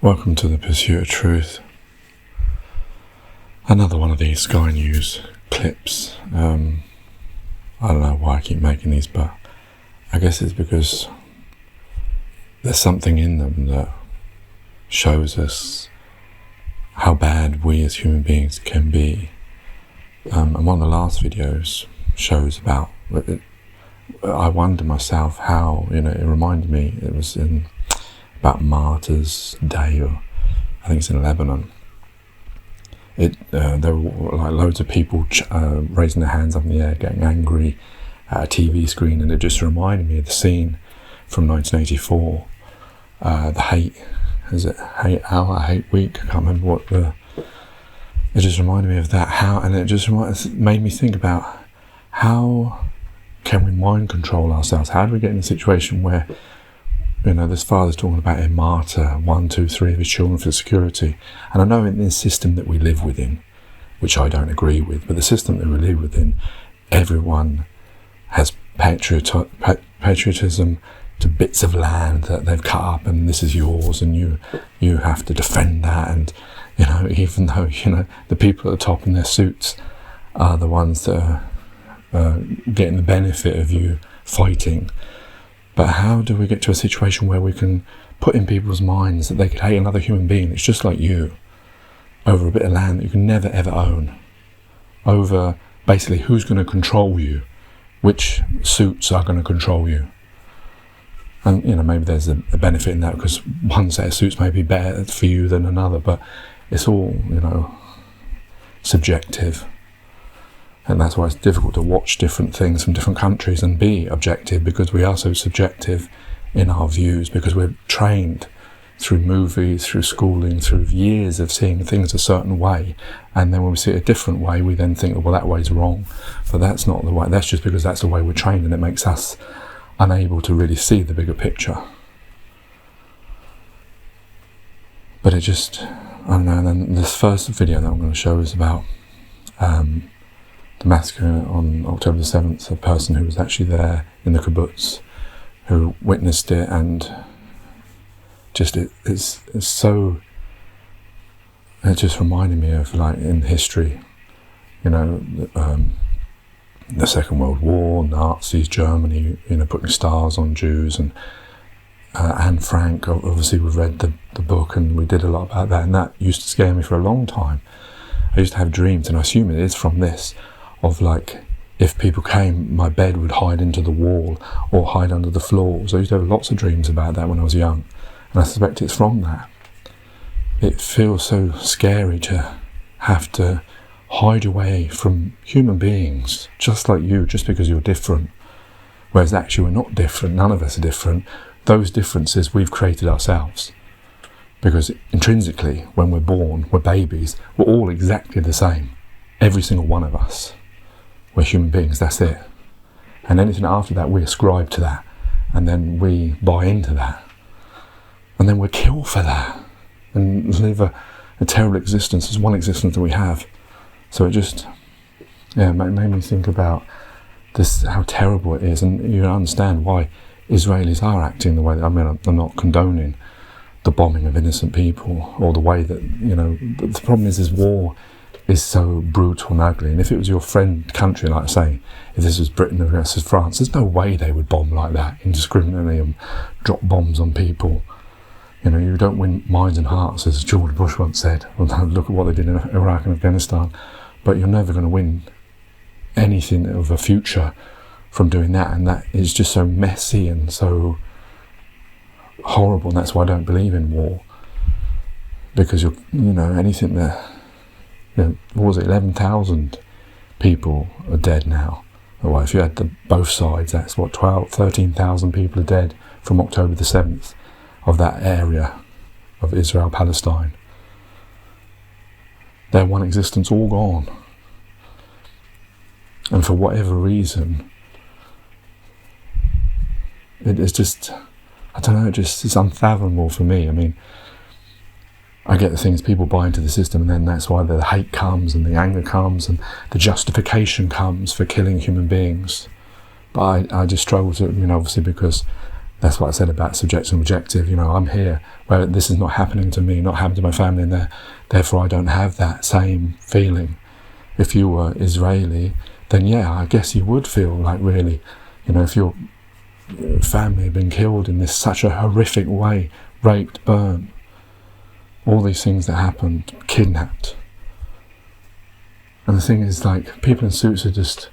Welcome to the Pursuit of Truth. Another one of these Sky News clips. I don't know why I keep making these, but I guess it's because there's something in them that shows us how bad we as human beings can be. And one of the last videos shows about it. I wonder myself how, it reminded me, it was about Martyrs' Day, or I think it's in Lebanon. There were like loads of people raising their hands up in the air, getting angry at a TV screen, and it just reminded me of the scene from 1984, the hate hour, hate week. I can't remember it just reminded me of that. And it made me think about how can we mind control ourselves? How do we get in a situation where this father's talking about a martyr, 1, 2, 3 of his children for security. And I know in this system that we live within, which I don't agree with, but the system that we live within, everyone has patriotism to bits of land that they've cut up, and this is yours, and you have to defend that. And even though the people at the top in their suits are the ones that are getting the benefit of you fighting. But how do we get to a situation where we can put in people's minds that they could hate another human being that's just like you over a bit of land that you can never ever own, over basically who's going to control you, which suits are going to control you? And maybe there's a benefit in that, because one set of suits may be better for you than another, but it's all subjective. And that's why it's difficult to watch different things from different countries and be objective, because we are so subjective in our views, because we're trained through movies, through schooling, through years of seeing things a certain way. And then when we see it a different way, we then think, well, that way's wrong. But that's not the way. That's just because that's the way we're trained, and it makes us unable to really see the bigger picture. But it just, I don't know. And then this first video that I'm going to show is about the massacre on October the 7th, a person who was actually there in the kibbutz, who witnessed it, and just it's so, it just reminded me of, like, in history, the Second World War, Nazis, Germany, putting stars on Jews, and Anne Frank, obviously we've read the book and we did a lot about that, and that used to scare me for a long time. I used to have dreams, and I assume it is from this, of like, if people came, my bed would hide into the wall or hide under the floors. I used to have lots of dreams about that when I was young, and I suspect it's from that. It feels so scary to have to hide away from human beings just like you, just because you're different, whereas actually we're not different. None of us are different. Those differences we've created ourselves, because intrinsically when we're born, we're babies, we're all exactly the same, every single one of us. We're human beings, that's it. And anything after that, we ascribe to that. And then we buy into that. And then we're killed for that. And live a terrible existence. It's one existence that we have. So it just, made me think about this, how terrible it is. And you understand why Israelis are acting the way that, I'm not condoning the bombing of innocent people, or the way that, the problem is war is so brutal and ugly. And if it was your friend country, like I say, if this was Britain versus France, there's no way they would bomb like that indiscriminately and drop bombs on people. You don't win minds and hearts, as George Bush once said. Well, look at what they did in Iraq and Afghanistan. But you're never going to win anything of a future from doing that. And that is just so messy and so horrible. And that's why I don't believe in war. Because anything that, what was it, 11,000 people are dead now. Well, if you had both sides, that's what, 13,000 people are dead from October the 7th of that area of Israel, Palestine. Their one existence all gone. And for whatever reason, it's just, I don't know, it's unfathomable for me. I get the things, people buy into the system, and then that's why the hate comes and the anger comes and the justification comes for killing human beings. But I just struggle to, obviously, because That's what I said about subjective and objective. You know, I'm here where this is not happening to me, not happening to my family, and therefore I don't have that same feeling. If you were Israeli, then yeah, I guess you would feel like really, you know, if your family had been killed in this such a horrific way, raped, burnt, all these things that happened, kidnapped. And the thing is, like, people in suits are just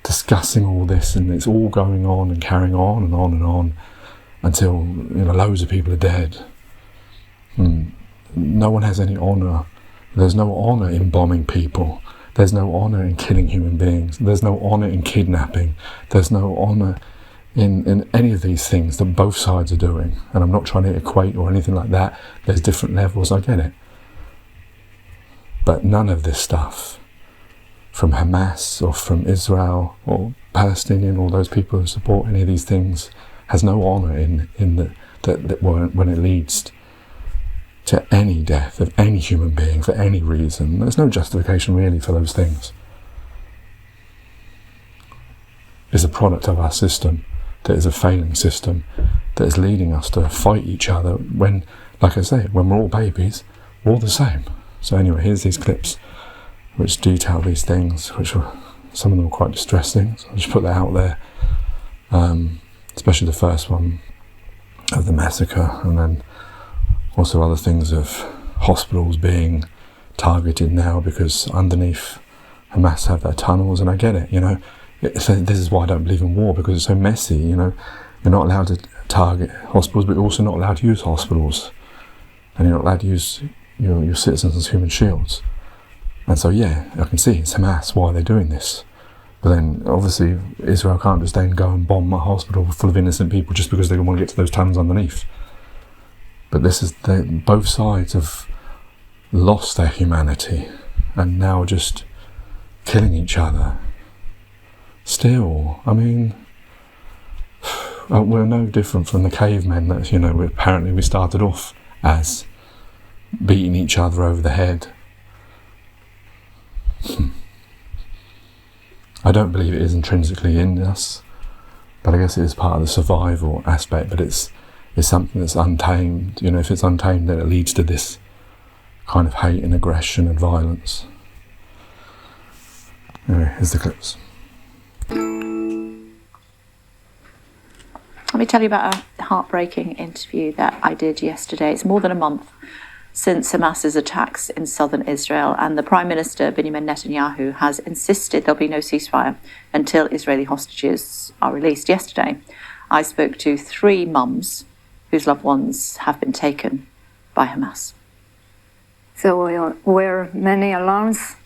discussing all this, and it's all going on and carrying on and on and on until, you know, loads of people are dead. No one has any honour. There's no honour in bombing people. There's no honour in killing human beings. There's no honour in kidnapping. There's no honour in any of these things that both sides are doing. And I'm not trying to equate or anything like that. There's different levels, I get it. But none of this stuff from Hamas or from Israel or Palestinian, all those people who support any of these things, has no honour when it leads to any death of any human being for any reason. There's no justification really for those things. It's a product of our system that is a failing system that is leading us to fight each other when, like I say, when we're all babies, we're all the same. So anyway, here's these clips which detail these things, which were, some of them were quite distressing, so I'll just put that out there. Especially the first one of the massacre, and then also other things of hospitals being targeted now because underneath Hamas have their tunnels, and I get it, you know. This is why I don't believe in war, because it's so messy, you know. You're not allowed to target hospitals, but you're also not allowed to use hospitals. And you're not allowed to use your citizens as human shields. And so, yeah, I can see it's Hamas, why they're doing this. But then, obviously, Israel can't just then go and bomb a hospital full of innocent people just because they want to get to those tunnels underneath. But this is, both sides have lost their humanity and now just killing each other. Still, I mean, we're no different from the cavemen that, you know, apparently we started off as, beating each other over the head. I don't believe it is intrinsically in us, but I guess it is part of the survival aspect, but it's something that's untamed. You know, if it's untamed, then it leads to this kind of hate and aggression and violence. Anyway, here's the clips. Let me tell you about a heartbreaking interview that I did yesterday. It's more than a month since Hamas's attacks in southern Israel, and the Prime Minister, Benjamin Netanyahu, has insisted there'll be no ceasefire until Israeli hostages are released. Yesterday, I spoke to 3 mums whose loved ones have been taken by Hamas. So we were many alarms,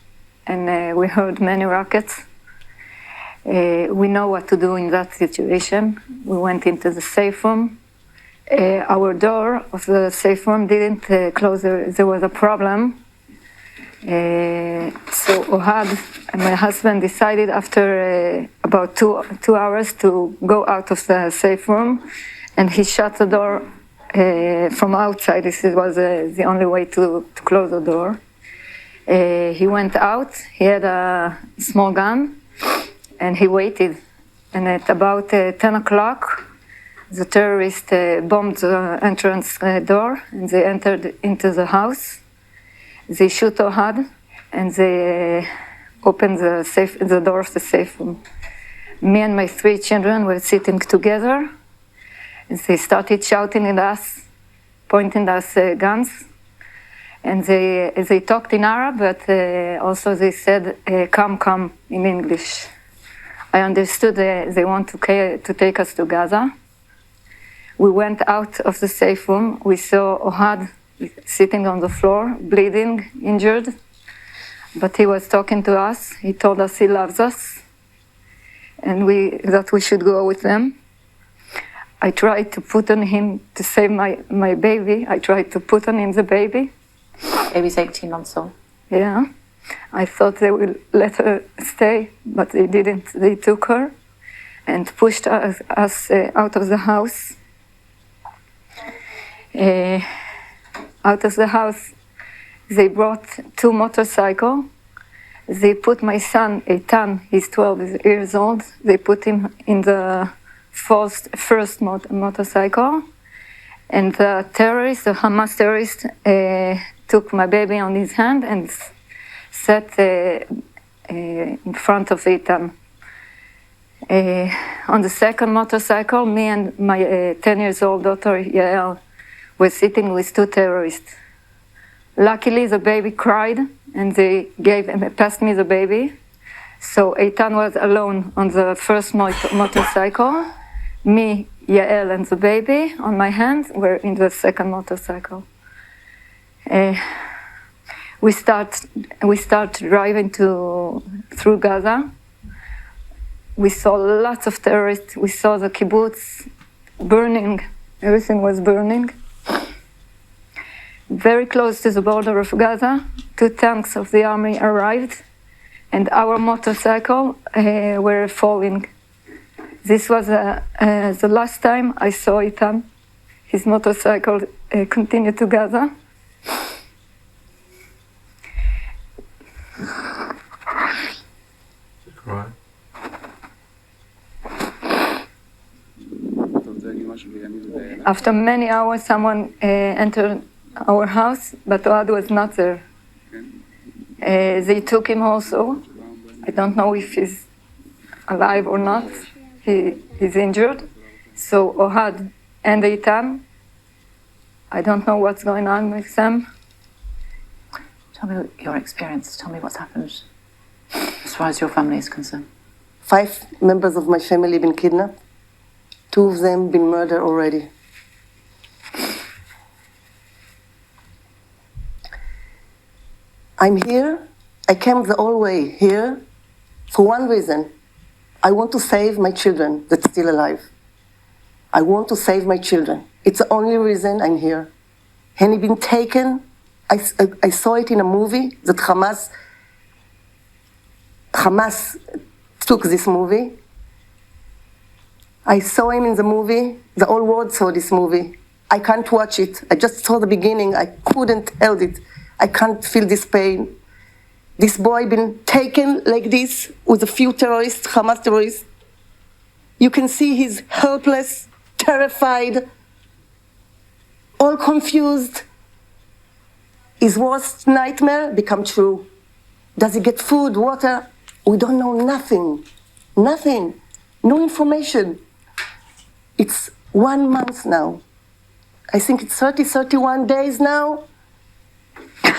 and we heard many rockets. We know what to do in that situation. We went into the safe room. Our door of the safe room didn't close. There was a problem. So Ohad and my husband decided after about two hours to go out of the safe room, and he shut the door from outside. This was the only way to close the door. He went out. He had a small gun, and he waited. And at about 10 o'clock, the terrorists bombed the entrance door, and they entered into the house. They shoot Ohad, and they opened the door of the safe room. Me and my 3 children were sitting together, and they started shouting at us, pointing at us guns. And they talked in Arab, but also they said, come, in English. I understood they want to take us to Gaza. We went out of the safe room. We saw Ohad sitting on the floor, bleeding, injured. But he was talking to us. He told us he loves us, and that we should go with them. I tried to put on him, to save my baby, I tried to put on him the baby. Baby's 18 months old. Yeah. I thought they would let her stay, but they didn't. They took her and pushed us out of the house. Out of the house, they brought 2 motorcycles. They put my son, Eitan, he's 12 years old, they put him in the first motorcycle, and the terrorist, the Hamas terrorist, took my baby on his hand and sat in front of it. On the second motorcycle, me and my 10 years old daughter Yael were sitting with two terrorists. Luckily, the baby cried, and they passed me the baby. So Eitan was alone on the first motorcycle. Me, Yael, and the baby on my hand were in the second motorcycle. We start driving through Gaza. We saw lots of terrorists. We saw the kibbutz burning. Everything was burning. Very close to the border of Gaza, 2 tanks of the army arrived, and our motorcycle were falling. This was the last time I saw Eitan. His motorcycle continued to Gaza. Right. After many hours, someone entered our house, but Oad was not there. They took him also. I don't know if he's alive or not. He's injured. So Ohad and Eitan, I don't know what's going on with them. Tell me your experience. Tell me what's happened as far as your family is concerned. 5 members of my family been kidnapped. 2 of them been murdered already. I'm here. I came the whole way here for one reason. I want to save my children that's still alive. I want to save my children. It's the only reason I'm here. And he been taken. I saw it in a movie that Hamas took this movie. I saw him in the movie. The whole world saw this movie. I can't watch it. I just saw the beginning. I couldn't hold it. I can't feel this pain. This boy been taken like this with a few terrorists, Hamas terrorists. You can see he's helpless, terrified, all confused. His worst nightmare become true. Does he get food, water? We don't know nothing. Nothing. No information. It's 1 month now. I think it's 31 days now.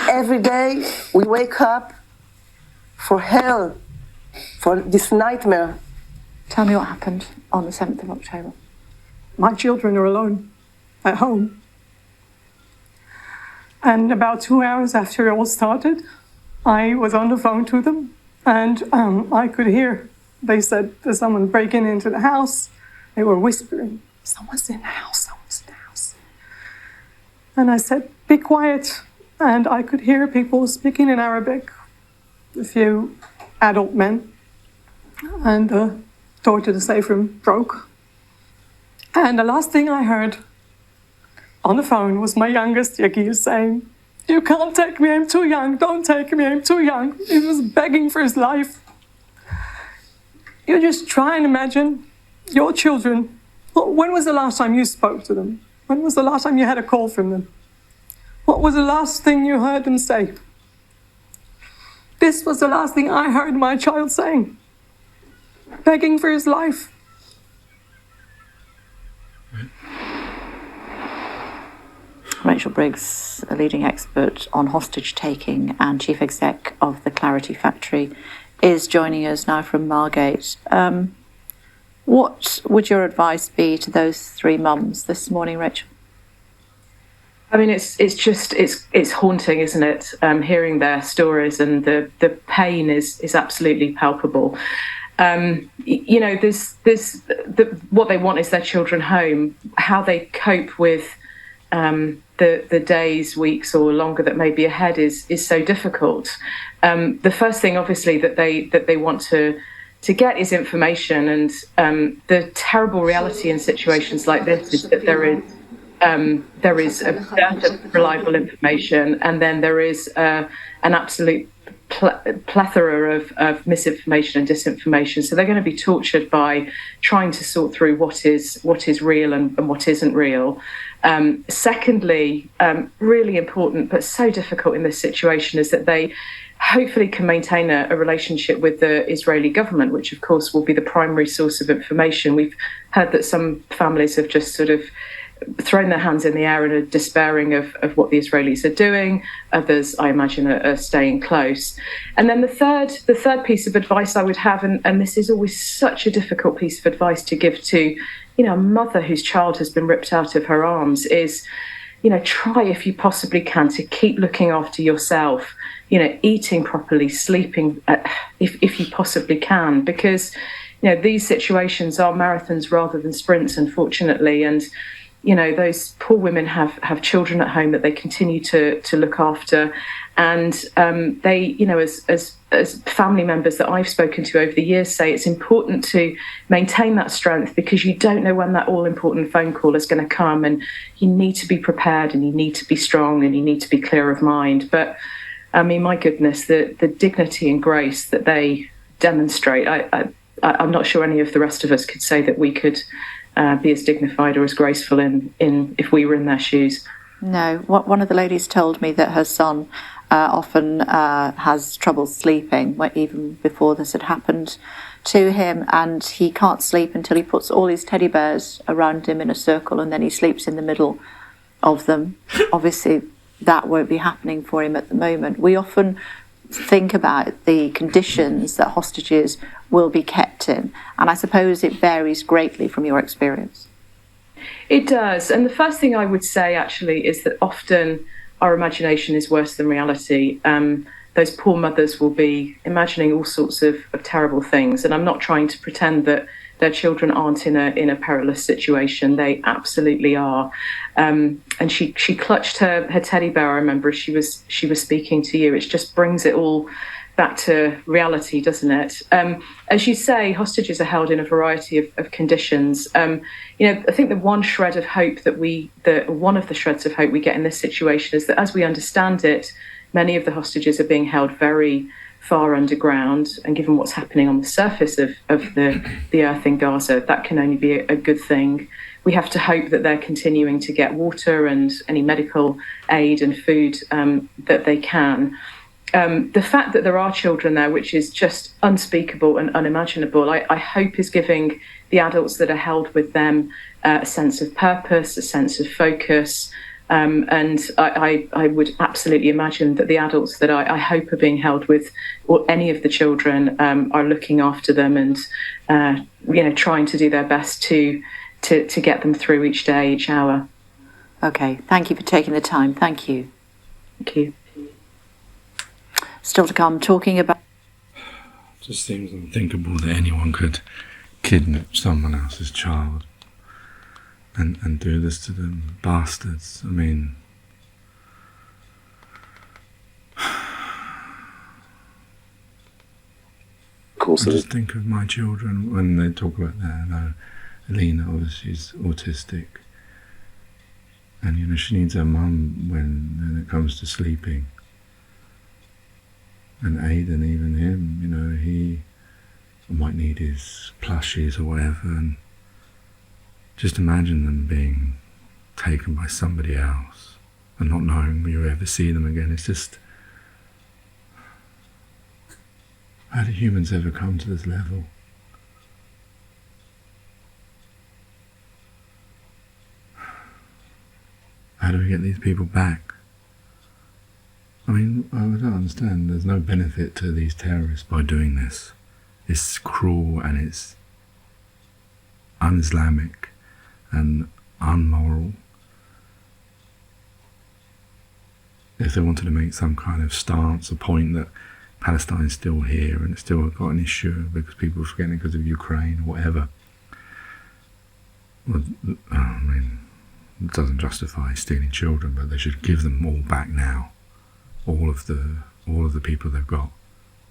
Every day we wake up for hell, for this nightmare. Tell me what happened on the 7th of October. My children are alone at home. And about 2 hours after it all started, I was on the phone to them, and I could hear, they said there's someone breaking into the house. They were whispering, someone's in the house, someone's in the house. And I said, be quiet. And I could hear people speaking in Arabic, a few adult men, and the door to the safe room broke. And the last thing I heard on the phone was my youngest, Yagil, saying, you can't take me, I'm too young, don't take me, I'm too young. He was begging for his life. You just try and imagine your children. When was the last time you spoke to them? When was the last time you had a call from them? What was the last thing you heard them say? This was the last thing I heard my child saying, begging for his life. Rachel Briggs, a leading expert on hostage taking and chief exec of the Clarity Factory, is joining us now from Margate. What would your advice be to those 3 mums this morning, Rachel? I mean, it's haunting, isn't it? Hearing their stories, and the pain is absolutely palpable. You know, what they want is their children home. How they cope with the days, weeks, or longer that may be ahead is so difficult. The first thing, obviously, that they want to get is information, and the terrible reality in situations like this is that there is a dearth of reliable information, and then there is an absolute plethora of misinformation and disinformation. So they're going to be tortured by trying to sort through what is real and what isn't real. Secondly, really important but so difficult in this situation is that they hopefully can maintain a relationship with the Israeli government, which of course will be the primary source of information. We've heard that some families have just sort of thrown their hands in the air and are despairing of what the Israelis are doing. Others, I imagine, are staying close. And then the third piece of advice I would have, and this is always such a difficult piece of advice to give to, a mother whose child has been ripped out of her arms, is, try if you possibly can to keep looking after yourself, eating properly, sleeping if you possibly can, because, these situations are marathons rather than sprints, unfortunately. And those poor women have children at home that they continue to look after, and they, as family members that I've spoken to over the years say, it's important to maintain that strength because you don't know when that all-important phone call is going to come, and you need to be prepared, and you need to be strong, and you need to be clear of mind. But I mean, my goodness, the dignity and grace that they demonstrate, I'm not sure any of the rest of us could say that we could be as dignified or as graceful in if we were in their shoes. No, one of the ladies told me that her son often has trouble sleeping, even before this had happened to him, and he can't sleep until he puts all his teddy bears around him in a circle, and then he sleeps in the middle of them. Obviously, that won't be happening for him at the moment. We often think about the conditions that hostages will be kept in, and I suppose it varies greatly from your experience. It does, and the first thing I would say actually is that often our imagination is worse than reality. Those poor mothers will be imagining all sorts of terrible things, and I'm not trying to pretend that their children aren't in a perilous situation. They absolutely are. And she clutched her teddy bear, I remember, as she was speaking to you. It just brings it all back to reality, doesn't it? As you say, hostages are held in a variety of conditions. I think the one shred of hope one of the shreds of hope we get in this situation is that, as we understand it, many of the hostages are being held very far underground, and given what's happening on the surface of the earth in Gaza, that can only be a good thing. We have to hope that they're continuing to get water and any medical aid and food that they can. The fact that there are children there, which is just unspeakable and unimaginable, I hope is giving the adults that are held with them a sense of purpose, a sense of focus. And I would absolutely imagine that the adults that I hope are being held with, or any of the children, are looking after them and trying to do their best to get them through each day, each hour. Okay, thank you for taking the time. Thank you. Thank you. Still to come, talking about... It just seems unthinkable that anyone could kidnap someone else's child and do this to them. Bastards. I mean, Of course, I just think of my children when they talk about that. I know Alina, obviously, she's autistic, and she needs her mum when it comes to sleeping. And Aidan, even him, he might need his plushies or whatever, and just imagine them being taken by somebody else and not knowing you ever see them again. It's just, how do humans ever come to this level? How do we get these people back? I mean, I don't understand. There's no benefit to these terrorists by doing this. It's cruel and it's un-Islamic and unmoral. If they wanted to make some kind of stance, a point that Palestine's still here and it's still got an issue because people are forgetting because of Ukraine or whatever, well, I mean, it doesn't justify stealing children, but they should give them all back now. All of the people they've got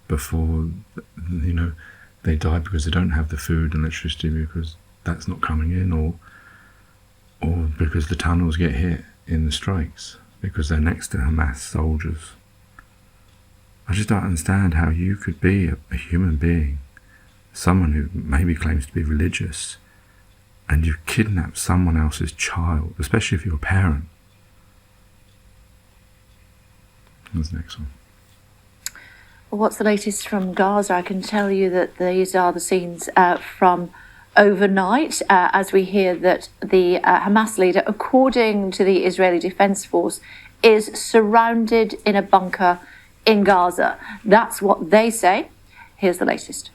before, they die because they don't have the food and electricity because that's not coming in, or because the tunnels get hit in the strikes because they're next to Hamas soldiers. I just don't understand how you could be a human being, someone who maybe claims to be religious, and you kidnap someone else's child, especially if you're a parent. What's the next one? Well, what's the latest from Gaza? I can tell you that these are the scenes from overnight, as we hear that the Hamas leader, according to the Israeli Defense Force, is surrounded in a bunker in Gaza. That's what they say. Here's the latest.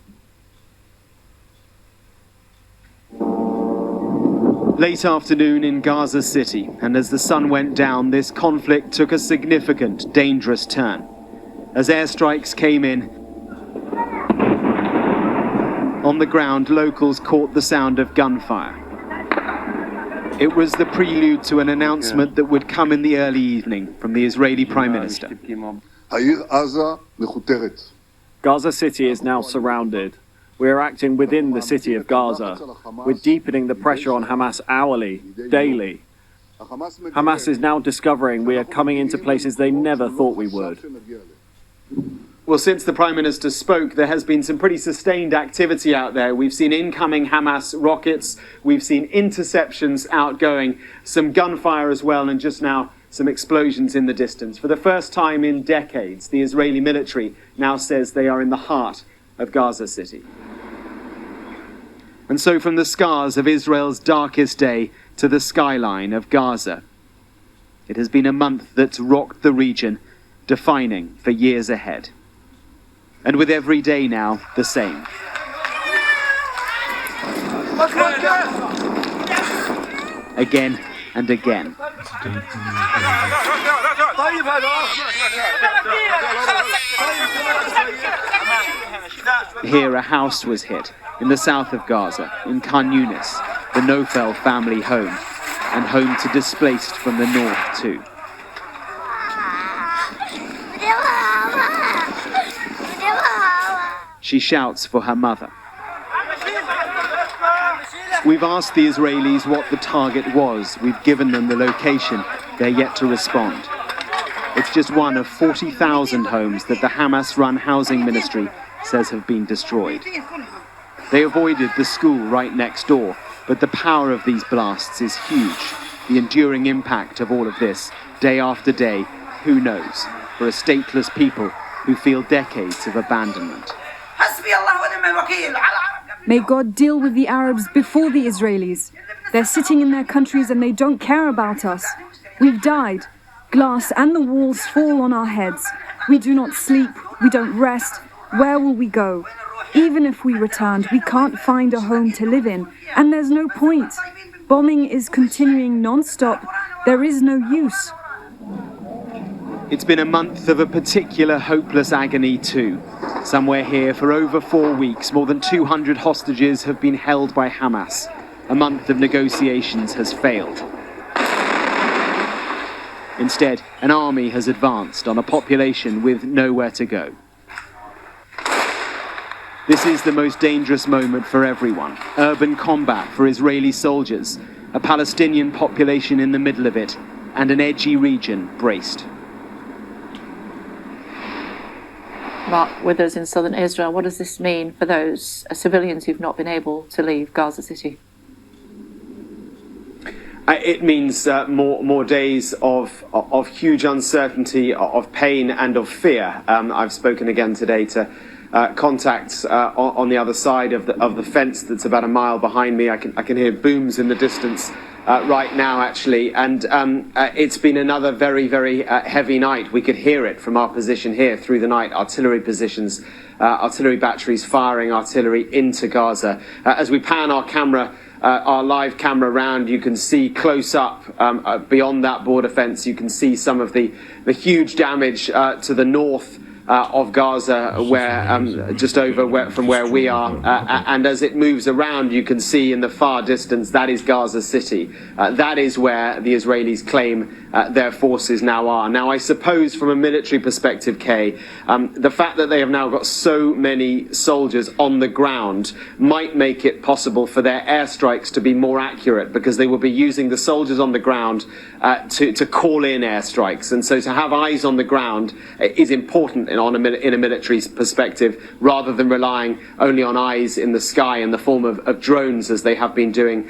Late afternoon in Gaza City, and as the sun went down, this conflict took a significant, dangerous turn. As airstrikes came in, on the ground, locals caught the sound of gunfire. It was the prelude to an announcement that would come in the early evening from the Israeli Prime Minister. Gaza City is now surrounded. We are acting within the city of Gaza. We're deepening the pressure on Hamas hourly, daily. Hamas is now discovering we are coming into places they never thought we would. Well, since the Prime Minister spoke, there has been some pretty sustained activity out there. We've seen incoming Hamas rockets, we've seen interceptions outgoing, some gunfire as well, and just now some explosions in the distance. For the first time in decades, the Israeli military now says they are in the heart of Gaza City. And so from the scars of Israel's darkest day to the skyline of Gaza, it has been a month that's rocked the region, defining for years ahead. And with every day now the same. Again and again. Here a house was hit in the south of Gaza, in Khan Yunis, the Nofel family home, and home to displaced from the north too. She shouts for her mother. We've asked the Israelis what the target was. We've given them the location. They're yet to respond. It's just one of 40,000 homes that the Hamas-run housing ministry says have been destroyed. They avoided the school right next door, but the power of these blasts is huge. The enduring impact of all of this, day after day, who knows, for a stateless people who feel decades of abandonment. May God deal with the Arabs before the Israelis. They're sitting in their countries and they don't care about us. We've died. Glass and the walls fall on our heads. We do not sleep. We don't rest. Where will we go? Even if we returned, we can't find a home to live in. And there's no point. Bombing is continuing non-stop. There is no use. It's been a month of a particular hopeless agony too. Somewhere here for over 4 weeks, more than 200 hostages have been held by Hamas. A month of negotiations has failed. Instead, an army has advanced on a population with nowhere to go. This is the most dangerous moment for everyone. Urban combat for Israeli soldiers, a Palestinian population in the middle of it, and an edgy region braced. Mark, with us in southern Israel, what does this mean for those civilians who've not been able to leave Gaza City? It means more days of huge uncertainty, of pain and of fear. I've spoken again today to contacts on the other side of the fence that's about a mile behind me. I can hear booms in the distance right now, actually, and it's been another very, very heavy night. We could hear it from our position here through the night. Artillery positions, artillery batteries firing artillery into Gaza. As we pan our live camera round, you can see close up beyond that border fence. You can see some of the huge damage to the north of Gaza, where just over from where we are, and as it moves around, you can see in the far distance that is Gaza City. That is where the Israelis claim their forces now are. Now, I suppose from a military perspective, Kay, the fact that they have now got so many soldiers on the ground might make it possible for their airstrikes to be more accurate, because they will be using the soldiers on the ground to call in airstrikes, and so to have eyes on the ground is important in a military perspective, rather than relying only on eyes in the sky in the form of drones as they have been doing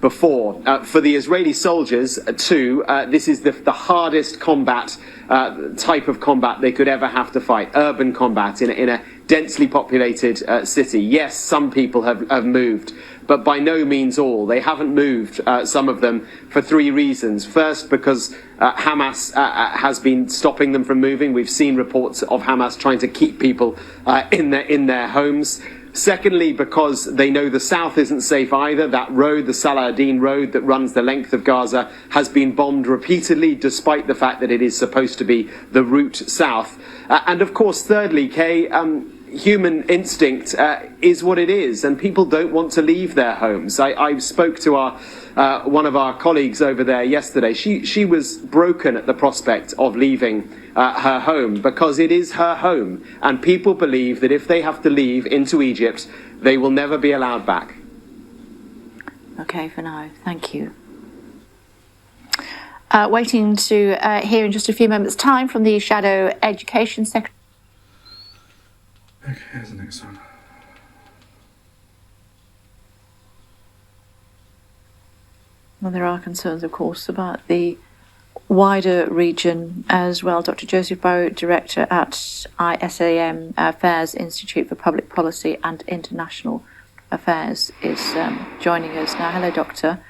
before. For the Israeli soldiers, too, this is the hardest combat type of combat they could ever have to fight, urban combat in a densely populated city. Yes, some people have moved, but by no means all. They haven't moved, some of them, for three reasons. First, because Hamas has been stopping them from moving. We've seen reports of Hamas trying to keep people in their homes. Secondly, because they know the south isn't safe either. That road, the Salah ad-Din road that runs the length of Gaza, has been bombed repeatedly, despite the fact that it is supposed to be the route south. And of course, thirdly, Kay, human instinct is what it is, and people don't want to leave their homes. I spoke to one of our colleagues over there yesterday. She was broken at the prospect of leaving her home, because it is her home, and people believe that if they have to leave into Egypt, they will never be allowed back. Okay, for now, thank you. Waiting to hear in just a few moments' time from the Shadow Education Secretary. Okay, here's the next one. Well, there are concerns, of course, about the wider region as well. Dr. Joseph Bow, Director at ISAM Affairs Institute for Public Policy and International Affairs, is joining us now. Hello, Doctor.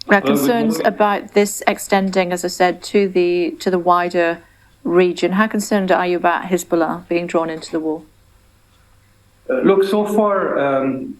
Concerns about this extending, as I said, to the wider region. How concerned are you about Hezbollah being drawn into the war? Look, so far,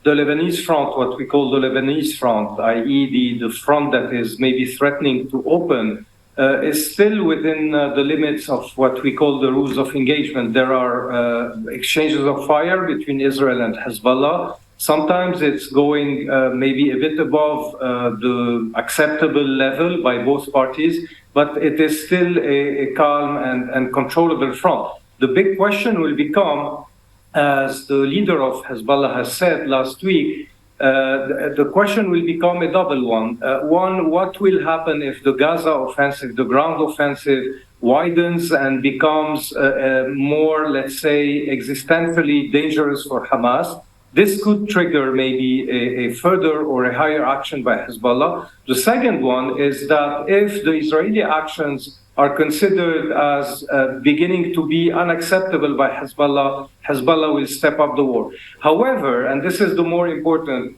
the Lebanese front, what we call the Lebanese front, i.e. the front that is maybe threatening to open, is still within the limits of what we call the rules of engagement. There are exchanges of fire between Israel and Hezbollah. Sometimes it's going maybe a bit above the acceptable level by both parties, but it is still a calm and controllable front. The big question will become, as the leader of Hezbollah has said last week, the question will become a double one. One, what will happen if the Gaza offensive, the ground offensive, widens and becomes more, let's say, existentially dangerous for Hamas? This could trigger maybe a further or a higher action by Hezbollah. The second one is that if the Israeli actions are considered as beginning to be unacceptable by Hezbollah, Hezbollah will step up the war. However, and this is the more important,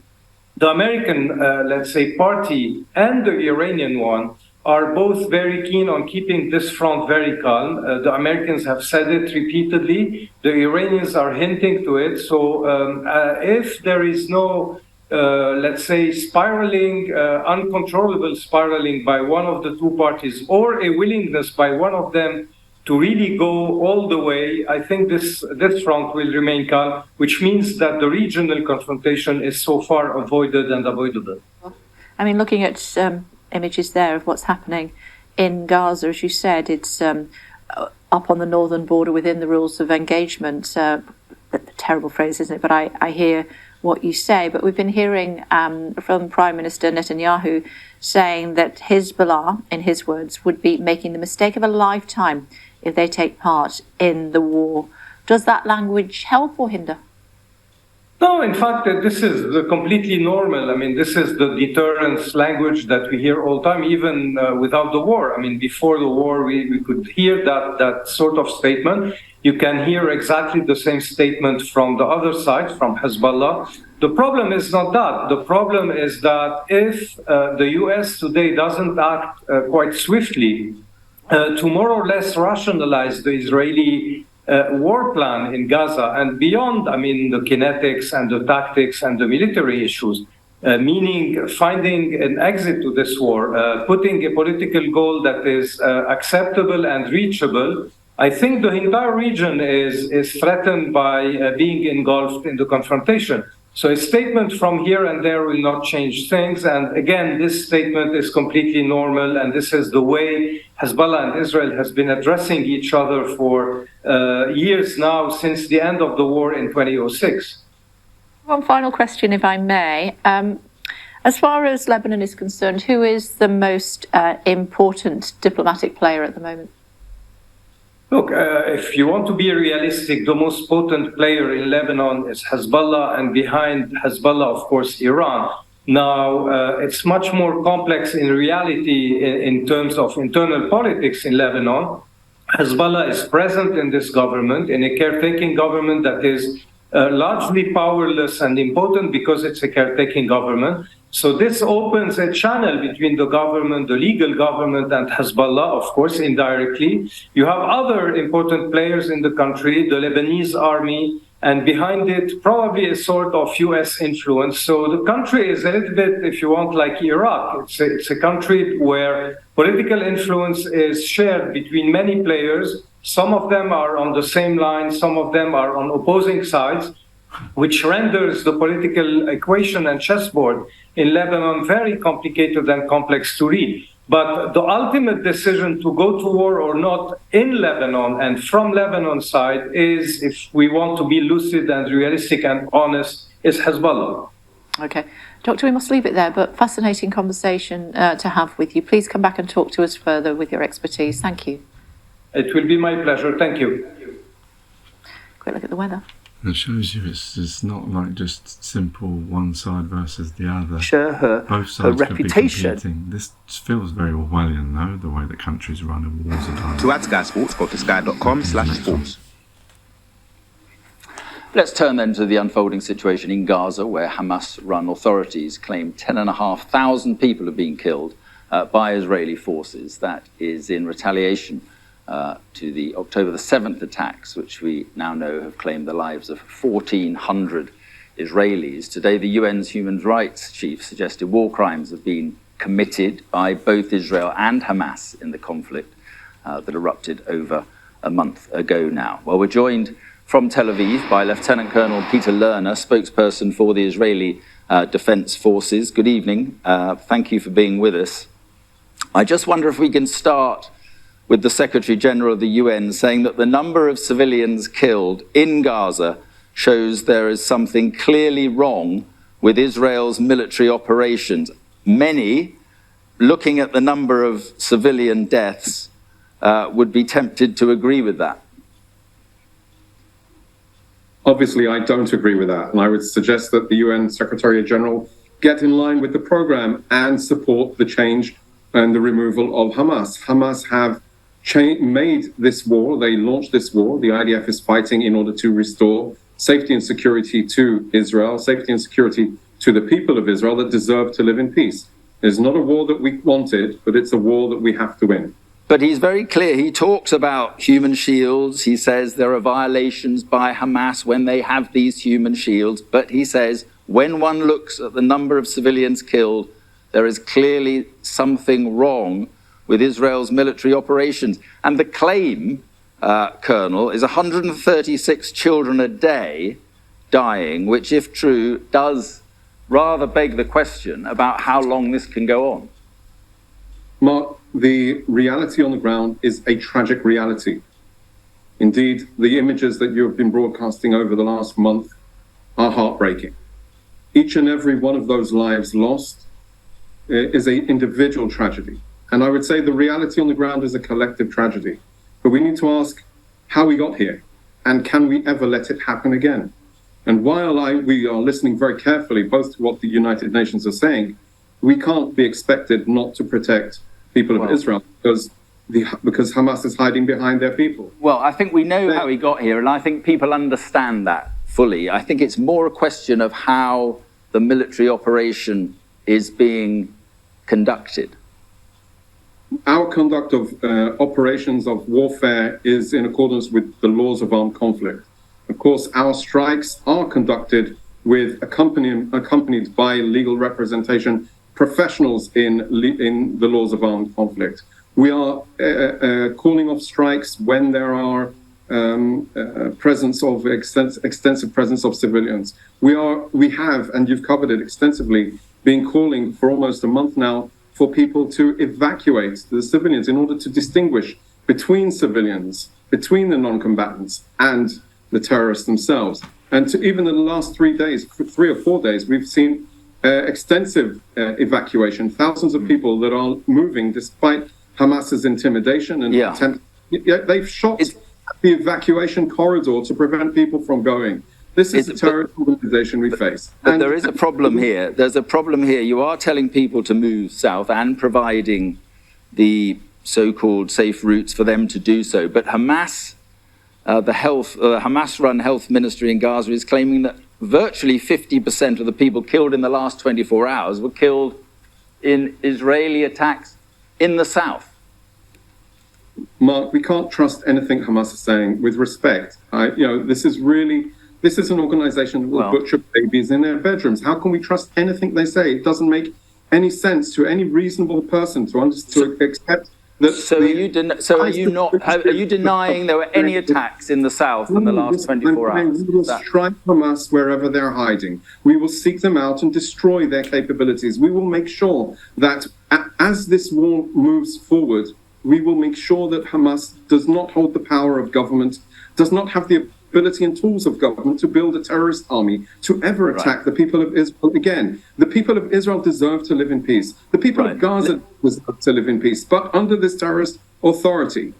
the American, let's say, party and the Iranian one are both very keen on keeping this front very calm. The Americans have said it repeatedly. The Iranians are hinting to it. So if there is no let's say, spiraling, uncontrollable spiraling by one of the two parties, or a willingness by one of them to really go all the way, I think this front will remain calm, which means that the regional confrontation is so far avoided and avoidable. I mean, looking at images there of what's happening in Gaza, as you said, it's up on the northern border within the rules of engagement. The terrible phrase, isn't it? But I hear what you say, but we've been hearing from Prime Minister Netanyahu saying that Hezbollah, in his words, would be making the mistake of a lifetime if they take part in the war. Does that language help or hinder? No, in fact, this is completely normal. I mean, this is the deterrence language that we hear all the time, even without the war. I mean, before the war, we could hear that sort of statement. You can hear exactly the same statement from the other side, from Hezbollah. The problem is not that. The problem is that if the US today doesn't act quite swiftly to more or less rationalize the Israeli war plan in Gaza and beyond, I mean, the kinetics and the tactics and the military issues, meaning finding an exit to this war, putting a political goal that is acceptable and reachable, I think the entire region is threatened by being engulfed in the confrontation. So a statement from here and there will not change things. And again, this statement is completely normal. And this is the way Hezbollah and Israel has been addressing each other for years now, since the end of the war in 2006. One final question, if I may. As far as Lebanon is concerned, who is the most important diplomatic player at the moment? Look, if you want to be realistic, the most potent player in Lebanon is Hezbollah, and behind Hezbollah, of course, Iran. Now, it's much more complex in reality in terms of internal politics in Lebanon. Hezbollah is present in this government, in a caretaking government that is largely powerless and impotent because it's a caretaking government. So this opens a channel between the government, the legal government, and Hezbollah, of course, indirectly. You have other important players in the country, the Lebanese army, and behind it, probably a sort of US influence. So the country is a little bit, if you want, like Iraq. It's a country where political influence is shared between many players. Some of them are on the same line, some of them are on opposing sides, which renders the political equation and chessboard in Lebanon very complicated and complex to read. But the ultimate decision to go to war or not in Lebanon and from Lebanon's side is, if we want to be lucid and realistic and honest, is Hezbollah. Okay. Doctor, we must leave it there, but fascinating conversation to have with you. Please come back and talk to us further with your expertise. Thank you. It will be my pleasure. Thank you. Quick look at the weather. It shows you it's not like just simple one side versus the other. Share her reputation. Could be competing. This feels very Orwellian, though, the way that countries run and wars are done. To add Sky Sports, go to sky.com/sports. Let's turn then to the unfolding situation in Gaza, where Hamas-run authorities claim 10,500 people have been killed by Israeli forces. That is in retaliation to the October the 7th attacks, which we now know have claimed the lives of 1,400 Israelis. Today, the UN's human rights chief suggested war crimes have been committed by both Israel and Hamas in the conflict that erupted over a month ago now. Well, we're joined from Tel Aviv by Lieutenant Colonel Peter Lerner, spokesperson for the Israeli Defense Forces. Good evening. Thank you for being with us. I just wonder if we can start with the Secretary General of the UN saying that the number of civilians killed in Gaza shows there is something clearly wrong with Israel's military operations. Many, looking at the number of civilian deaths, would be tempted to agree with that. Obviously, I don't agree with that, and I would suggest that the UN Secretary General get in line with the program and support the change and the removal of Hamas. Hamas have made this war, they launched this war. The IDF is fighting in order to restore safety and security to Israel, safety and security to the people of Israel that deserve to live in peace. It's not a war that we wanted, but it's a war that we have to win. But he's very clear. He talks about human shields. He says there are violations by Hamas when they have these human shields. But he says when one looks at the number of civilians killed, there is clearly something wrong with Israel's military operations. And the claim, Colonel, is 136 children a day dying, which, if true, does rather beg the question about how long this can go on. Mark, the reality on the ground is a tragic reality. Indeed, the images that you have been broadcasting over the last month are heartbreaking. Each and every one of those lives lost is an individual tragedy. And I would say the reality on the ground is a collective tragedy. But we need to ask how we got here, and can we ever let it happen again? And while we are listening very carefully both to what the United Nations are saying, we can't be expected not to protect people of Israel because Hamas is hiding behind their people. Well, I think we know how he got here, and I think people understand that fully. I think it's more a question of how the military operation is being conducted. Our conduct of operations of warfare is in accordance with the laws of armed conflict. Of course, our strikes are conducted with accompanied by legal representation, professionals in the laws of armed conflict. We are calling off strikes when there are extensive presence of civilians. We have, and you've covered it extensively, been calling for almost a month now for people to evacuate the civilians in order to distinguish between civilians, between the non-combatants and the terrorists themselves. And to even in the last 3 or 4 days, we've seen extensive evacuation, thousands of people that are moving despite Hamas's intimidation and attempt to They've shot the evacuation corridor to prevent people from going. This is the terrorist organization we face. But there is a problem here. There's a problem here. You are telling people to move south and providing the so-called safe routes for them to do so. But Hamas, Hamas-run health ministry in Gaza is claiming that virtually 50% of the people killed in the last 24 hours were killed in Israeli attacks in the south. Mark, we can't trust anything Hamas is saying. With respect, this is an organization that will butcher babies in their bedrooms. How can we trust anything they say? It doesn't make any sense to any reasonable person to accept that. So are you denying there were any attacks in the south in the last 24 hours? We will strike Hamas wherever they're hiding. We will seek them out and destroy their capabilities. We will make sure that as this war moves forward, we will make sure that Hamas does not hold the power of government, does not have the ability and tools of government to build a terrorist army to ever attack the people of Israel again. The people of Israel deserve to live in peace. The people of Gaza deserve to live in peace, but under this terrorist authority.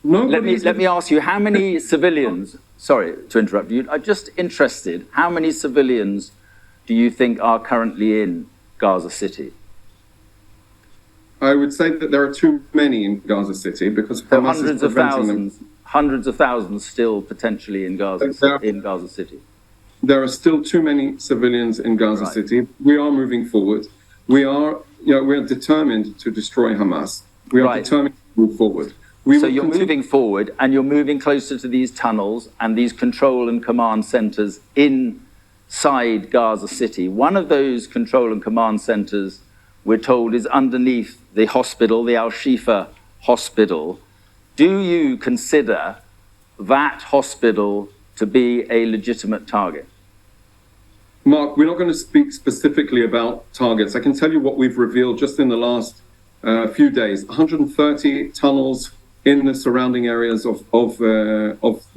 Let me ask you, how many civilians, sorry to interrupt you, I'm just interested, how many civilians do you think are currently in Gaza City? I would say that there are too many in Gaza City because Hamas is preventing them. Hundreds of thousands still potentially in Gaza City. There are still too many civilians in Gaza City. We are moving forward. We are determined to destroy Hamas. We are determined to move forward. So you're moving forward and you're moving closer to these tunnels and these control and command centers inside Gaza City. One of those control and command centers, we're told, is underneath the hospital, the Al-Shifa hospital. Do you consider that hospital to be a legitimate target? Mark, we're not going to speak specifically about targets. I can tell you what we've revealed just in the last few days. 130 tunnels in the surrounding areas of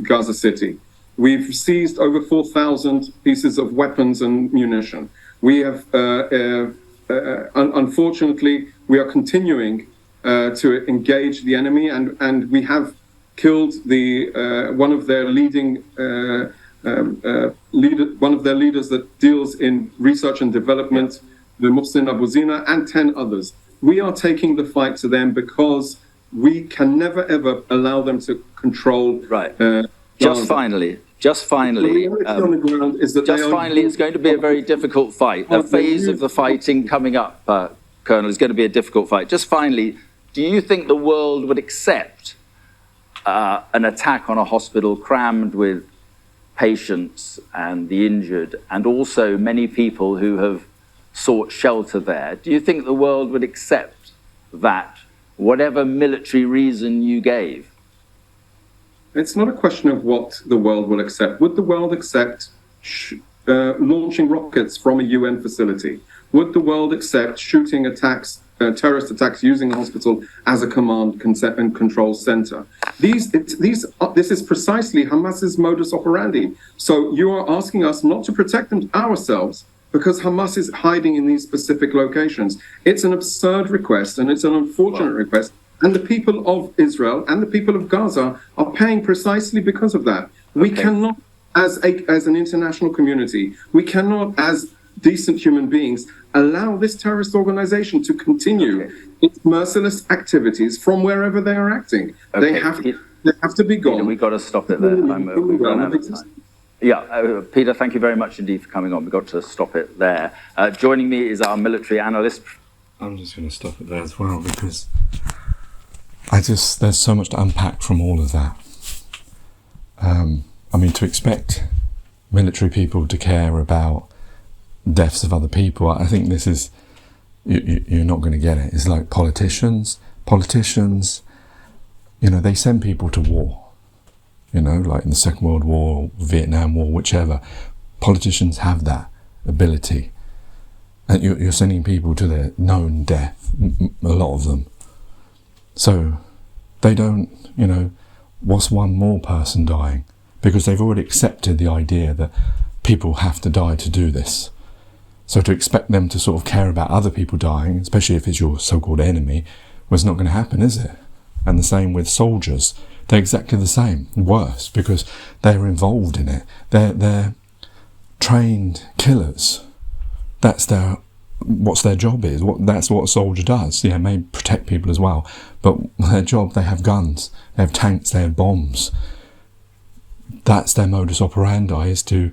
Gaza City. We've seized over 4,000 pieces of weapons and munition. We have, unfortunately, we are continuing to engage the enemy, and we have killed one of their leading one of their leaders that deals in research and development, the Mohsen Abu Zina, and 10 others. We are taking the fight to them because we can never ever allow them to control. Just finally, it's going to be a very difficult fight. A phase of the fighting coming up, Colonel, is going to be a difficult fight. Just finally, do you think the world would accept an attack on a hospital crammed with patients and the injured, and also many people who have sought shelter there? Do you think the world would accept that, whatever military reason you gave? It's not a question of what the world will accept. Would the world accept launching rockets from a UN facility? Would the world accept shooting attacks, terrorist attacks using a hospital as a command and control center? This is precisely Hamas's modus operandi. So you are asking us not to protect ourselves because Hamas is hiding in these specific locations. It's an absurd request, and it's an unfortunate request. And the people of Israel and the people of Gaza are paying precisely because of that. We cannot, as an international community, we cannot, as decent human beings, allow this terrorist organization to continue its merciless activities from wherever they are acting. They have to be gone. Peter, we've got to stop it there. We've run out of time. Peter, thank you very much indeed for coming on. We've got to stop it there. Joining me is our military analyst. I'm just going to stop it there as well, because there's so much to unpack from all of that. To expect military people to care about deaths of other people, I think this is, you're not going to get it. It's like politicians, they send people to war, like in the Second World War, Vietnam War, whichever. Politicians have that ability. And you're sending people to their known death, a lot of them. So they don't, what's one more person dying? Because they've already accepted the idea that people have to die to do this. So to expect them to sort of care about other people dying, especially if it's your so-called enemy, well, it's not going to happen, is it? And the same with soldiers. they're exactly the same, worse, because they're involved in it. They're trained killers. That's what's their job is. That's what a soldier does. Yeah, may protect people as well, but their job, they have guns, they have tanks, they have bombs. That's their modus operandi, is to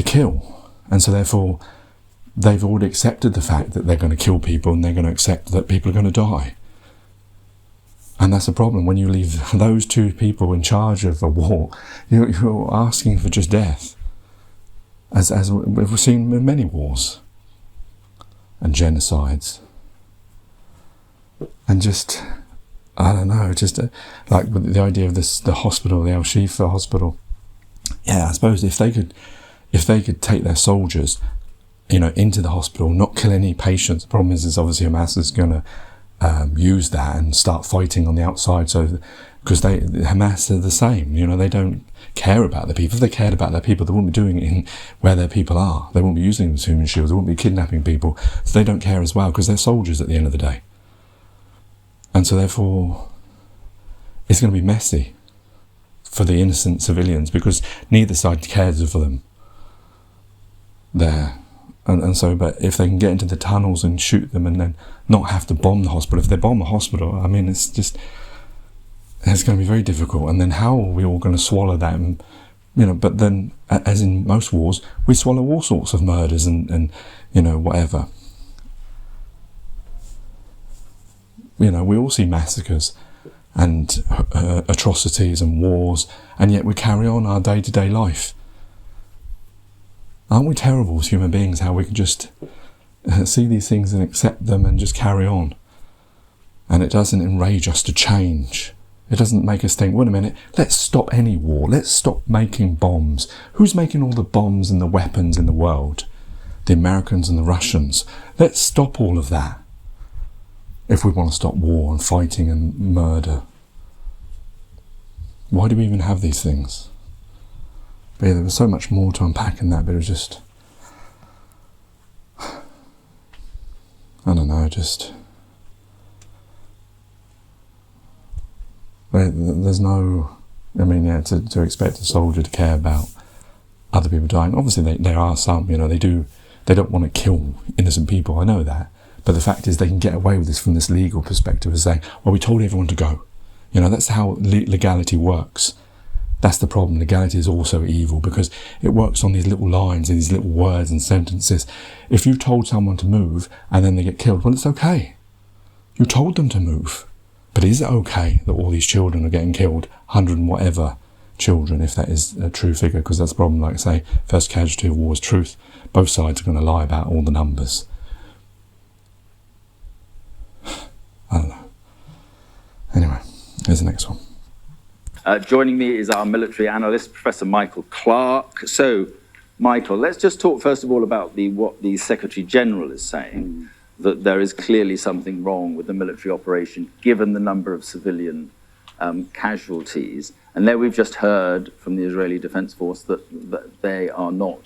kill. And so therefore they've already accepted the fact that they're going to kill people, and they're going to accept that people are going to die. And that's the problem. When you leave those two people in charge of a war, you're asking for just death, as we've seen in many wars and genocides. And just, I don't know, just like with the idea of the hospital, the Shifa hospital. Yeah, I suppose if they could take their soldiers, into the hospital, not kill any patients. The problem is obviously Hamas is going to use that and start fighting on the outside. So, because Hamas are the same, they don't care about the people. If they cared about their people, they wouldn't be doing it in where their people are. They wouldn't be using them as human shields. They wouldn't be kidnapping people. So they don't care as well, because they're soldiers at the end of the day. And so therefore, it's going to be messy for the innocent civilians, because neither side cares for them there. And so, but if they can get into the tunnels and shoot them and then not have to bomb the hospital, if they bomb a hospital, I mean, it's going to be very difficult. And then how are we all going to swallow that? And, but then, as in most wars, we swallow all sorts of murders and whatever. We all see massacres and atrocities and wars, and yet we carry on our day-to-day life. Aren't we terrible as human beings, how we can just see these things and accept them and just carry on? And it doesn't enrage us to change. It doesn't make us think, wait a minute, let's stop any war. Let's stop making bombs. Who's making all the bombs and the weapons in the world? The Americans and the Russians. Let's stop all of that if we want to stop war and fighting and murder. Why do we even have these things? But yeah, there was so much more to unpack in that, but it was just, I don't know, there's no, to expect a soldier to care about other people dying. Obviously there are some, they don't want to kill innocent people, I know that. But the fact is they can get away with this from this legal perspective of saying, well, we told everyone to go. That's how legality works. That's the problem. Legality is also evil, because it works on these little lines and these little words and sentences. If you told someone to move and then they get killed, well, it's okay. You told them to move. But is it okay that all these children are getting killed, 100 and whatever children, if that is a true figure? Because that's the problem, like I say, first casualty of war is truth. Both sides are going to lie about all the numbers. I don't know. Anyway, here's the next one. Joining me is our military analyst, Professor Michael Clark. So, Michael, let's just talk first of all about what the Secretary General is saying, that there is clearly something wrong with the military operation, given the number of civilian casualties. And there we've just heard from the Israeli Defense Force that they are not,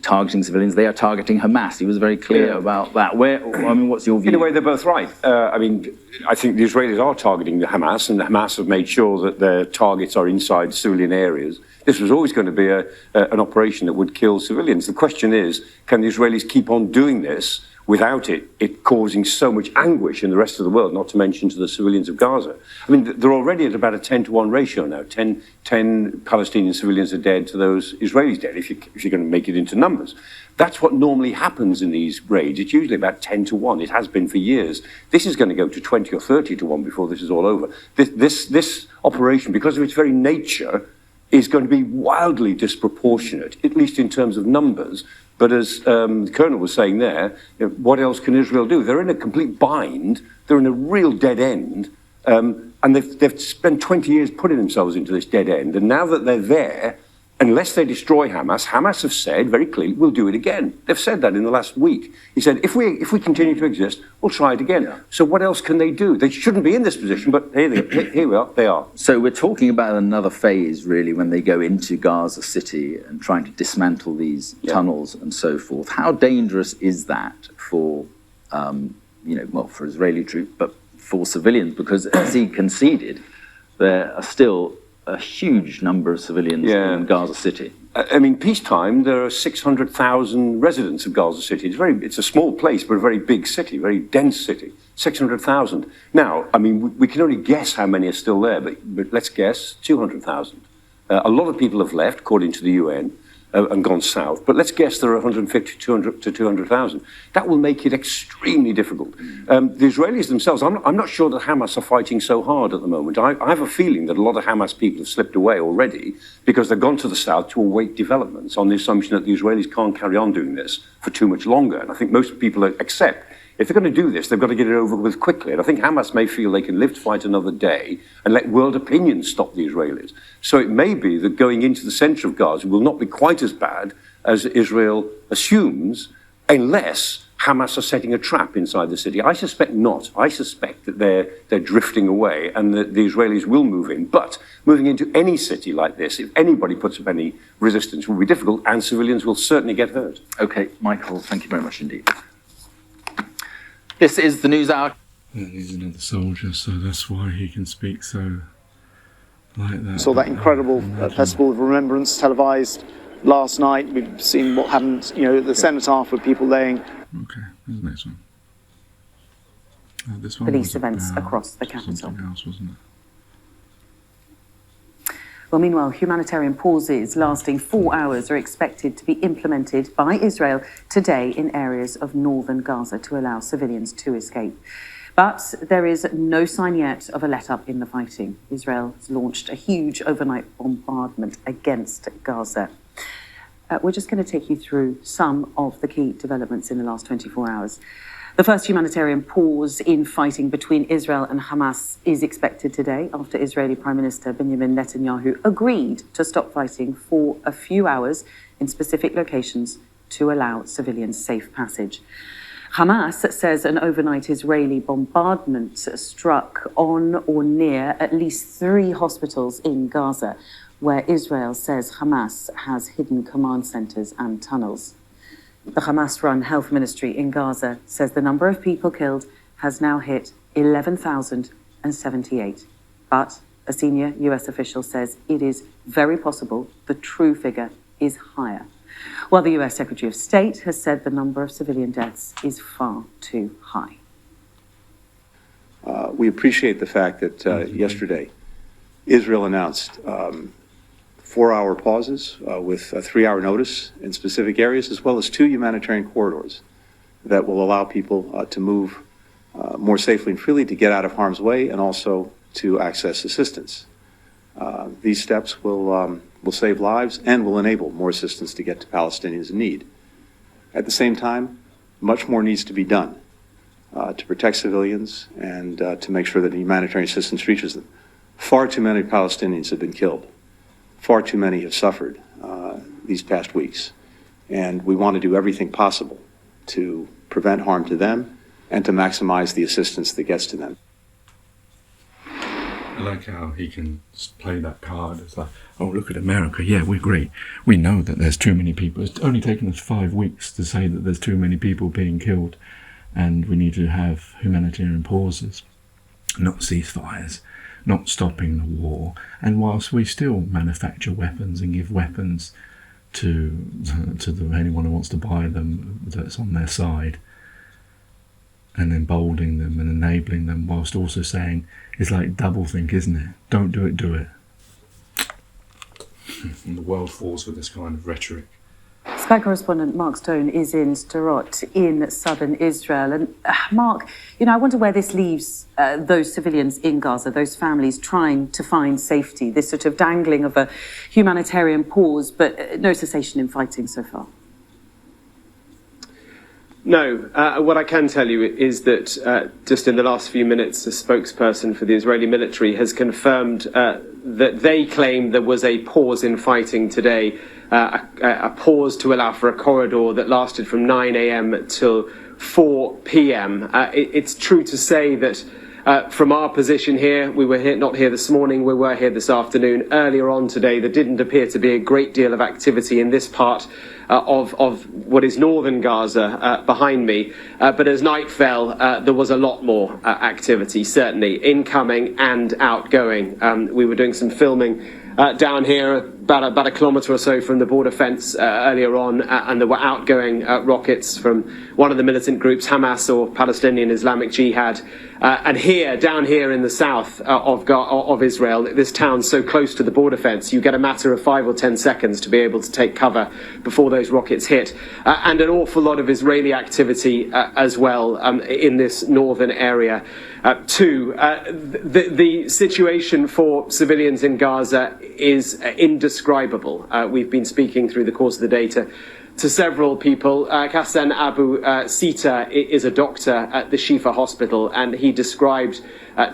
targeting civilians. They are targeting Hamas. He was very clear about that. What's your view? In a way, they're both right. I think the Israelis are targeting the Hamas, and the Hamas have made sure that their targets are inside civilian areas. This was always going to be an operation that would kill civilians. The question is, can the Israelis keep on doing this without it causing so much anguish in the rest of the world, not to mention to the civilians of Gaza? They're already at about a 10-to-1 ratio now. 10 Palestinian civilians are dead to those Israelis dead, if you're going to make it into numbers. That's what normally happens in these raids. It's usually about 10-to-1. It has been for years. This is going to go to 20 or 30-to-1 before this is all over. This operation, because of its very nature, is going to be wildly disproportionate, at least in terms of numbers. But as the Colonel was saying there, what else can Israel do? They're in a complete bind. They're in a real dead end. And they've spent 20 years putting themselves into this dead end. And now that they're there, unless they destroy Hamas have said very clearly, we'll do it again. They've said that in the last week. He said, if we continue to exist, we'll try it again. Yeah. So what else can they do? They shouldn't be in this position, but here we are, they are. So we're talking about another phase, really, when they go into Gaza City and trying to dismantle these tunnels and so forth. How dangerous is that for, for Israeli troops, but for civilians, because as he conceded, there are still a huge number of civilians in Gaza City. I mean, peacetime, there are 600,000 residents of Gaza City. It's a small place, but a very big city, very dense city. 600,000. Now, I mean, we can only guess how many are still there, but let's guess 200,000. A lot of people have left, according to the UN, and gone south. But let's guess there are 150 to 200,000. That will make it extremely difficult. The Israelis themselves, I'm not sure that Hamas are fighting so hard at the moment. I have a feeling that a lot of Hamas people have slipped away already because they've gone to the south to await developments on the assumption that the Israelis can't carry on doing this for too much longer. And I think most people accept if they're going to do this, they've got to get it over with quickly. And I think Hamas may feel they can live to fight another day and let world opinion stop the Israelis. So it may be that going into the center of Gaza will not be quite as bad as Israel assumes, unless Hamas are setting a trap inside the city. I suspect not. I suspect that they're drifting away and that the Israelis will move in. But moving into any city like this, if anybody puts up any resistance, will be difficult, and civilians will certainly get hurt. Okay, Michael, thank you very much indeed. This is the News Hour. And he's another soldier, so that's why he can speak so like that. Saw that incredible festival of remembrance televised last night. We've seen what happened, at the cenotaph with people laying. Okay, here's the next one. This one Police events across the capital. Something else, wasn't it? Well, meanwhile, humanitarian pauses lasting 4 hours are expected to be implemented by Israel today in areas of northern Gaza to allow civilians to escape. But there is no sign yet of a let-up in the fighting. Israel has launched a huge overnight bombardment against Gaza. We're just going to take you through some of the key developments in the last 24 hours. The first humanitarian pause in fighting between Israel and Hamas is expected today after Israeli Prime Minister Benjamin Netanyahu agreed to stop fighting for a few hours in specific locations to allow civilians safe passage. Hamas says an overnight Israeli bombardment struck on or near at least 3 hospitals in Gaza, where Israel says Hamas has hidden command centers and tunnels. The Hamas-run health ministry in Gaza says the number of people killed has now hit 11,078. But a senior US official says it is very possible the true figure is higher. While the US Secretary of State has said the number of civilian deaths is far too high. We appreciate the fact that yesterday Israel announced 4-hour pauses with a 3-hour notice in specific areas, as well as 2 humanitarian corridors that will allow people to move more safely and freely, to get out of harm's way, and also to access assistance. These steps will save lives and will enable more assistance to get to Palestinians in need. At the same time, much more needs to be done to protect civilians and to make sure that humanitarian assistance reaches them. Far too many Palestinians have been killed. Far too many have suffered these past weeks, and we want to do everything possible to prevent harm to them and to maximize the assistance that gets to them. I like how he can play that card. It's like, oh, look at America. Yeah, we're great. We know that there's too many people. It's only taken us 5 weeks to say that there's too many people being killed, and we need to have humanitarian pauses, not ceasefires, not stopping the war. And whilst we still manufacture weapons and give weapons to anyone who wants to buy them that's on their side, and emboldening them and enabling them, whilst also saying, it's like doublethink, isn't it? Don't do it, do it. And the world falls for this kind of rhetoric. Sky correspondent Mark Stone is in Sderot in southern Israel. And Mark, I wonder where this leaves those civilians in Gaza, those families trying to find safety, this sort of dangling of a humanitarian pause, but no cessation in fighting so far. No, what I can tell you is that just in the last few minutes, a spokesperson for the Israeli military has confirmed that they claim there was a pause in fighting today, a pause to allow for a corridor that lasted from 9 a.m. till 4 p.m. It's true to say that From our position here, we were not here this morning, we were here this afternoon. Earlier on today, there didn't appear to be a great deal of activity in this part of what is northern Gaza behind me. But as night fell, there was a lot more activity, certainly, incoming and outgoing. We were doing some filming down here about a kilometre or so from the border fence earlier on, and there were outgoing rockets from one of the militant groups, Hamas or Palestinian Islamic Jihad. And here, down here in the south of Israel, this town so close to the border fence, you get a matter of 5 or 10 seconds to be able to take cover before those rockets hit. And an awful lot of Israeli activity as well in this northern area too. The situation for civilians in Gaza is indescribable. We've been speaking through the course of the day to several people. Hassan Abu Sita is a doctor at the Shifa hospital, and he described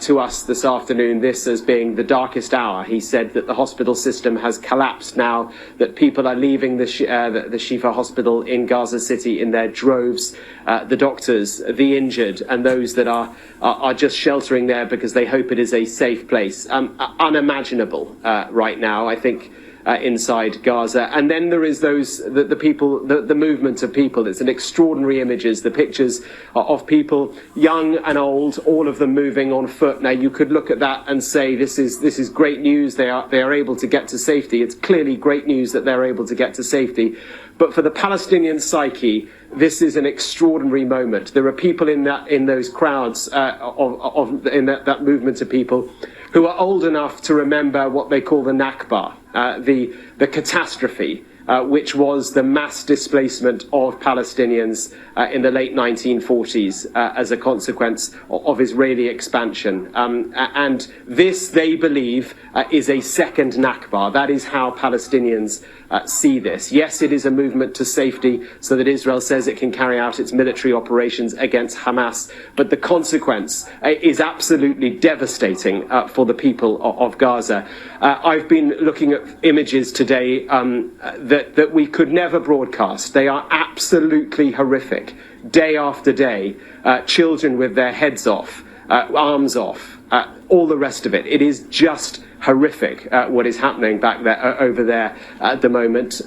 to us this afternoon this as being the darkest hour. He said that the hospital system has collapsed now, that people are leaving the Shifa hospital in Gaza City in their droves, the doctors, the injured, and those that are just sheltering there because they hope it is a safe place. Unimaginable right now, I think, inside Gaza. And then there is the people, the movement of people. It's an extraordinary images, the pictures of people, young and old, all of them moving on foot. Now, you could look at that and say, this is great news. They are able to get to safety. It's clearly great news that they're able to get to safety. But for the Palestinian psyche, this is an extraordinary moment. There are people in those crowds in that movement of people who are old enough to remember what they call the Nakba, the catastrophe, which was the mass displacement of Palestinians in the late 1940s as a consequence of Israeli expansion. And this, they believe, is a second Nakba. That is how Palestinians see this. Yes, it is a movement to safety so that Israel says it can carry out its military operations against Hamas, but the consequence is absolutely devastating for the people of Gaza. I've been looking at images today that we could never broadcast. They are absolutely horrific. Day after day, children with their heads off, arms off, all the rest of it. It is just horrific what is happening back there, over there at the moment.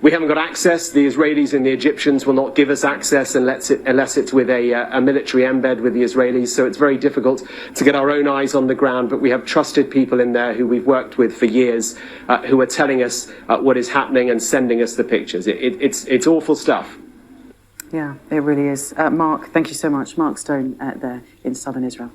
We haven't got access. The Israelis and the Egyptians will not give us access unless it's with a military embed with the Israelis. So it's very difficult to get our own eyes on the ground. But we have trusted people in there who we've worked with for years who are telling us what is happening and sending us the pictures. It's awful stuff. Yeah, it really is. Mark, thank you so much. Mark Stone there in southern Israel.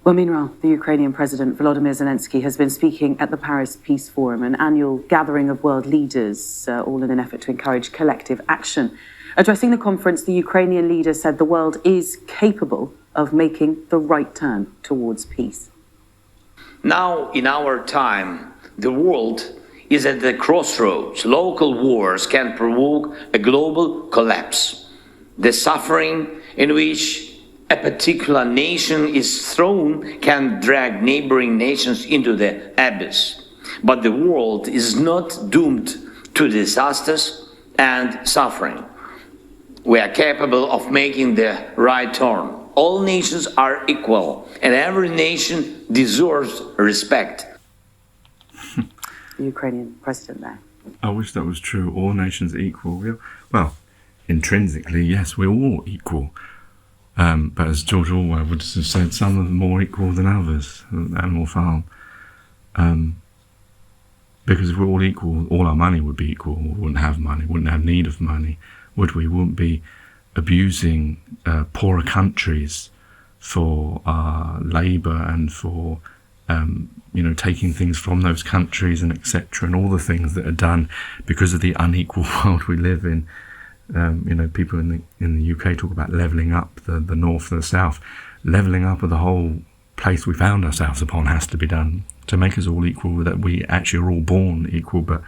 Well, meanwhile, the Ukrainian President Volodymyr Zelensky has been speaking at the Paris Peace Forum, an annual gathering of world leaders, all in an effort to encourage collective action. Addressing the conference, the Ukrainian leader said the world is capable of making the right turn towards peace. Now, in our time, the world is at the crossroads. Local wars can provoke a global collapse. The suffering in which a particular nation is thrown can drag neighboring nations into the abyss. But the world is not doomed to disasters and suffering. We are capable of making the right turn. All nations are equal, and every nation deserves respect. The Ukrainian president there. I wish that was true. All nations are equal. Well, intrinsically, yes, we're all equal. But as George Orwell would have said, some are more equal than others, Animal Farm. Because if we're all equal, all our money would be equal. We wouldn't have money, wouldn't have need of money, would we? We wouldn't be abusing poorer countries for labour and for taking things from those countries and etc. and all the things that are done because of the unequal world we live in. People in the UK talk about levelling up the north and the south. Levelling up of the whole place we found ourselves upon has to be done to make us all equal, that we actually are all born equal, but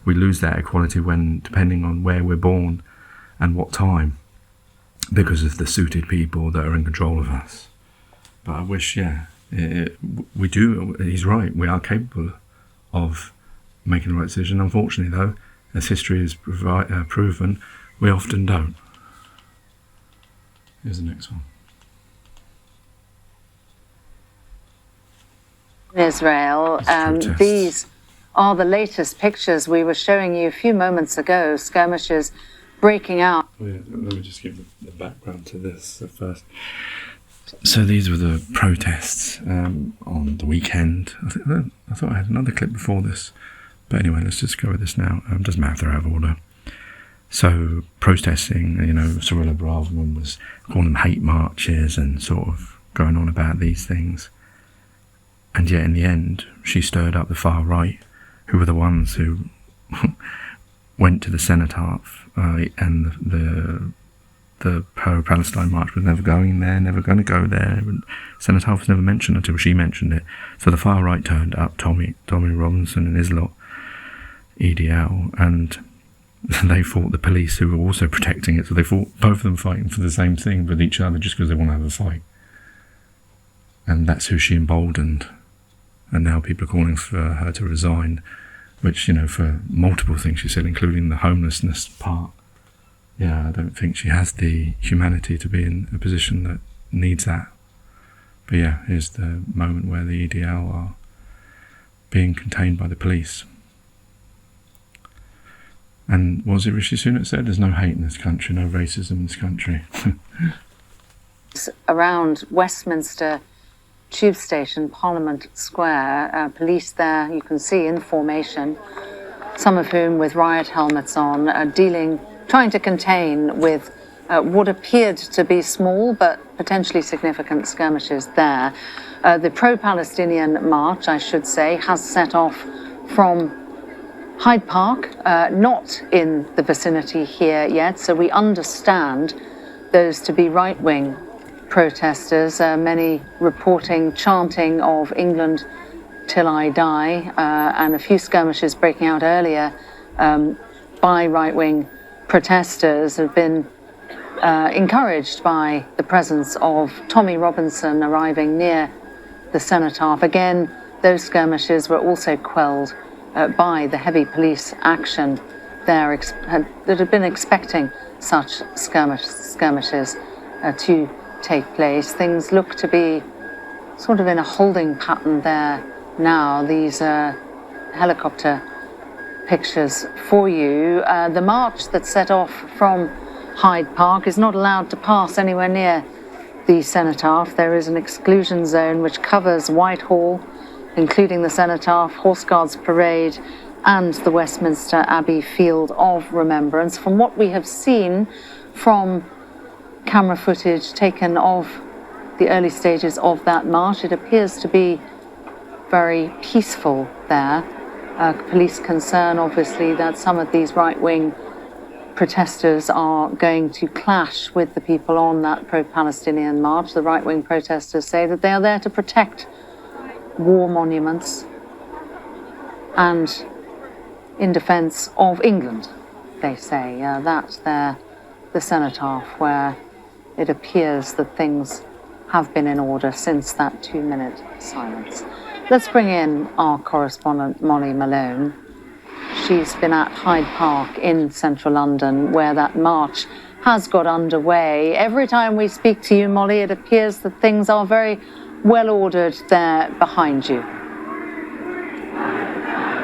we lose that equality when, depending on where we're born and what time, because of the suited people that are in control of us. But I wish, we do, he's right, we are capable of making the right decision. Unfortunately though, as history has proven, we often don't. Here's the next one. Israel. These are the latest pictures we were showing you a few moments ago, skirmishes breaking out. Oh yeah, let me just give the background to this at first. So these were the protests on the weekend. I thought I had another clip before this, but anyway, let's just go with this now. Doesn't matter if they're out of order. So protesting, Cirilla Braverman was calling them hate marches and sort of going on about these things. And yet in the end, she stirred up the far right, who were the ones who went to the cenotaph, and the pro-Palestine march was never going there, never going to go there. Cenotaph was never mentioned until she mentioned it. So the far right turned up, Tommy Robinson and his lot, EDL, and they fought the police who were also protecting it. So they fought, both of them fighting for the same thing with each other just because they want to have a fight. And that's who she emboldened. And now people are calling for her to resign, which, for multiple things she said, including the homelessness part. Yeah, I don't think she has the humanity to be in a position that needs that. But yeah, here's the moment where the EDL are being contained by the police. And what was it Rishi Sunak said? There's no hate in this country, no racism in this country. Around Westminster Tube Station, Parliament Square, police there, you can see in formation, some of whom with riot helmets on, trying to contain with what appeared to be small but potentially significant skirmishes there. The pro-Palestinian march, I should say, has set off from Hyde Park, not in the vicinity here yet, so we understand those to be right-wing protesters, many reporting chanting of England till I die, and a few skirmishes breaking out earlier by right-wing protesters have been encouraged by the presence of Tommy Robinson arriving near the cenotaph. Again, those skirmishes were also quelled by the heavy police action there that had been expecting such skirmishes to take place. Things look to be sort of in a holding pattern there now. These helicopter pictures for you. The march that set off from Hyde Park is not allowed to pass anywhere near the cenotaph. There is an exclusion zone which covers Whitehall, including the cenotaph, Horse Guards Parade, and the Westminster Abbey Field of Remembrance. From what we have seen from camera footage taken of the early stages of that march, it appears to be very peaceful there. Police concern, obviously, that some of these right-wing protesters are going to clash with the people on that pro-Palestinian march. The right-wing protesters say that they are there to protect war monuments and in defence of England, they say. That's the cenotaph, where it appears that things have been in order since that 2-minute silence. Let's bring in our correspondent, Molly Malone. She's been at Hyde Park in central London, where that march has got underway. Every time we speak to you, Molly, it appears that things are very well ordered there behind you.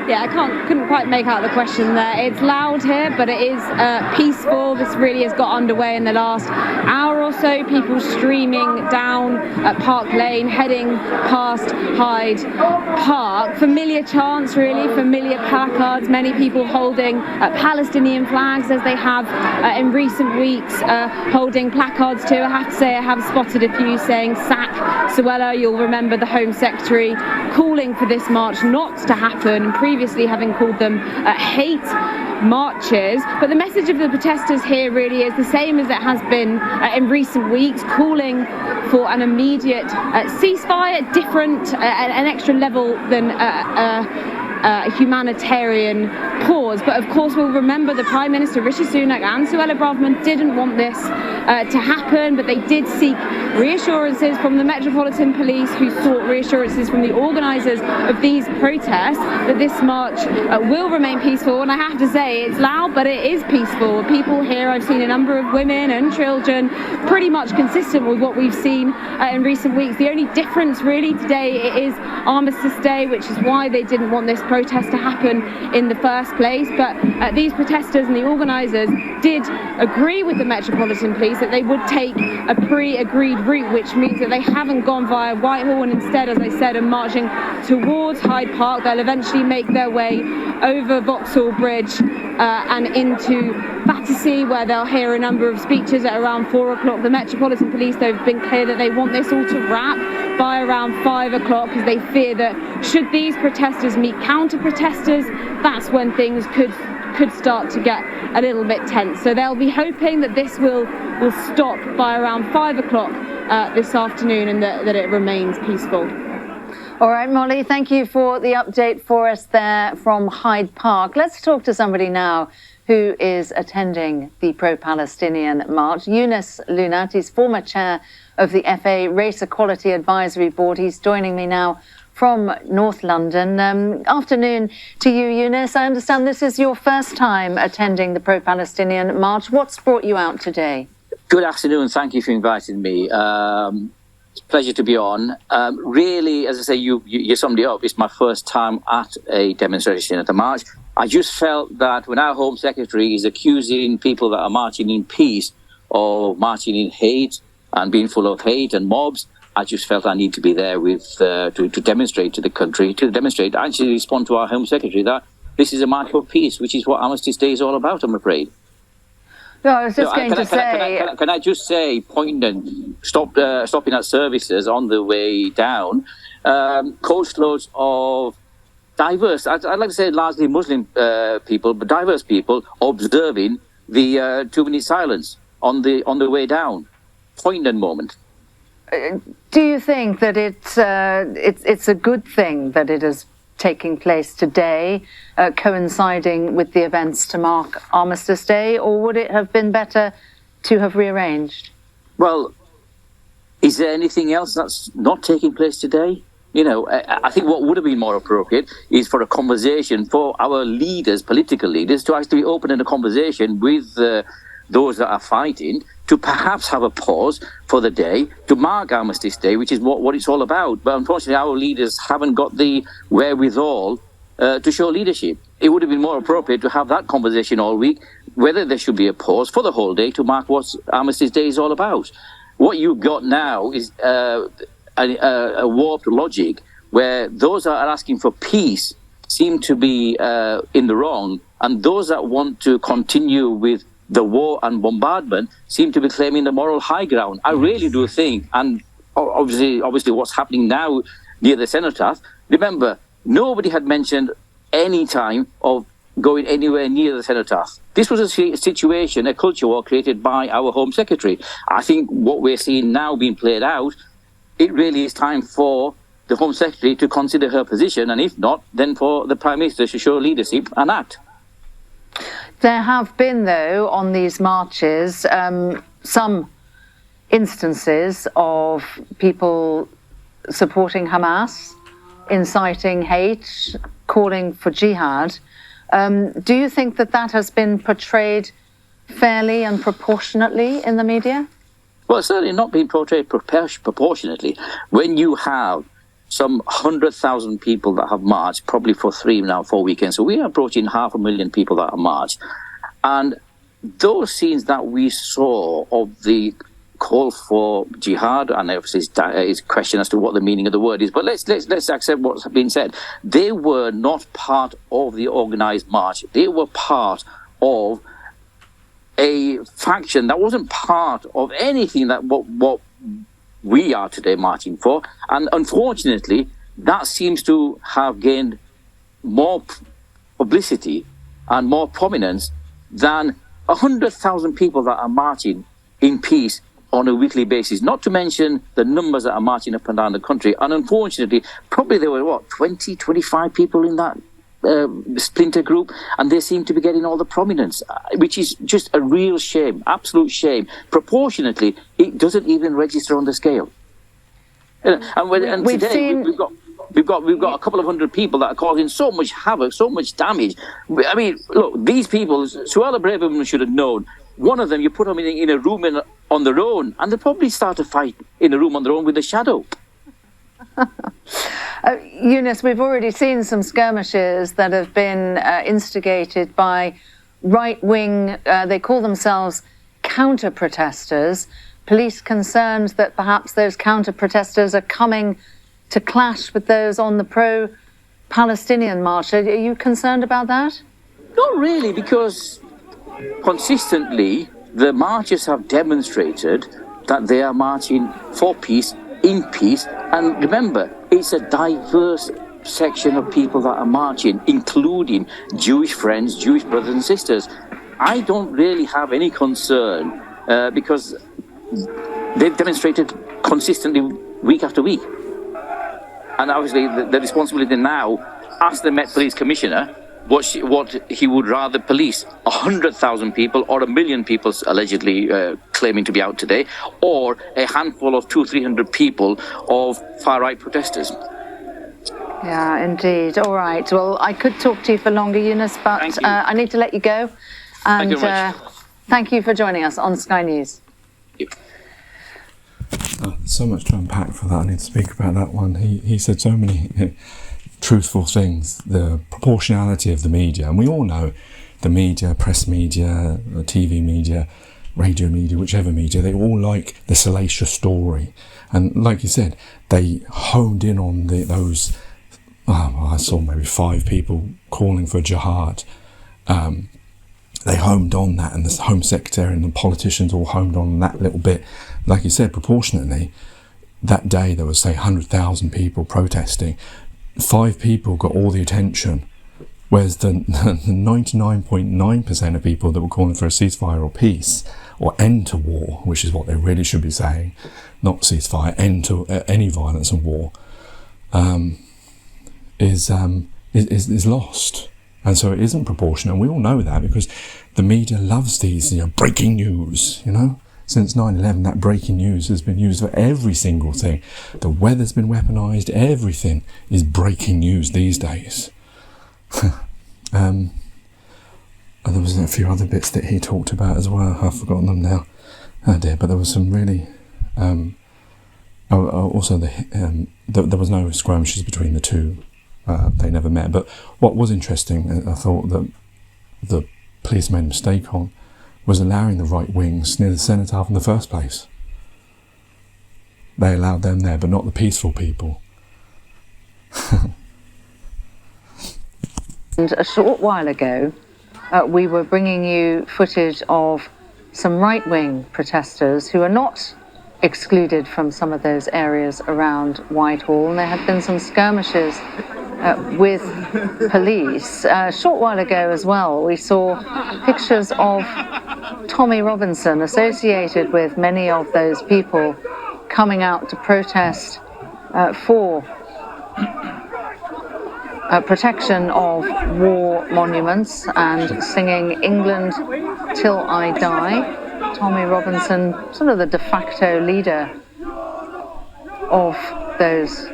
Yeah, I couldn't quite make out the question there. It's loud here, but it is peaceful. This really has got underway in the last hour or so. People streaming down at Park Lane, heading past Hyde Park. Familiar chants, really, familiar placards. Many people holding Palestinian flags, as they have in recent weeks, holding placards too. I have to say I have spotted a few saying "Sack Suella." You'll remember the Home Secretary calling for this march not to happen, and previously having called them hate marches. But the message of the protesters here really is the same as it has been in recent weeks, calling for an immediate ceasefire, different, an extra level than humanitarian pause. But of course, we'll remember the Prime Minister Rishi Sunak and Suella Braverman didn't want this to happen, but they did seek reassurances from the Metropolitan Police, who sought reassurances from the organisers of these protests that this march will remain peaceful. And I have to say, it's loud, but it is peaceful. People here, I've seen a number of women and children, pretty much consistent with what we've seen in recent weeks. The only difference really today, it is Armistice Day, which is why they didn't want this protest to happen in the first place. But these protesters and the organisers did agree with the Metropolitan Police that they would take a pre-agreed route, which means that they haven't gone via Whitehall and instead, as I said, are marching towards Hyde Park. They'll eventually make their way over Vauxhall Bridge and into Battersea, where they'll hear a number of speeches at around 4 o'clock. The Metropolitan Police, though, have been clear that they want this all to wrap by around 5 o'clock, because they fear that should these protesters meet counter-protesters, that's when things could start to get a little bit tense. So they'll be hoping that this will stop by around 5 o'clock this afternoon, and that it remains peaceful. All right, Molly, thank you for the update for us there from Hyde Park. Let's talk to somebody now who is attending the pro-Palestinian march. Yunus Lunat, he's former chair of the FA Race Equality Advisory Board. He's joining me now from North London. Afternoon to you, Yunus. I understand this is your first time attending the pro-Palestinian march. What's brought you out today? Good afternoon. Thank you for inviting me. It's a pleasure to be on. Really, as I say, you summed it up. It's my first time at a demonstration at the march. I just felt that when our Home Secretary is accusing people that are marching in peace of marching in hate and being full of hate and mobs, I just felt I need to be there with to demonstrate to the country, actually respond to our Home Secretary that this is a march for peace, which is what Armistice Day is all about, I'm afraid. No, I was just going to say... Can I just say, stopping at services on the way down, coachloads of diverse, I'd like to say largely Muslim people, but diverse people observing the 2-minute silence on the way down. Poignant moment. Do you think that it's a good thing that it is taking place today, coinciding with the events to mark Armistice Day, or would it have been better to have rearranged? Well, is there anything else that's not taking place today? You know, I think what would have been more appropriate is for a conversation for our leaders, political leaders, to actually open in a conversation with those that are fighting, to perhaps have a pause for the day to mark Armistice Day, which is what it's all about. But unfortunately, our leaders haven't got the wherewithal to show leadership. It would have been more appropriate to have that conversation all week, whether there should be a pause for the whole day to mark what Armistice Day is all about. What you've got now is a warped logic where those that are asking for peace seem to be in the wrong, and those that want to continue with the war and bombardment seem to be claiming the moral high ground. I really do think, and obviously what's happening now near the cenotaph, remember, nobody had mentioned any time of going anywhere near the cenotaph. This was a situation, a culture war created by our Home Secretary. I think what we're seeing now being played out, it really is time for the Home Secretary to consider her position, and if not, then for the Prime Minister to show leadership and act. There have been, though, on these marches, some instances of people supporting Hamas, inciting hate, calling for jihad. Do you think that has been portrayed fairly and proportionately in the media? Well, it's certainly not been portrayed proportionately. When you have some 100,000 people that have marched, probably for 4 weekends. So we are approaching 500,000 people that have marched. And those scenes that we saw of the call for jihad, and obviously it's a question as to what the meaning of the word is, but let's accept what's been said. They were not part of the organised march. They were part of a faction that wasn't part of anything that what we are today marching for. And unfortunately, that seems to have gained more publicity and more prominence than 100,000 people that are marching in peace on a weekly basis, not to mention the numbers that are marching up and down the country. And unfortunately, probably there were, 20, 25 people in that splinter group, and they seem to be getting all the prominence, which is just a real shame, absolute shame. Proportionately, it doesn't even register on the scale. And today we've got a couple of hundred people that are causing so much havoc, so much damage. I mean, look, these people, Suella Braverman should have known. One of them, you put them in a room on their own, and they'll probably start a fight in a room on their own with a shadow. Eunice, we've already seen some skirmishes that have been instigated by right-wing, they call themselves counter-protesters. Police concerned that perhaps those counter-protesters are coming to clash with those on the pro-Palestinian march. Are you concerned about that? Not really, because consistently the marchers have demonstrated that they are marching for peace, in peace, and remember, it's a diverse section of people that are marching, including Jewish friends, Jewish brothers and sisters. I don't really have any concern because they've demonstrated consistently week after week. And obviously the responsibility now, ask the Met Police Commissioner what he would rather police, 100,000 people or 1 million people allegedly claiming to be out today, or a handful of 200-300 people of far-right protesters. Yeah, indeed. All right. Well, I could talk to you for longer, Eunice, but I need to let you go. And thank you very much. Thank you for joining us on Sky News. So much to unpack for that. I need to speak about that one. He said so many truthful things. The proportionality of the media, and we all know the media, press media, the TV media, radio media, whichever media, they all like the salacious story. And like you said, they honed in on those. I saw maybe 5 people calling for jihad. They homed on that, and the Home Secretary and the politicians all homed on that little bit. Like you said, proportionately, that day there was, say, 100,000 people protesting. 5 people got all the attention, whereas the 99.9% of people that were calling for a ceasefire or peace or end to war, which is what they really should be saying, not ceasefire, end to any violence and war, is lost. And so it isn't proportionate. And we all know that because the media loves these, breaking news, Since 9/11, that breaking news has been used for every single thing. The weather's been weaponised. Everything is breaking news these days. And there was a few other bits that he talked about as well. I've forgotten them now. Oh dear, but there was some really... also, there was no skirmishes between the two. They never met. But what was interesting, I thought that the police made a mistake on, was allowing the right wings near the cenotaph in the first place. They allowed them there, but not the peaceful people. And a short while ago, we were bringing you footage of some right-wing protesters who are not excluded from some of those areas around Whitehall, and there had been some skirmishes with police. A short while ago as well, we saw pictures of Tommy Robinson associated with many of those people coming out to protest for protection of war monuments and singing England Till I Die. Tommy Robinson, sort of the de facto leader of those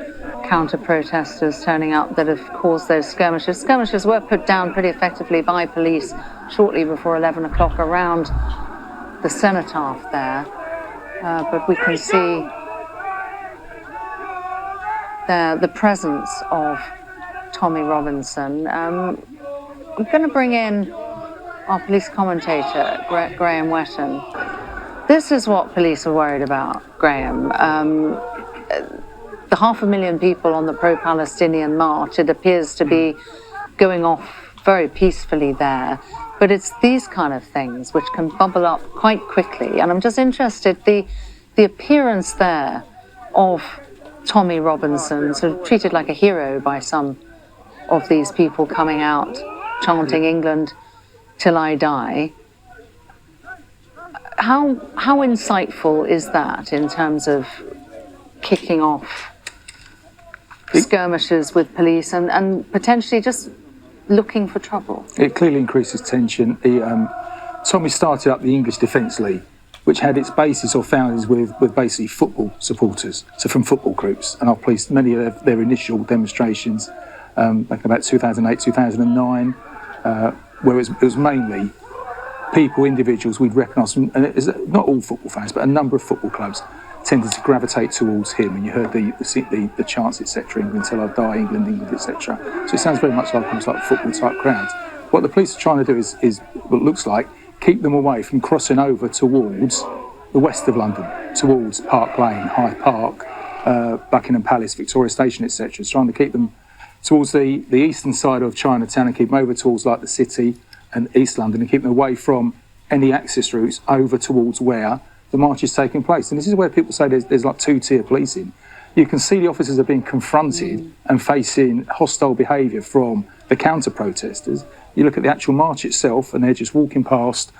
counter-protesters turning up that have caused those skirmishes. Skirmishes were put down pretty effectively by police shortly before 11 o'clock around the cenotaph there. But we can see the presence of Tommy Robinson. We're going to bring in our police commentator, Graham Wetton. This is what police are worried about, Graham. The 500,000 people on the pro-Palestinian march, it appears to be going off very peacefully there. But it's these kind of things which can bubble up quite quickly. And I'm just interested, the appearance there of Tommy Robinson, sort of treated like a hero by some of these people coming out, chanting England Till I Die. How insightful is that in terms of kicking off skirmishes with police and potentially just looking for trouble? It clearly increases tension. Tommy started up the English Defence League, which had its basis or founders with basically football supporters, so from football groups. And I've policed many of their initial demonstrations back in about 2008, 2009, where it was mainly people, individuals we'd recognise, and it was not all football fans, but a number of football clubs tended to gravitate towards him, and you heard the chants, etc. England till I die, England, etc. So it sounds very much like almost like football type crowds. What the police are trying to do is what looks like keep them away from crossing over towards the west of London, towards Park Lane, Hyde Park, Buckingham Palace, Victoria Station, etc. It's trying to keep them towards the eastern side of Chinatown and keep them over towards like the city and East London and keep them away from any access routes over towards where the march is taking place. And this is where people say there's like two-tier policing. You can see the officers are being confronted and facing hostile behaviour from the counter-protesters. You look at the actual march itself and they're just walking past,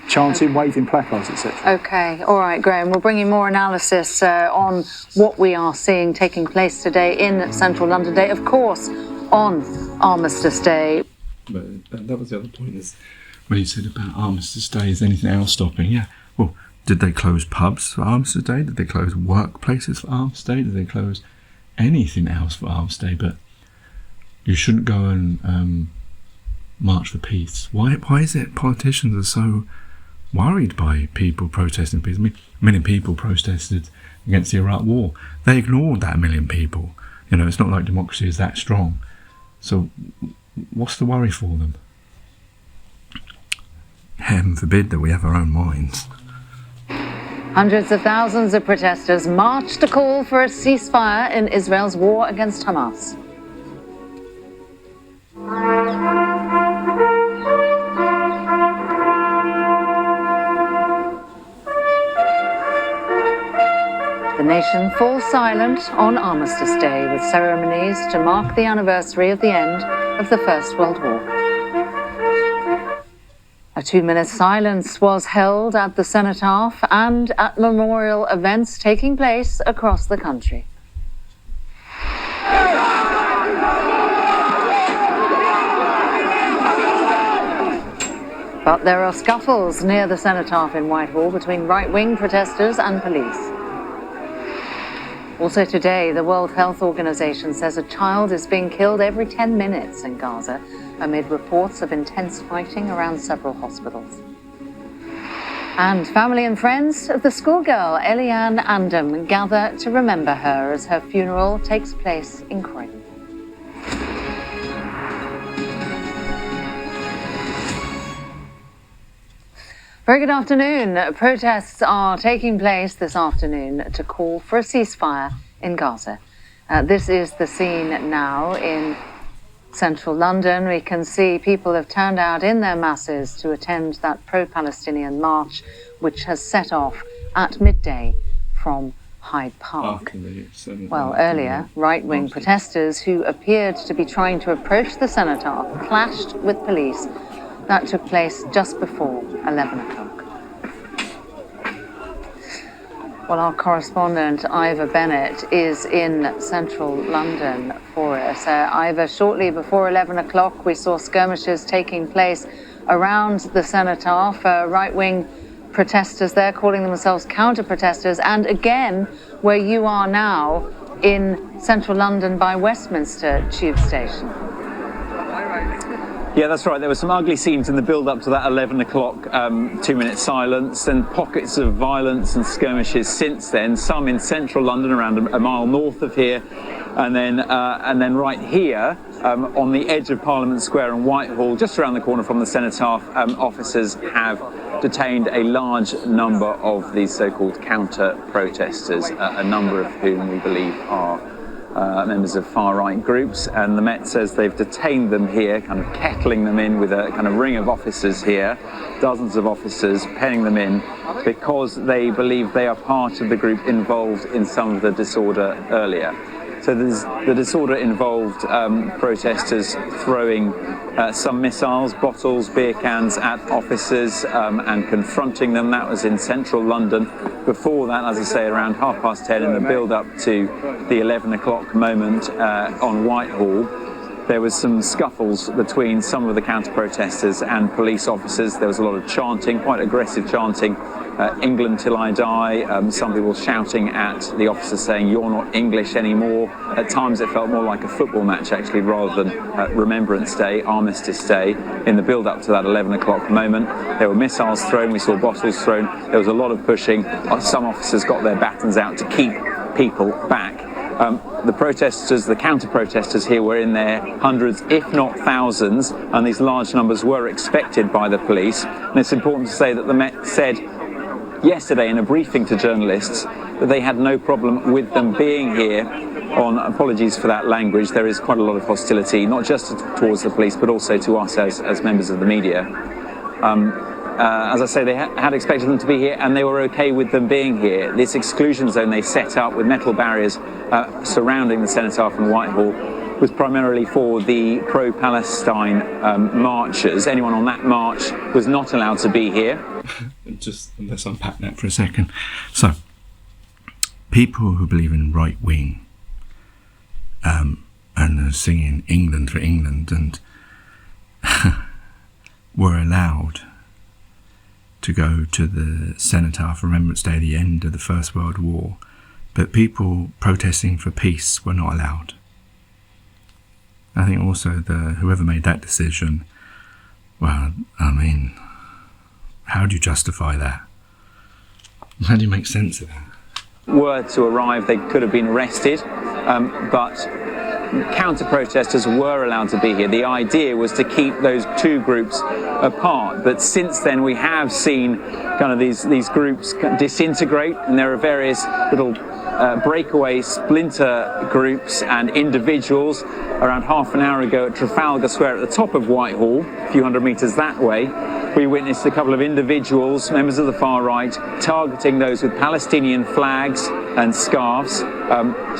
chanting, waving placards, etc. Okay, all right, Graham, we'll bring you more analysis on what we are seeing taking place today in central London Day, of course, on Armistice Day. But that was the other point, is when you said about Armistice Day, is anything else stopping? Yeah, well, did they close pubs for Armistice Day? Did they close workplaces for Armistice Day? Did they close anything else for Armistice Day? But you shouldn't go and march for peace. Why is it politicians are so worried by people protesting peace? I mean, 1 million people protested against the Iraq War. They ignored that 1 million people. You know, it's not like democracy is that strong. So what's the worry for them? Heaven forbid that we have our own minds. Hundreds of thousands of protesters marched to call for a ceasefire in Israel's war against Hamas. The nation falls silent on Armistice Day with ceremonies to mark the anniversary of the end of the First World War. A 2-minute silence was held at the Cenotaph and at memorial events taking place across the country. But there are scuffles near the Cenotaph in Whitehall between right-wing protesters and police. Also today, the World Health Organization says a child is being killed every 10 minutes in Gaza amid reports of intense fighting around several hospitals. And family and friends of the schoolgirl Eliane Andam gather to remember her as her funeral takes place in Croydon. Very good afternoon. Protests are taking place this afternoon to call for a ceasefire in Gaza. This is the scene now in central London. We can see people have turned out in their masses to attend that pro-Palestinian march, which has set off at midday from Hyde Park. Well, earlier, right-wing protesters who appeared to be trying to approach the Cenotaph clashed with police. That took place just before 11 o'clock. Well, our correspondent, Ivor Bennett, is in central London for us. Ivor, shortly before 11 o'clock, we saw skirmishes taking place around the Cenotaph. Right-wing protesters there calling themselves counter-protesters. And again, where you are now in central London by Westminster Tube Station. Yeah, that's right. There were some ugly scenes in the build-up to that 11 o'clock 2-minute silence, and pockets of violence and skirmishes since then, some in central London around a mile north of here, and then right here on the edge of Parliament Square in Whitehall, just around the corner from the Cenotaph, officers have detained a large number of these so-called counter-protesters, a number of whom we believe are members of far-right groups, and the Met says they've detained them here, kind of kettling them in with a kind of ring of officers here, dozens of officers penning them in, because they believe they are part of the group involved in some of the disorder earlier. So the disorder involved protesters throwing some missiles, bottles, beer cans at officers and confronting them. That was in central London. Before that, as I say, around 10:30 in the build-up to the 11 o'clock moment on Whitehall, there was some scuffles between some of the counter-protesters and police officers. There was a lot of chanting, quite aggressive chanting, England till I die, some people shouting at the officers saying, "You're not English anymore." At times it felt more like a football match, actually, rather than Remembrance Day, Armistice Day. In the build-up to that 11 o'clock moment, there were missiles thrown, we saw bottles thrown, there was a lot of pushing. Some officers got their batons out to keep people back. The protesters, the counter-protesters here were in their hundreds, if not thousands, and these large numbers were expected by the police. And it's important to say that the Met said yesterday in a briefing to journalists that they had no problem with them being here. On apologies for that language, there is quite a lot of hostility, not just towards the police, but also to us as members of the media. As I say, they had expected them to be here, and they were okay with them being here. This exclusion zone they set up with metal barriers surrounding the Cenotaph and Whitehall was primarily for the pro-Palestine marchers. Anyone on that march was not allowed to be here. Just let's unpack that for a second. So, people who believe in right wing and are singing England for England and were allowed to go to the Cenotaph Remembrance Day at the end of the First World War, but people protesting for peace were not allowed. I think also whoever made that decision, well, I mean, how do you justify that? How do you make sense of that? Were to arrive, they could have been arrested, but counter-protesters were allowed to be here. The idea was to keep those two groups apart, but since then we have seen kind of these groups disintegrate, and there are various little breakaway splinter groups and individuals. Around half an hour ago at Trafalgar Square at the top of Whitehall, a few hundred metres that way, we witnessed a couple of individuals, members of the far right, targeting those with Palestinian flags and scarves,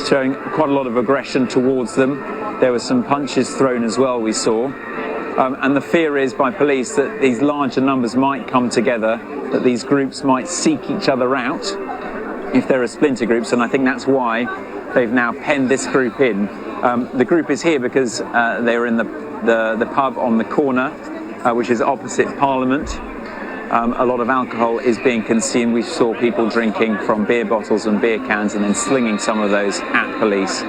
showing quite a lot of aggression towards them. There were some punches thrown as well, we saw. And the fear is by police that these larger numbers might come together, that these groups might seek each other out if there are splinter groups, and I think that's why they've now penned this group in. The group is here because they're in the pub on the corner, which is opposite Parliament. A lot of alcohol is being consumed. We saw people drinking from beer bottles and beer cans and then slinging some of those at police,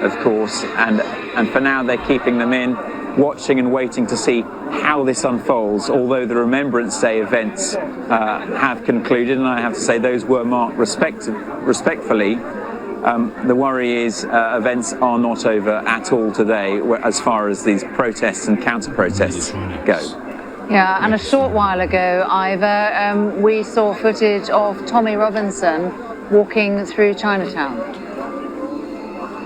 of course. And for now, they're keeping them in, watching and waiting to see how this unfolds, although the Remembrance Day events have concluded, and I have to say those were marked respectfully. The worry is events are not over at all today as far as these protests and counter-protests go. Yeah, and a short while ago, Ivor, we saw footage of Tommy Robinson walking through Chinatown.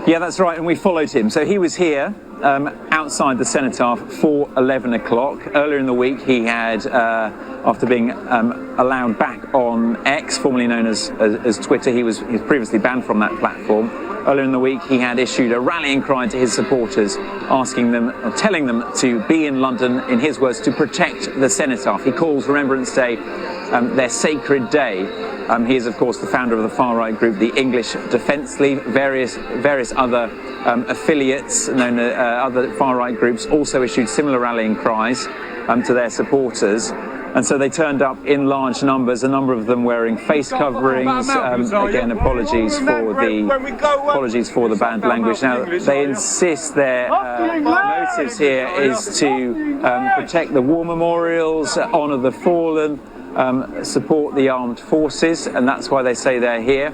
Yeah, that's right, and we followed him. So he was here outside the Cenotaph for 11 o'clock. Earlier in the week, he had, after being allowed back on X, formerly known as Twitter, he was previously banned from that platform. Earlier in the week, he had issued a rallying cry to his supporters, asking them, or telling them to be in London, in his words, to protect the Cenotaph. He calls Remembrance Day their sacred day. He is, of course, the founder of the far-right group, the English Defence League. Various other affiliates, known as other far-right groups, also issued similar rallying cries to their supporters. And so they turned up in large numbers, a number of them wearing face coverings. Again, apologies for the bad language. Now, they insist their motives here is to protect the war memorials, honour the fallen, support the armed forces, and that's why they say they're here.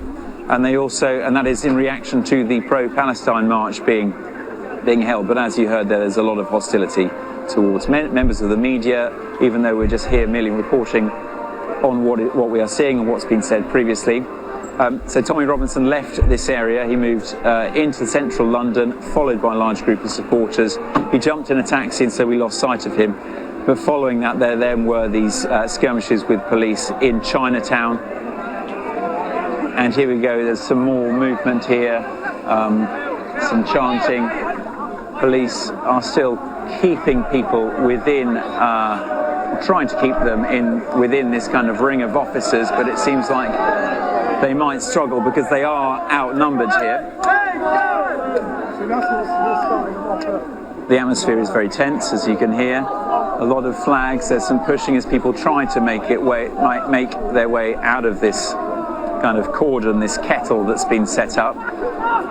And they also, and that is in reaction to the pro-Palestine march being held. But as you heard, there's a lot of hostility towards members of the media, even though we're just here merely reporting on what we are seeing and what's been said previously. So Tommy Robinson left this area. He moved into central London, followed by a large group of supporters. He jumped in a taxi, and so we lost sight of him. But following that, there then were these skirmishes with police in Chinatown. And here we go, there's some more movement here, some chanting. Police are still keeping people within, trying to keep them within this kind of ring of officers, but it seems like they might struggle because they are outnumbered here. The atmosphere is very tense, as you can hear. A lot of flags. There's some pushing as people try to make their way out of this kind of cordon, this kettle that's been set up,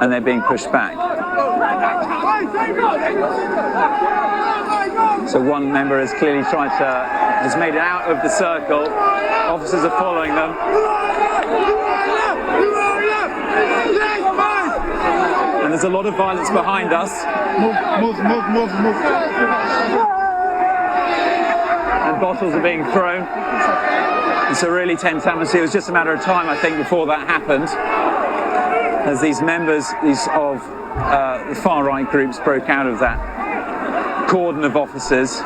and they're being pushed back. So one member has clearly has made it out of the circle. Officers are following them. And there's a lot of violence behind us. Move. And bottles are being thrown. It's a really tense atmosphere. It was just a matter of time, I think, before that happened, as these members of the far-right groups broke out of that cordon of officers.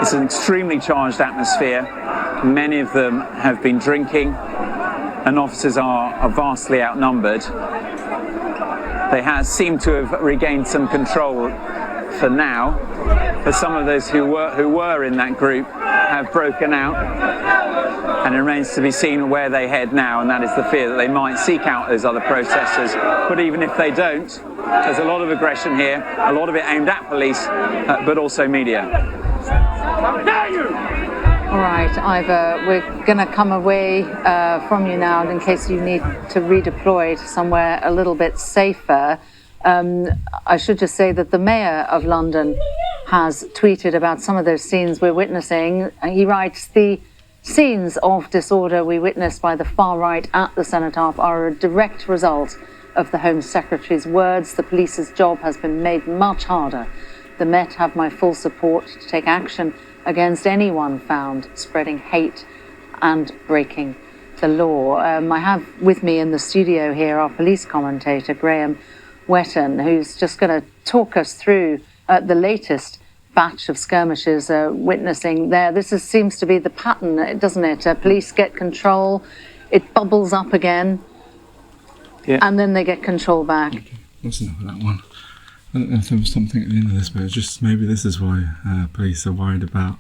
It's an extremely charged atmosphere. Many of them have been drinking, and officers are vastly outnumbered. They seem to have regained some control for now, but some of those who were in that group have broken out, and it remains to be seen where they head now, and that is the fear that they might seek out those other protesters. But even if they don't, there's a lot of aggression here, a lot of it aimed at police, but also media. All right, Ivor, we're going to come away from you now in case you need to redeploy to somewhere a little bit safer. I should just say that the Mayor of London has tweeted about some of those scenes we're witnessing. He writes, "The scenes of disorder we witnessed by the far right at the Cenotaph are a direct result of the Home Secretary's words. The police's job has been made much harder. The Met have my full support to take action against anyone found spreading hate and breaking the law." I have with me in the studio here our police commentator, Graham Wetton, who's just going to talk us through the latest batch of skirmishes witnessing there. This seems to be the pattern, doesn't it? Police get control, it bubbles up again, and then they get control back. Okay. That's enough of that one. I don't know if there was something at the end of this, but it's just maybe this is why police are worried about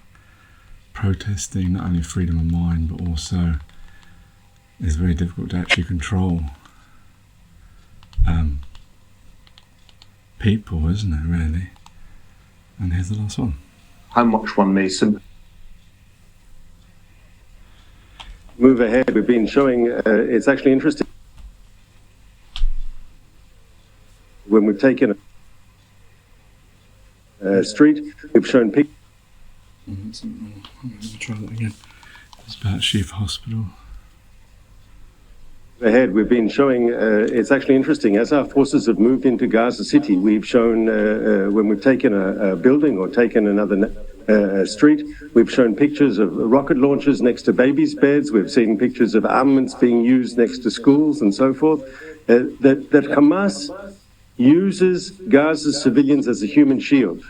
protesting, not only freedom of mind, but also it's very difficult to actually control people, isn't it, really? And here's the last one. How much one may move ahead. We've been showing, it's actually interesting. When we've taken a street, we've shown people. I'm going to try that again. It's about Shifa Hospital. Ahead, we've been showing, it's actually interesting, as our forces have moved into Gaza City, we've shown, when we've taken a building or taken another street, we've shown pictures of rocket launchers next to babies' beds, we've seen pictures of armaments being used next to schools and so forth, that Hamas uses Gaza's civilians as a human shield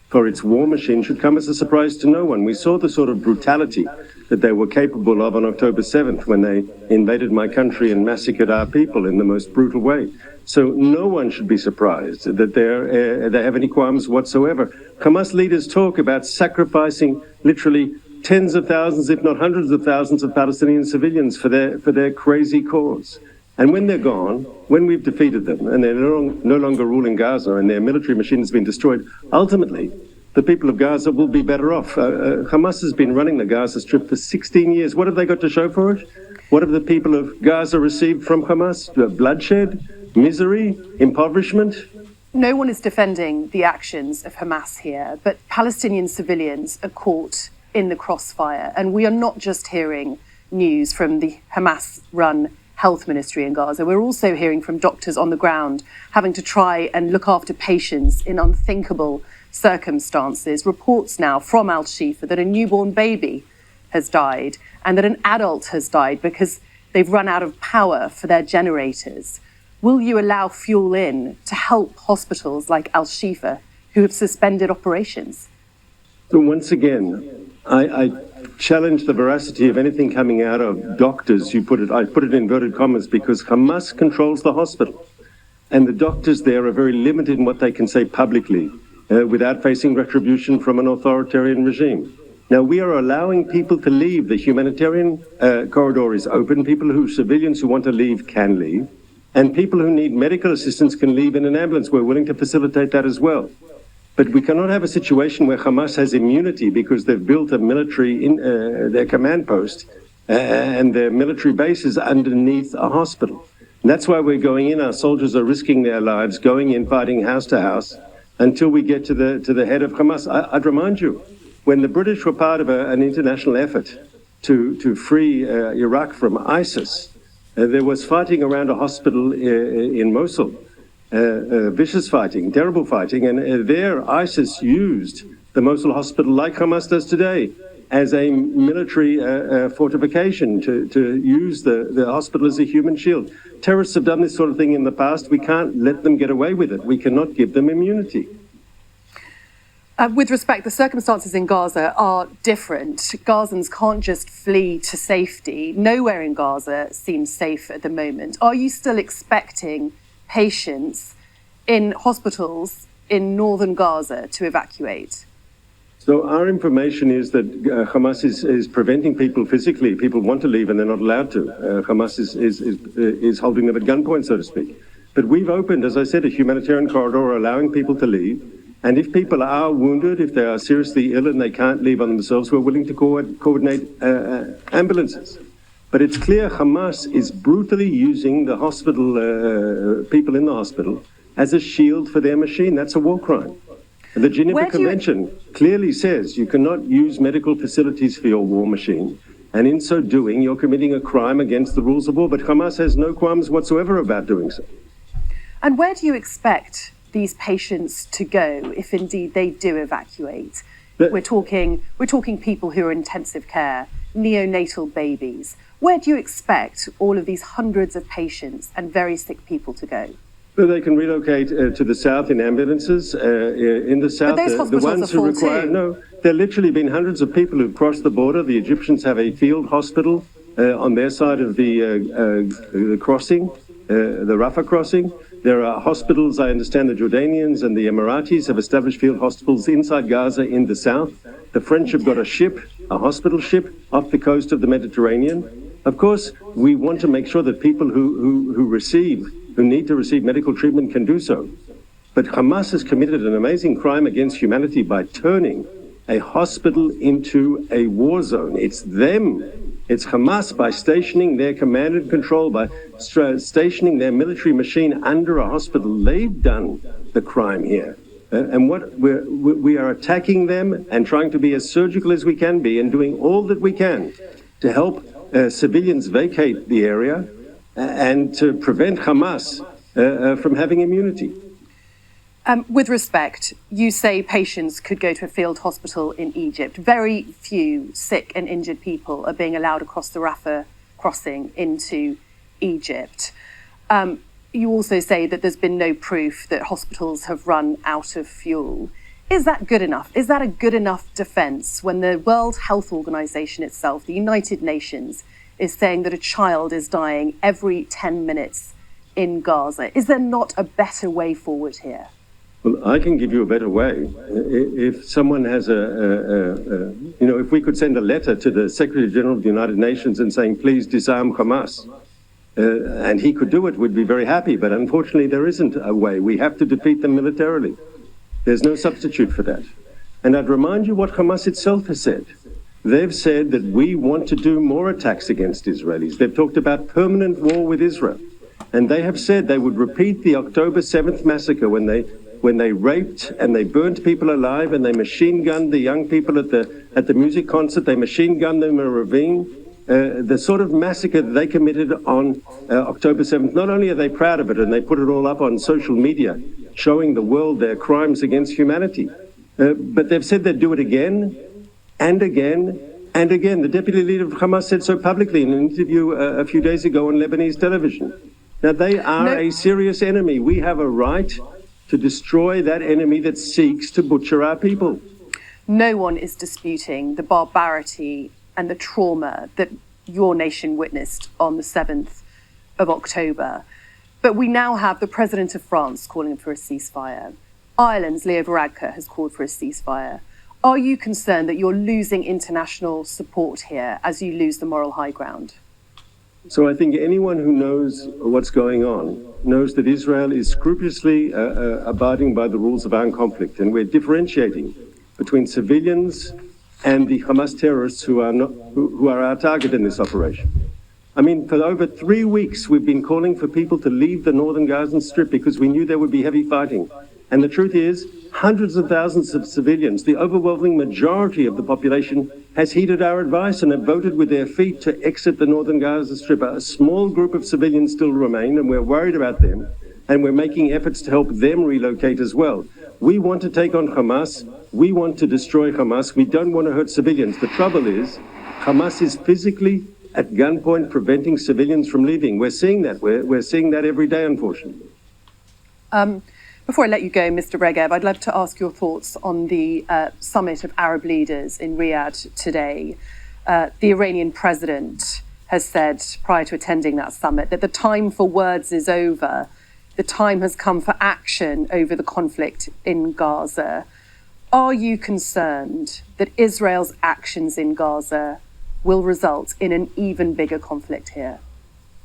for its war machine should come as a surprise to no one. We saw the sort of brutality that they were capable of on October 7th when they invaded my country and massacred our people in the most brutal way. So no one should be surprised that they have any qualms whatsoever. Hamas leaders talk about sacrificing literally tens of thousands, if not hundreds of thousands of Palestinian civilians for their crazy cause. And when they're gone, when we've defeated them, and they're no longer ruling Gaza and their military machine has been destroyed, ultimately, the people of Gaza will be better off. Hamas has been running the Gaza Strip for 16 years. What have they got to show for it? What have the people of Gaza received from Hamas? Bloodshed, misery, impoverishment? No one is defending the actions of Hamas here, but Palestinian civilians are caught in the crossfire. And we are not just hearing news from the Hamas-run health ministry in Gaza. We're also hearing from doctors on the ground having to try and look after patients in unthinkable circumstances. Reports now from Al-Shifa that a newborn baby has died and that an adult has died because they've run out of power for their generators. Will you allow fuel in to help hospitals like Al-Shifa who have suspended operations? So once again, I challenge the veracity of anything coming out of doctors. I put it in inverted commas because Hamas controls the hospital. And the doctors there are very limited in what they can say publicly without facing retribution from an authoritarian regime. Now, we are allowing people to leave. The humanitarian corridor is open. Civilians who want to leave can leave. And people who need medical assistance can leave in an ambulance. We're willing to facilitate that as well. But we cannot have a situation where Hamas has immunity because they've built a military their command post and their military base is underneath a hospital. And that's why we're going in. Our soldiers are risking their lives, going in, fighting house to house, until we get to the head of Hamas. I'd remind you, when the British were part of an international effort to free Iraq from ISIS, there was fighting around a hospital in Mosul. Vicious fighting, terrible fighting, and there ISIS used the Mosul hospital like Hamas does today as a military fortification to use the hospital as a human shield. Terrorists have done this sort of thing in the past. We can't let them get away with it. We cannot give them immunity. With respect, the circumstances in Gaza are different. Gazans can't just flee to safety. Nowhere in Gaza seems safe at the moment. Are you still expecting patients in hospitals in northern Gaza to evacuate? So our information is that Hamas is preventing people physically. People want to leave and they're not allowed to. Hamas is holding them at gunpoint, so to speak. But we've opened, as I said, a humanitarian corridor allowing people to leave. And if people are wounded, if they are seriously ill and they can't leave on themselves, we're willing to coordinate ambulances. But it's clear Hamas is brutally using the hospital, people in the hospital, as a shield for their machine. That's a war crime. The Geneva Convention clearly says you cannot use medical facilities for your war machine. And in so doing, you're committing a crime against the rules of war. But Hamas has no qualms whatsoever about doing so. And where do you expect these patients to go if indeed they do evacuate? We're talking people who are in intensive care, neonatal babies. Where do you expect all of these hundreds of patients and very sick people to go? So they can relocate to the south in ambulances. In the south, the ones who require... No, there literally been hundreds of people who've crossed the border. The Egyptians have a field hospital on their side of the crossing, the Rafah crossing. There are hospitals, I understand the Jordanians and the Emiratis have established field hospitals inside Gaza in the south. The French have got a ship, a hospital ship, off the coast of the Mediterranean. Of course, we want to make sure that people who need to receive medical treatment can do so. But Hamas has committed an amazing crime against humanity by turning a hospital into a war zone. It's them. It's Hamas by stationing their command and control, by stationing their military machine under a hospital. They've done the crime here. And what we are attacking them and trying to be as surgical as we can be and doing all that we can to help civilians vacate the area and to prevent Hamas from having immunity. With respect, you say patients could go to a field hospital in Egypt. Very few sick and injured people are being allowed across the Rafah crossing into Egypt. You also say that there's been no proof that hospitals have run out of fuel. Is that good enough? Is that a good enough defense when the World Health Organization itself, the United Nations, is saying that a child is dying every 10 minutes in Gaza? Is there not a better way forward here? Well, I can give you a better way. If someone has if we could send a letter to the Secretary General of the United Nations and saying, please disarm Hamas, and he could do it, we'd be very happy. But unfortunately, there isn't a way. We have to defeat them militarily. There's no substitute for that. And I'd remind you what Hamas itself has said. They've said that we want to do more attacks against Israelis. They've talked about permanent war with Israel. And they have said they would repeat the October 7th massacre when they raped and they burnt people alive and they machine gunned the young people at the music concert. They machine gunned them in a ravine. The sort of massacre that they committed on October 7th, not only are they proud of it and they put it all up on social media, showing the world their crimes against humanity, but they've said they'd do it again and again and again. The deputy leader of Hamas said so publicly in an interview a few days ago on Lebanese television. Now, they are a serious enemy. We have a right to destroy that enemy that seeks to butcher our people. No one is disputing the barbarity and the trauma that your nation witnessed on the 7th of October. But we now have the President of France calling for a ceasefire. Ireland's Leo Varadkar has called for a ceasefire. Are you concerned that you're losing international support here as you lose the moral high ground? So I think anyone who knows what's going on knows that Israel is scrupulously abiding by the rules of armed conflict, and we're differentiating between civilians and the Hamas terrorists who are our target in this operation. I mean, for over 3 weeks, we've been calling for people to leave the northern Gaza Strip because we knew there would be heavy fighting. And the truth is, hundreds of thousands of civilians, the overwhelming majority of the population, has heeded our advice and have voted with their feet to exit the northern Gaza Strip. A small group of civilians still remain, and we're worried about them, and we're making efforts to help them relocate as well. We want to take on Hamas. We want to destroy Hamas. We don't want to hurt civilians. The trouble is, Hamas is physically at gunpoint preventing civilians from leaving. We're seeing that. We're seeing that every day, unfortunately. Before I let you go, Mr. Regev, I'd love to ask your thoughts on the summit of Arab leaders in Riyadh today. The Iranian president has said prior to attending that summit that the time for words is over. The time has come for action over the conflict in Gaza. Are you concerned that Israel's actions in Gaza will result in an even bigger conflict here?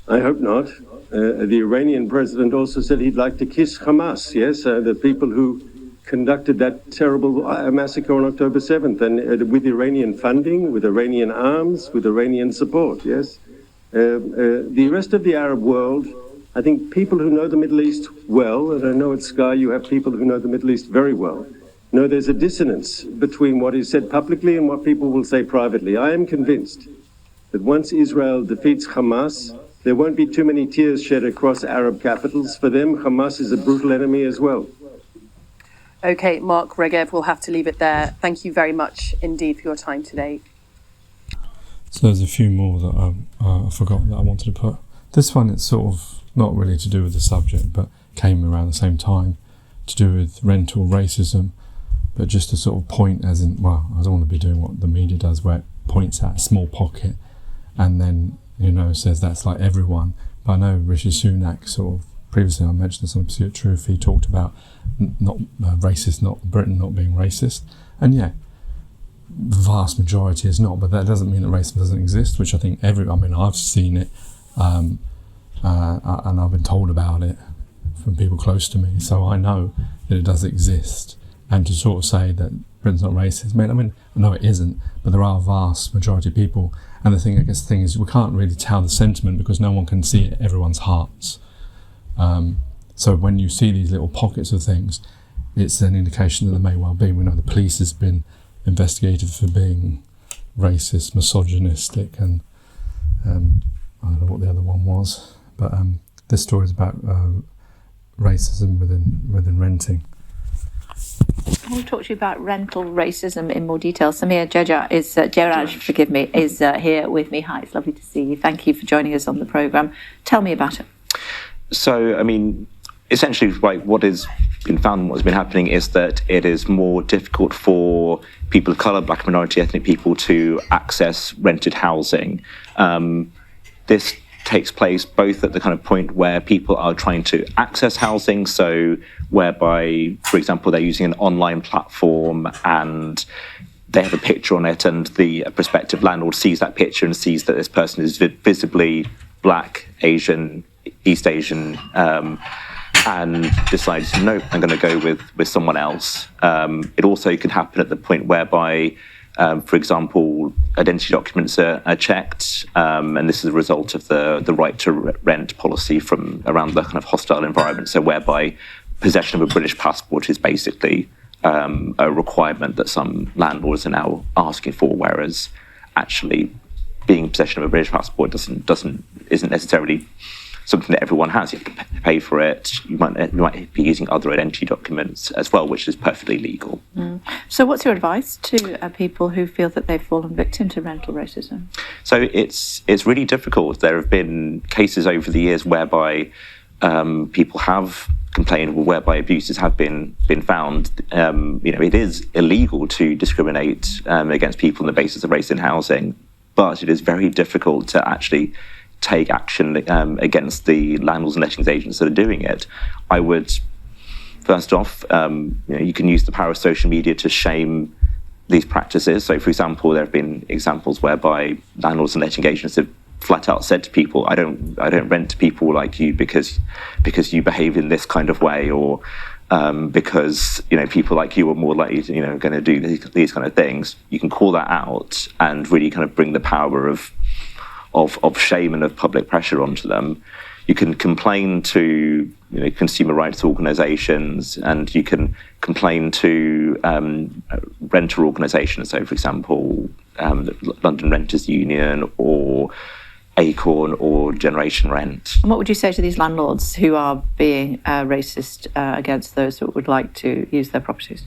I hope not. The Iranian president also said he'd like to kiss Hamas, yes, the people who conducted that terrible massacre on October 7th, and with Iranian funding, with Iranian arms, with Iranian support, yes. The rest of the Arab world, I think people who know the Middle East well, and I know at Sky you have people who know the Middle East very well, know there's a dissonance between what is said publicly and what people will say privately. I am convinced that once Israel defeats Hamas, there won't be too many tears shed across Arab capitals. For them, Hamas is a brutal enemy as well. Okay, Mark Regev, we'll have to leave it there. Thank you very much indeed for your time today. So there's a few more that I forgot that I wanted to put. This one, it's sort of not really to do with the subject, but came around the same time, to do with rental racism, but just to sort of point as in, well, I don't want to be doing what the media does, where it points at a small pocket and then, you know, says that's like everyone. But I know Rishi Sunak sort of, previously I mentioned this on Pursuit of Truth, he talked about not racist, not Britain not being racist. And yeah, the vast majority is not, but that doesn't mean that racism doesn't exist, which I think I've seen it, and I've been told about it from people close to me, so I know that it does exist. And to sort of say that Britain's not racist, I mean, no, it isn't, but there are a vast majority of people. And the thing is, we can't really tell the sentiment because no one can see it, everyone's hearts. So when you see these little pockets of things, it's an indication that there may well be. We know the police has been investigated for being racist, misogynistic, and I don't know what the other one was. But this story is about racism within renting. I want to talk to you about rental racism in more detail. Samir Jarraj is here with me. Hi, it's lovely to see you. Thank you for joining us on the programme. Tell me about it. So, I mean, essentially, what has been found and what's been happening is that it is more difficult for people of colour, black minority ethnic people to access rented housing. This takes place both at the kind of point where people are trying to access housing, so whereby, for example, they're using an online platform and they have a picture on it, and the prospective landlord sees that picture and sees that this person is visibly black, Asian, East Asian, and decides, no, I'm going to go with someone else. It also can happen at the point whereby, for example, identity documents are checked, and this is a result of the right to rent policy from around the kind of hostile environment. So whereby possession of a British passport is basically a requirement that some landlords are now asking for, whereas actually being in possession of a British passport isn't necessarily something that everyone has. You have to pay for it. You might be using other identity documents as well, which is perfectly legal. So what's your advice to people who feel that they've fallen victim to rental racism? So it's really difficult. There have been cases over the years whereby people have complained, whereby abuses have been found. It is illegal to discriminate against people on the basis of race in housing, but it is very difficult to actually take action against the landlords and lettings agents that are doing it. I would, first off, you can use the power of social media to shame these practices. So, for example, there have been examples whereby landlords and letting agents have flat out said to people, I don't rent to people like you because you behave in this kind of way, or because people like you are more likely to, going to do these kind of things. You can call that out and really kind of bring the power of shame and of public pressure onto them. You can complain to consumer rights organisations, and you can complain to renter organisations. So, for example, the London Renters Union or Acorn or Generation Rent. And what would you say to these landlords who are being racist against those that would like to use their properties?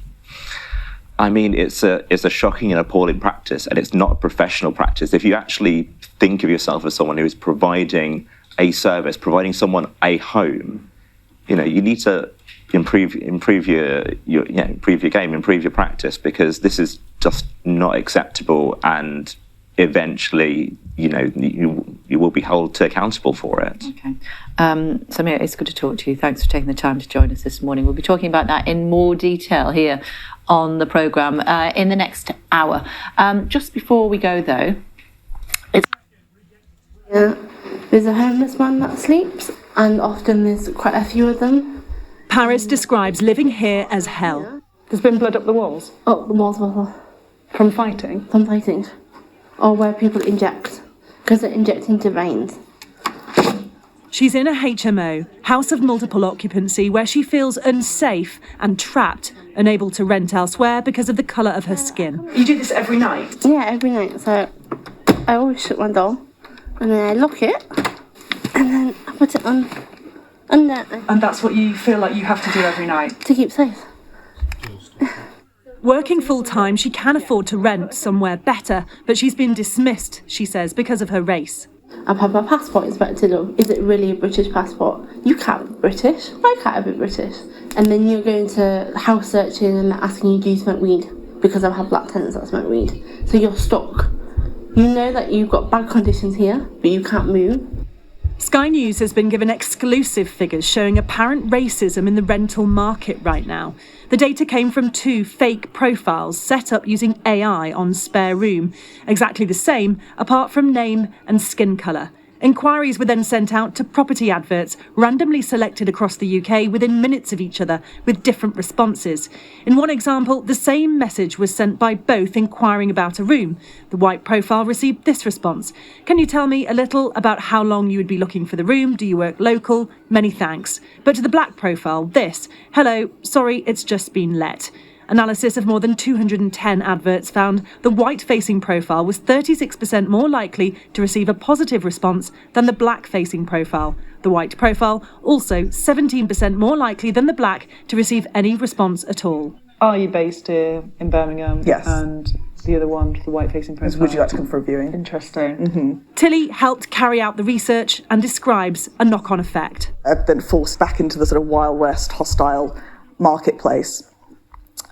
I mean, it's a shocking and appalling practice, and it's not a professional practice. If you actually think of yourself as someone who is providing a service, providing someone a home, you need to improve your game, improve your practice, because this is just not acceptable, and eventually, you will be held accountable for it. Okay. Samir, it's good to talk to you. Thanks for taking the time to join us this morning. We'll be talking about that in more detail here on the programme in the next hour. Just before we go, though, there's a homeless man that sleeps, and often there's quite a few of them. Paris describes living here as hell. There's been blood up the walls? Up the walls, From fighting? From fighting. Or where people inject, because they're injecting into veins. She's in a HMO, house of multiple occupancy, where she feels unsafe and trapped, unable to rent elsewhere because of the colour of her skin. You do this every night? Yeah, every night. So I always shut my door, and then I lock it, and then I put it on under. And that's what you feel like you have to do every night? To keep safe. Working full-time, she can afford to rent somewhere better, but she's been dismissed, she says, because of her race. I've had my passport inspected. Is it really a British passport? You can't be British. Why can't I be British? And then you're going to house searching and asking you, do you smoke weed? Because I've had black tenants that smoke weed. So you're stuck. You know that you've got bad conditions here, but you can't move. Sky News has been given exclusive figures showing apparent racism in the rental market right now. The data came from 2 fake profiles set up using AI on Spare Room, exactly the same apart from name and skin colour. Inquiries were then sent out to property adverts, randomly selected across the UK within minutes of each other, with different responses. In one example, the same message was sent by both inquiring about a room. The white profile received this response: "Can you tell me a little about how long you would be looking for the room? Do you work local? Many thanks." But to the black profile, this: "Hello, sorry, it's just been let." Analysis of more than 210 adverts found the white-facing profile was 36% more likely to receive a positive response than the black-facing profile. The white profile also 17% more likely than the black to receive any response at all. Are you based here in Birmingham? Yes. And the other one, the white-facing profile? Would you like to come for a viewing? Interesting. Mm-hmm. Tilly helped carry out the research and describes a knock-on effect. I've been forced back into the sort of Wild West hostile marketplace,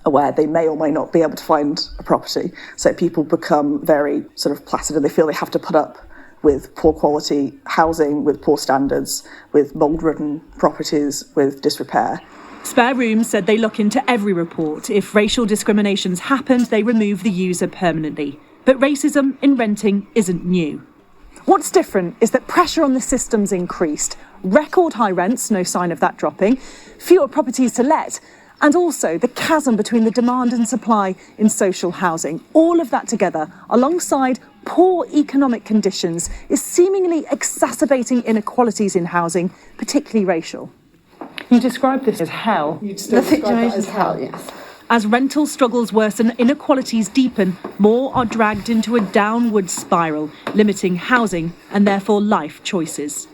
where they may or may not be able to find a property. So people become very sort of placid, and they feel they have to put up with poor quality housing, with poor standards, with mould-ridden properties, with disrepair. Spare Room said they look into every report. If racial discriminations happened, they remove the user permanently. But racism in renting isn't new. What's different is that pressure on the system's increased. Record high rents, no sign of that dropping. Fewer properties to let. And also the chasm between the demand and supply in social housing. All of that together, alongside poor economic conditions, is seemingly exacerbating inequalities in housing, particularly racial. You describe this as hell. The situation is hell, yes. As rental struggles worsen, inequalities deepen, more are dragged into a downward spiral, limiting housing and therefore life choices.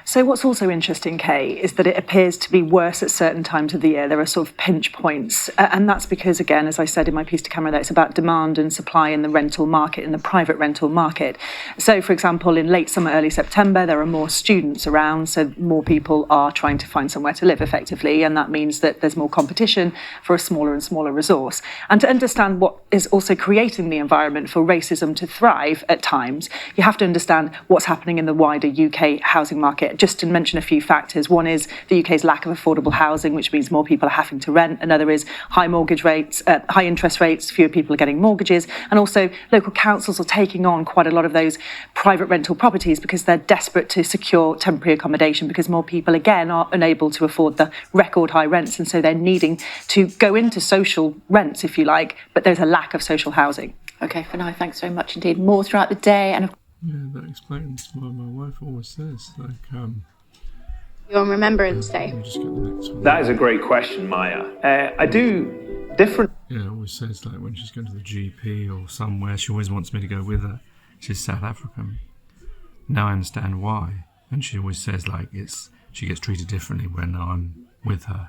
So what's also interesting, Kay, is that it appears to be worse at certain times of the year. There are sort of pinch points. And that's because, again, as I said in my piece to camera, that it's about demand and supply in the rental market, in the private rental market. So, for example, in late summer, early September, there are more students around, so more people are trying to find somewhere to live effectively. And that means that there's more competition for a smaller and smaller resource. And to understand what is also creating the environment for racism to thrive at times, you have to understand what's happening in the wider UK housing market. just to mention a few factors. One is the UK's lack of affordable housing, which means more people are having to rent. Another is high mortgage rates, high interest rates, fewer people are getting mortgages. And also local councils are taking on quite a lot of those private rental properties because they're desperate to secure temporary accommodation because more people, again, are unable to afford the record high rents. And so they're needing to go into social rents, if you like, but there's a lack of social housing. OK, for now, thanks very much indeed. More throughout the day. And yeah, that explains what my wife always says. You're on Remembrance Day. Just get the next one. That is a great question, Maya. I do different. Yeah, always says like when she's going to the GP or somewhere, she always wants me to go with her. She's South African. Now I understand why. And she always says like she gets treated differently when I'm with her.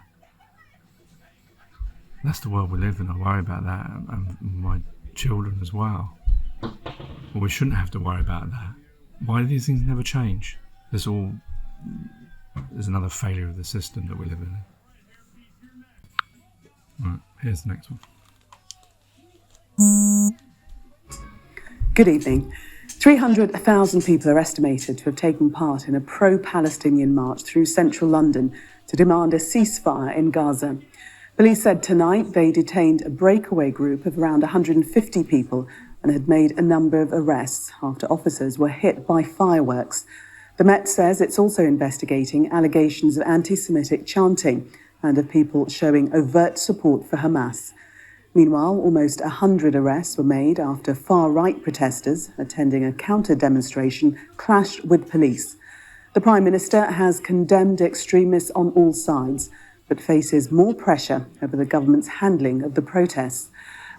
That's the world we live in. I worry about that, and my children as well. Well, we shouldn't have to worry about that. Why do these things never change? There's another failure of the system that we live in. Right, here's the next one. Good evening. 300,000 people are estimated to have taken part in a pro-Palestinian march through central London to demand a ceasefire in Gaza. Police said tonight they detained a breakaway group of around 150 people and had made a number of arrests after officers were hit by fireworks. The Met says it's also investigating allegations of anti-Semitic chanting and of people showing overt support for Hamas. Meanwhile, almost 100 arrests were made after far-right protesters attending a counter-demonstration clashed with police. The Prime Minister has condemned extremists on all sides, but faces more pressure over the government's handling of the protests.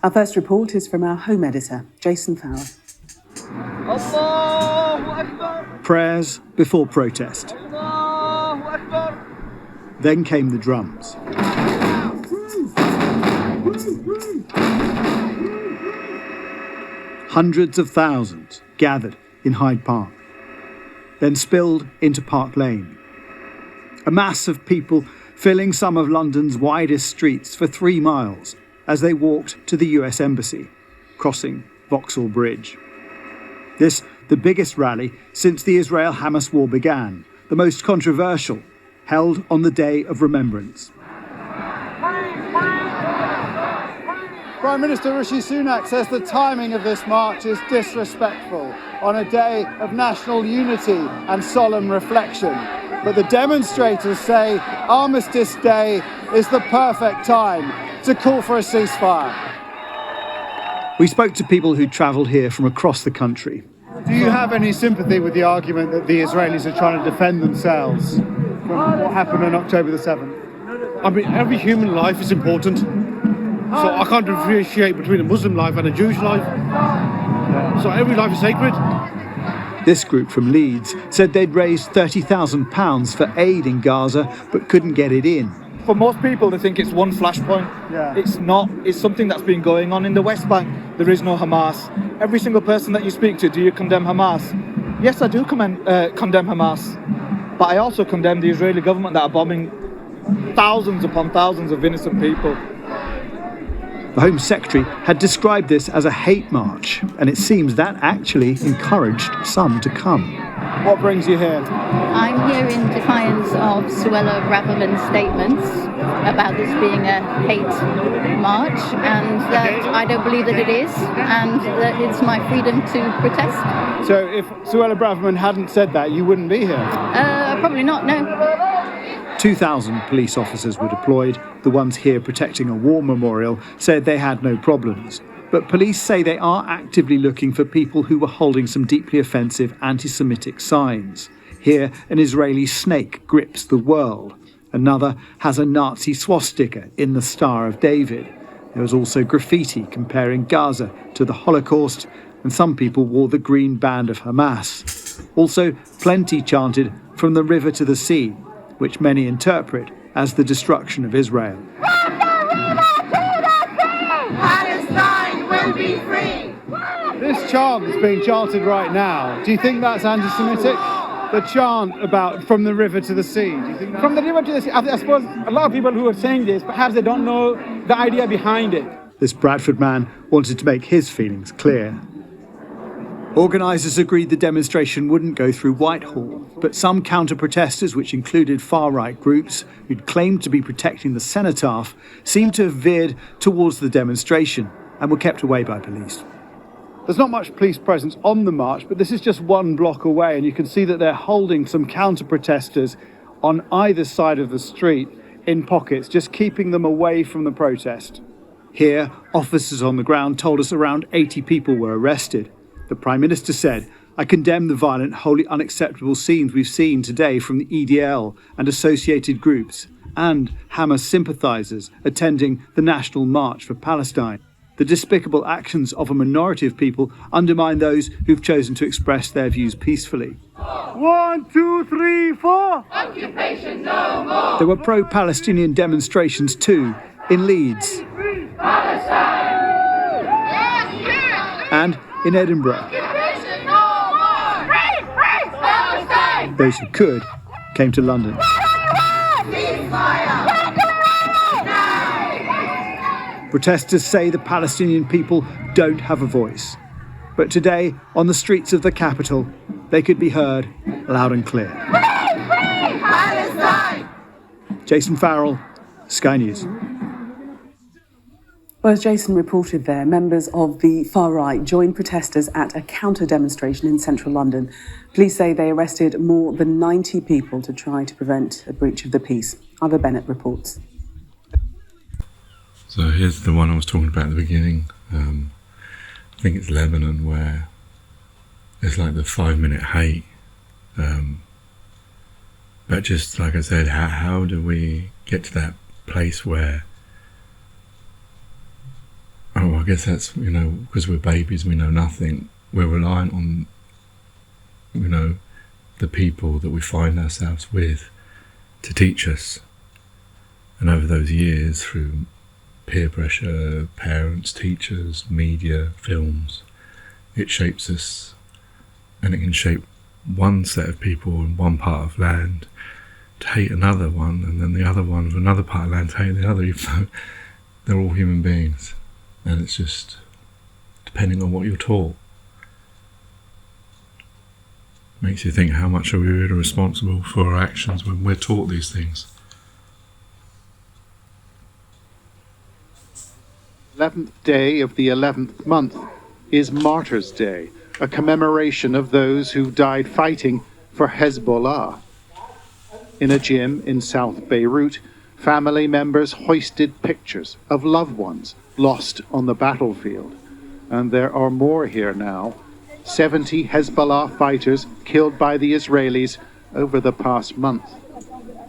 Our first report is from our home editor, Jason Fowler. Prayers before protest. Then came the drums. Hundreds of thousands gathered in Hyde Park, then spilled into Park Lane. A mass of people filling some of London's widest streets for 3 miles as they walked to the US Embassy, crossing Vauxhall Bridge. This, the biggest rally since the Israel-Hamas war began, the most controversial, held on the Day of Remembrance. Prime Minister Rishi Sunak says the timing of this march is disrespectful on a day of national unity and solemn reflection. But the demonstrators say Armistice Day is the perfect time to call for a ceasefire. We spoke to people who travelled here from across the country. Do you have any sympathy with the argument that the Israelis are trying to defend themselves from what happened on October the 7th? I mean, every human life is important. So I can't differentiate between a Muslim life and a Jewish life. So every life is sacred. This group from Leeds said they'd raised £30,000 for aid in Gaza, but couldn't get it in. For most people, they think it's one flashpoint. Yeah. It's not. It's something that's been going on in the West Bank. There is no Hamas. Every single person that you speak to, do you condemn Hamas? Yes, I do condemn Hamas. But I also condemn the Israeli government that are bombing thousands upon thousands of innocent people. The Home Secretary had described this as a hate march, and it seems that actually encouraged some to come. What brings you here? I'm here in defiance of Suella Braverman's statements about this being a hate march, and that I don't believe that it is, and that it's my freedom to protest. So if Suella Braverman hadn't said that, you wouldn't be here? Probably not, no. 2,000 police officers were deployed. The ones here protecting a war memorial said they had no problems. But police say they are actively looking for people who were holding some deeply offensive anti-Semitic signs. Here, an Israeli snake grips the world. Another has a Nazi swastika in the Star of David. There was also graffiti comparing Gaza to the Holocaust, and some people wore the green band of Hamas. Also, plenty chanted "From the river to the sea," which many interpret as the destruction of Israel. Palestine will be free! This chant that's being chanted right now, do you think that's anti-Semitic? The chant about "from the river to the sea." Do you think that? From the river to the sea, I suppose a lot of people who are saying this, perhaps they don't know the idea behind it. This Bradford man wanted to make his feelings clear. Organisers agreed the demonstration wouldn't go through Whitehall, but some counter-protesters, which included far-right groups who'd claimed to be protecting the cenotaph, seemed to have veered towards the demonstration and were kept away by police. There's not much police presence on the march, but this is just one block away, and you can see that they're holding some counter-protesters on either side of the street in pockets, just keeping them away from the protest. Here, officers on the ground told us around 80 people were arrested. The Prime Minister said, "I condemn the violent, wholly unacceptable scenes we've seen today from the EDL and associated groups and Hamas sympathisers attending the National March for Palestine. The despicable actions of a minority of people undermine those who've chosen to express their views peacefully." 1, 2, 3, 4. Occupation no more. There were pro-Palestinian demonstrations too in Leeds and in Edinburgh. Those who could came to London. Protesters say the Palestinian people don't have a voice. But today, on the streets of the capital, they could be heard loud and clear. Jason Farrell, Sky News. Well, as Jason reported there, members of the far right joined protesters at a counter-demonstration in central London. Police say they arrested more than 90 people to try to prevent a breach of the peace. Ivor Bennett reports. So here's the one I was talking about at the beginning. I think it's Lebanon, where it's like the 5-minute hate. But just like I said, how do we get to that place where, I guess that's, because we're babies, we know nothing. We're reliant on, the people that we find ourselves with to teach us. And over those years, through peer pressure, parents, teachers, media, films, it shapes us. And it can shape one set of people in one part of land to hate another one, and then the other one of another part of land to hate the other, even though they're all human beings. And it's just depending on what you're taught. Makes you think, how much are we really responsible for our actions when we're taught these things? 11th day of the 11th month is Martyrs' Day, a commemoration of those who died fighting for Hezbollah. In a gym in South Beirut, family members hoisted pictures of loved ones lost on the battlefield. And there are more here now. 70 Hezbollah fighters killed by the Israelis over the past month.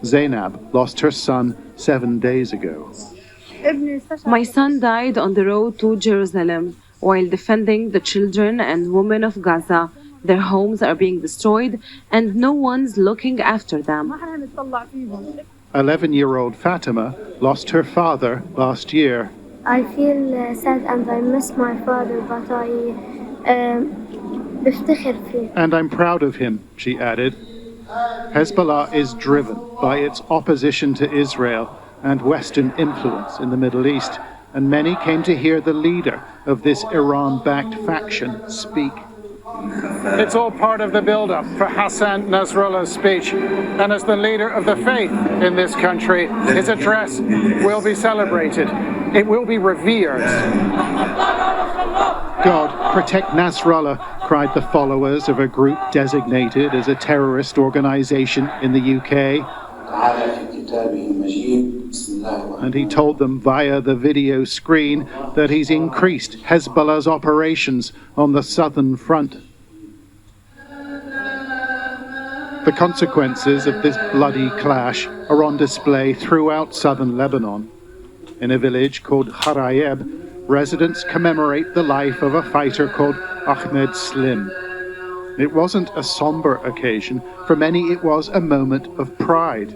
Zainab lost her son 7 days ago. My son died on the road to Jerusalem while defending the children and women of Gaza. Their homes are being destroyed and no one's looking after them. 11-year-old Fatima lost her father last year. I feel sad and I miss my father, but And I'm proud of him, she added. Hezbollah is driven by its opposition to Israel and Western influence in the Middle East, and many came to hear the leader of this Iran-backed faction speak. It's all part of the build-up for Hassan Nasrallah's speech, and as the leader of the faith in this country, his address will be celebrated. It will be revered. God, protect Nasrallah, cried the followers of a group designated as a terrorist organization in the UK. And he told them via the video screen that he's increased Hezbollah's operations on the southern front. The consequences of this bloody clash are on display throughout southern Lebanon. In a village called Harayeb, residents commemorate the life of a fighter called Ahmed Slim. It wasn't a somber occasion. For many, it was a moment of pride.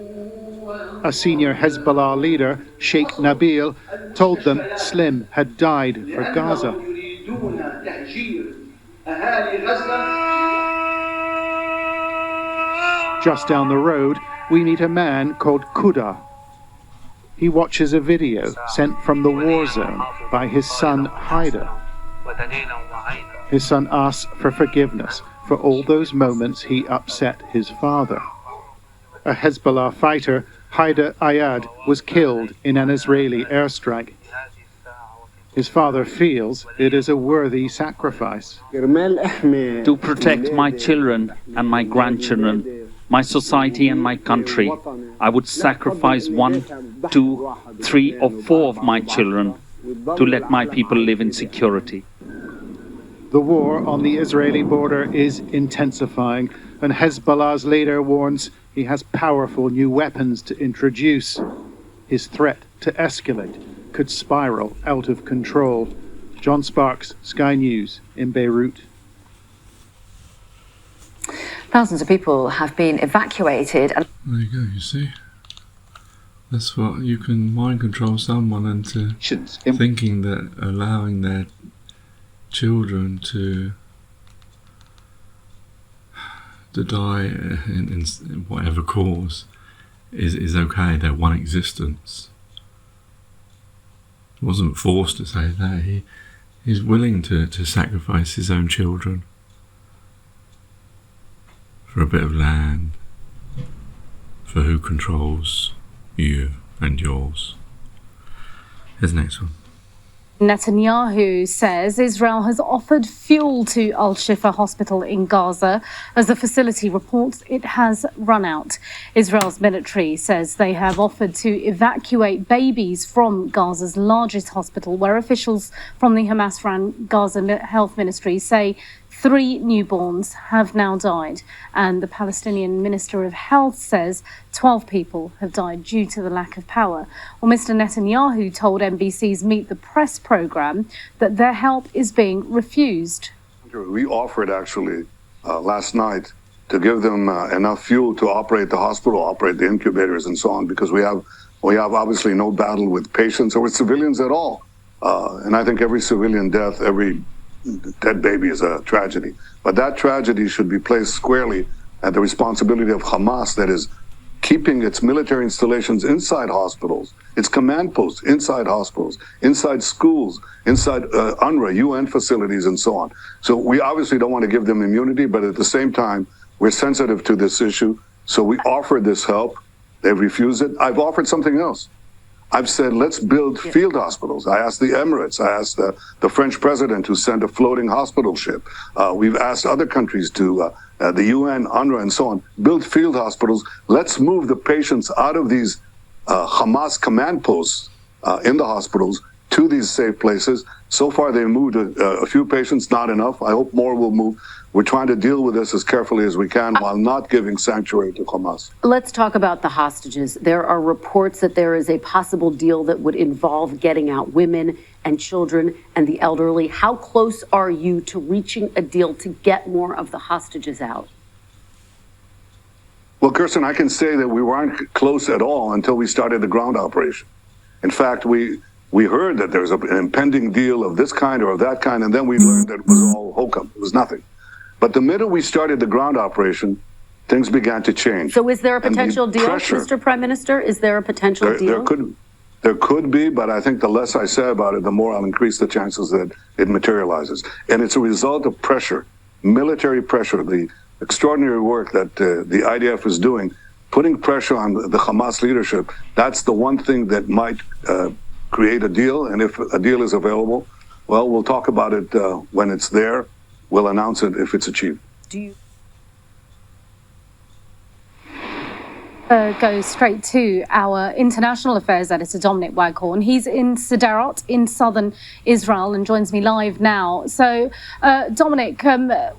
A senior Hezbollah leader, Sheikh Nabil, told them Slim had died for Gaza. Just down the road, we meet a man called Kuda. He watches a video sent from the war zone by his son Haider. His son asks for forgiveness for all those moments he upset his father. A Hezbollah fighter, Haider Ayad, was killed in an Israeli airstrike. His father feels it is a worthy sacrifice. To protect my children and my grandchildren, my society and my country, I would sacrifice 1, 2, 3 or 4 of my children to let my people live in security. The war on the Israeli border is intensifying, and Hezbollah's leader warns he has powerful new weapons to introduce. His threat to escalate could spiral out of control. John Sparks, Sky News in Beirut. Thousands of people have been evacuated. There you go, you see. That's what you can mind control someone into thinking that allowing their children to die in whatever cause is okay, their one existence. He wasn't forced to say that. He's willing to sacrifice his own children for a bit of land, for who controls you and yours. Here's the next one. Netanyahu says Israel has offered fuel to Al-Shifa hospital in Gaza as the facility reports it has run out. Israel's military says they have offered to evacuate babies from Gaza's largest hospital, where officials from the Hamas-run Gaza Health Ministry say 3 newborns have now died, and the Palestinian Minister of Health says 12 people have died due to the lack of power. Well, Mr. Netanyahu told NBC's Meet the Press programme that their help is being refused. We offered actually last night to give them enough fuel to operate the hospital, operate the incubators and so on, because we have obviously no battle with patients or with civilians at all. And I think every civilian death, every dead baby is a tragedy. But that tragedy should be placed squarely at the responsibility of Hamas, that is keeping its military installations inside hospitals, its command posts inside hospitals, inside schools, inside UNRWA, UN facilities, and so on. So we obviously don't want to give them immunity, but at the same time, we're sensitive to this issue. So we offered this help. They've refused it. I've offered something else. I've said, let's build field hospitals. I asked the Emirates, I asked the French president to send a floating hospital ship. We've asked other countries to, the UN, UNRWA, and so on, build field hospitals. Let's move the patients out of these Hamas command posts in the hospitals to these safe places. So far, they've moved a few patients, not enough. I hope more will move. We're trying to deal with this as carefully as we can while not giving sanctuary to Hamas. Let's talk about the hostages. There are reports that there is a possible deal that would involve getting out women and children and the elderly. How close are you to reaching a deal to get more of the hostages out? Well, Kirsten, I can say that we weren't close at all until we started the ground operation. In fact, we heard that there was an impending deal of this kind or of that kind, and then we learned that it was all hokum. It was nothing. But the minute we started the ground operation, things began to change. So is there a potential deal, Mr. Prime Minister? Is there a potential deal? There could be, but I think the less I say about it, the more I'll increase the chances that it materializes. And it's a result of pressure, military pressure, the extraordinary work that the IDF is doing, putting pressure on the Hamas leadership. That's the one thing that might create a deal. And if a deal is available, well, we'll talk about it when it's there. We'll announce it if it's achieved. Go straight to our international affairs editor, Dominic Waghorn. He's in Sderot in southern Israel and joins me live now. So, Dominic,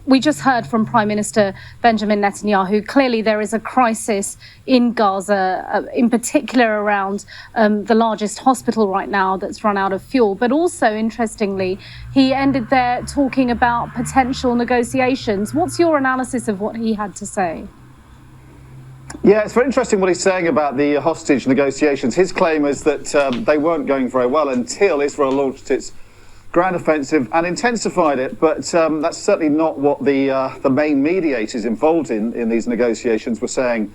we just heard from Prime Minister Benjamin Netanyahu. Clearly, there is a crisis in Gaza, in particular around the largest hospital right now that's run out of fuel. But also, interestingly, he ended there talking about potential negotiations. What's your analysis of what he had to say? Yeah, it's very interesting what he's saying about the hostage negotiations. His claim is that they weren't going very well until Israel launched its ground offensive and intensified it. But that's certainly not what the main mediators involved in these negotiations were saying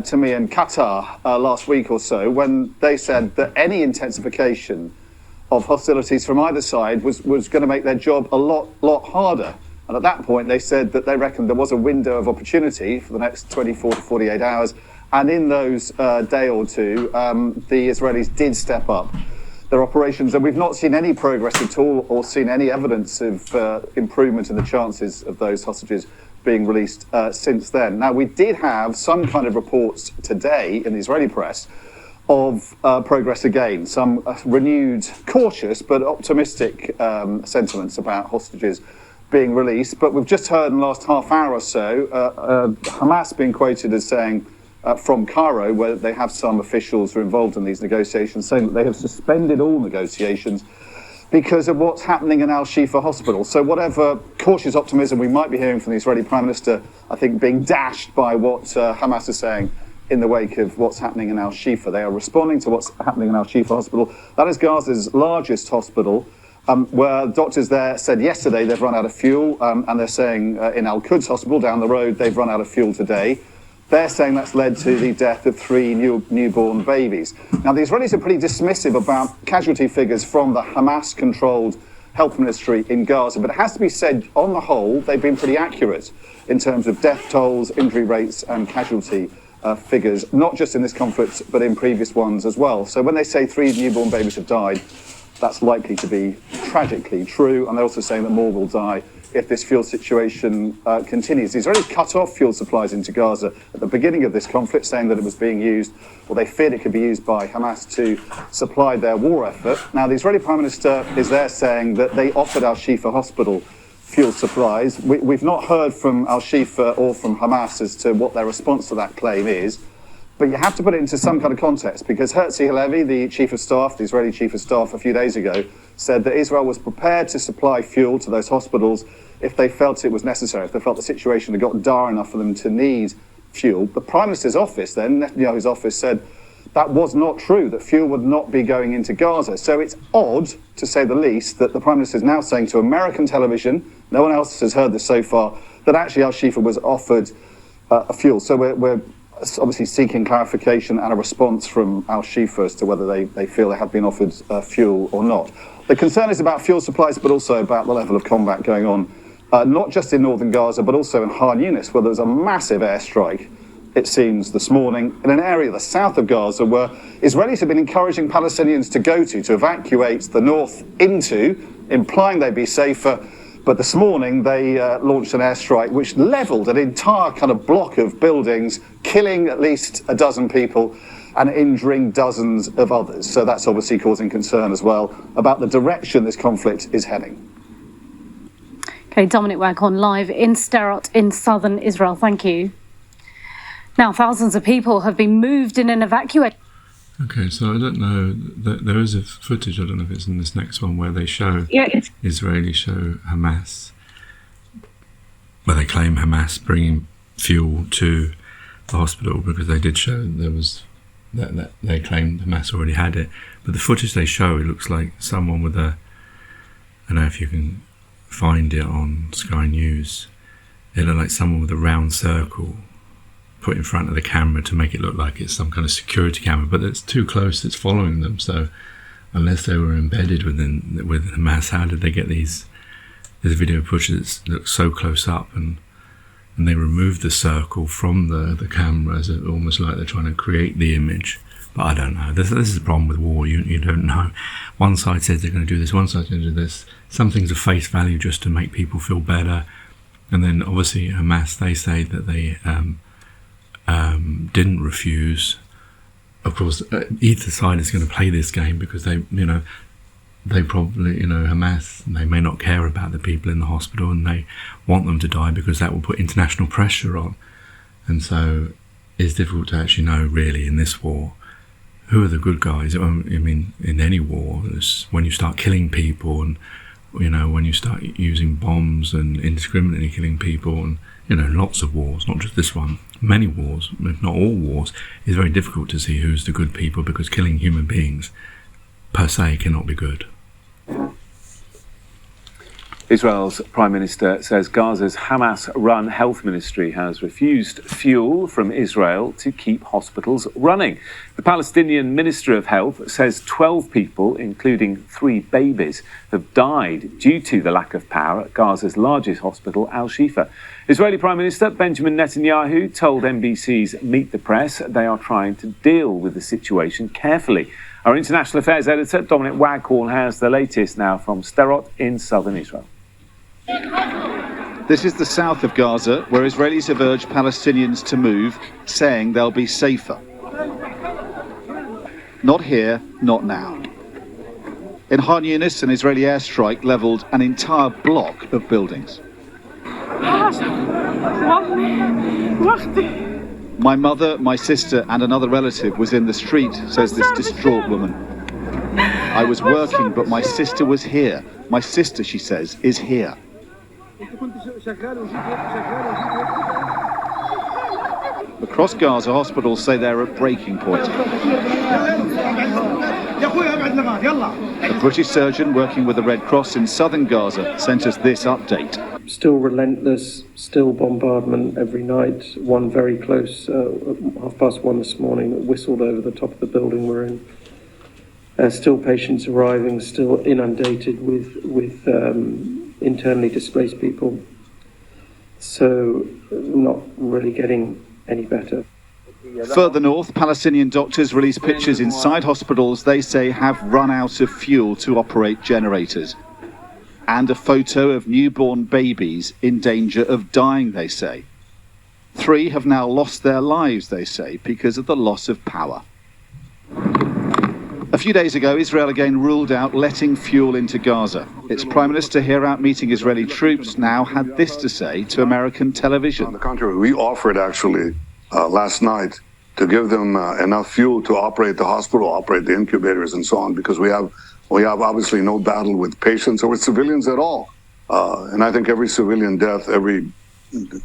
to me in Qatar last week or so, when they said that any intensification of hostilities from either side was going to make their job a lot harder. And at that point, they said that they reckoned there was a window of opportunity for the next 24 to 48 hours. And in those day or two, the Israelis did step up their operations. And we've not seen any progress at all or seen any evidence of improvement in the chances of those hostages being released since then. Now, we did have some kind of reports today in the Israeli press of progress again, some renewed cautious but optimistic sentiments about hostages being released. But we've just heard in the last half hour or so, Hamas being quoted as saying from Cairo, where they have some officials who are involved in these negotiations, saying that they have suspended all negotiations because of what's happening in Al-Shifa hospital. So whatever cautious optimism we might be hearing from the Israeli Prime Minister, I think being dashed by what Hamas is saying in the wake of what's happening in Al-Shifa. They are responding to what's happening in Al-Shifa hospital. That is Gaza's largest hospital, where doctors there said yesterday they've run out of fuel, and they're saying in Al-Quds hospital down the road they've run out of fuel today. They're saying that's led to the death of 3 newborn babies. Now, the Israelis are pretty dismissive about casualty figures from the Hamas-controlled health ministry in Gaza, but it has to be said, on the whole, they've been pretty accurate in terms of death tolls, injury rates, and casualty figures, not just in this conflict, but in previous ones as well. So when they say 3 newborn babies have died, that's likely to be tragically true, and they're also saying that more will die if this fuel situation continues. The Israelis cut off fuel supplies into Gaza at the beginning of this conflict, saying that it was being used, or they feared it could be used by Hamas to supply their war effort. Now, the Israeli Prime Minister is there saying that they offered Al-Shifa hospital fuel supplies. We've not heard from Al-Shifa or from Hamas as to what their response to that claim is, but you have to put it into some kind of context, because Herzi Halevi, the Chief of Staff, the Israeli Chief of Staff, a few days ago, said that Israel was prepared to supply fuel to those hospitals if they felt it was necessary, if they felt the situation had gotten dire enough for them to need fuel. The Prime Minister's office then, Netanyahu's office, said that was not true, that fuel would not be going into Gaza. So it's odd, to say the least, that the Prime Minister is now saying to American television, no one else has heard this so far, that actually Al-Shifa was offered fuel. So we're obviously seeking clarification and a response from Al-Shifa as to whether they feel they have been offered fuel or not. The concern is about fuel supplies, but also about the level of combat going on, not just in northern Gaza, but also in Khan Yunis, where there was a massive airstrike, it seems, this morning, in an area the south of Gaza where Israelis have been encouraging Palestinians to go to evacuate the north into, implying they'd be safer. But this morning they launched an airstrike which levelled an entire kind of block of buildings, killing at least a dozen people and injuring dozens of others. So that's obviously causing concern as well about the direction this conflict is heading. Okay, Dominic Waghorn live in Sderot in southern Israel. Thank you. Now, thousands of people have been moved in an evacuation. Okay, so I don't know, there is a footage, I don't know if it's in this next one, where they show, Israelis show Hamas, where they claim Hamas bringing fuel to the hospital, because they did show there was, that they claimed Hamas already had it. But the footage they show, it looks like someone with a, I don't know if you can find it on Sky News, it looked like someone with a round circle put in front of the camera to make it look like it's some kind of security camera, but it's too close, it's following them. So unless they were embedded with Hamas, how did they get these video footage that looks so close up, and they removed the circle from the camera, as almost like they're trying to create the image. But I don't know, this is the problem with war, you don't know. One side says they're going to do this, one side's going to do this. Some things are face value just to make people feel better, and then obviously Hamas, they say that they didn't refuse. Of course, either side is going to play this game because they probably, Hamas, they may not care about the people in the hospital and they want them to die because that will put international pressure on. And so it's difficult to actually know, really, in this war, who are the good guys. I mean, in any war, when you start killing people and, when you start using bombs and indiscriminately killing people, and, lots of wars, not just this one, many wars, if not all wars, it's very difficult to see who's the good people, because killing human beings per se cannot be good. Israel's Prime Minister says Gaza's Hamas-run health ministry has refused fuel from Israel to keep hospitals running. The Palestinian Minister of Health says 12 people, including 3 babies, have died due to the lack of power at Gaza's largest hospital, Al-Shifa. Israeli Prime Minister Benjamin Netanyahu told NBC's Meet the Press they are trying to deal with the situation carefully. Our international affairs editor, Dominic Waghorn, has the latest now from Sderot in southern Israel. This is the south of Gaza, where Israelis have urged Palestinians to move, saying they'll be safer. Not here, not now. In Han Yunis, an Israeli airstrike levelled an entire block of buildings. My mother, my sister and another relative was in the street, says this distraught woman. I was working, but my sister was here. My sister, she says, is here. Across Gaza, hospitals say they're at breaking point. A British surgeon working with the Red Cross in southern Gaza sent us this update. Still relentless, still bombardment every night. One very close, 1:30 this morning, that whistled over the top of the building we're in. Still patients arriving, still inundated with internally displaced people. So not really getting any better. Further north, Palestinian doctors release pictures inside hospitals they say have run out of fuel to operate generators. And a photo of newborn babies in danger of dying, they say. 3 have now lost their lives, they say, because of the loss of power. A few days ago, Israel again ruled out letting fuel into Gaza. Its Prime Minister, here out meeting Israeli troops, now had this to say to American television. On the contrary, we offered actually last night to give them enough fuel to operate the hospital, operate the incubators and so on, because we have obviously no battle with patients or with civilians at all. And I think every civilian death, every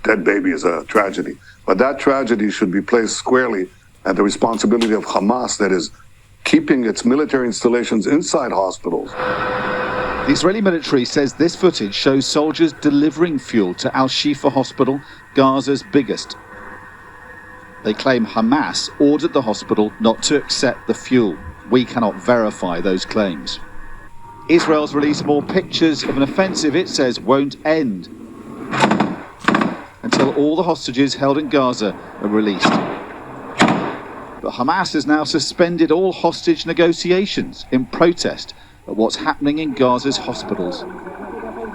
dead baby is a tragedy. But that tragedy should be placed squarely at the responsibility of Hamas, that is keeping its military installations inside hospitals. The Israeli military says this footage shows soldiers delivering fuel to Al-Shifa hospital, Gaza's biggest. They claim Hamas ordered the hospital not to accept the fuel. We cannot verify those claims. Israel's released more pictures of an offensive it says won't end until all the hostages held in Gaza are released. But Hamas has now suspended all hostage negotiations in protest at what's happening in Gaza's hospitals.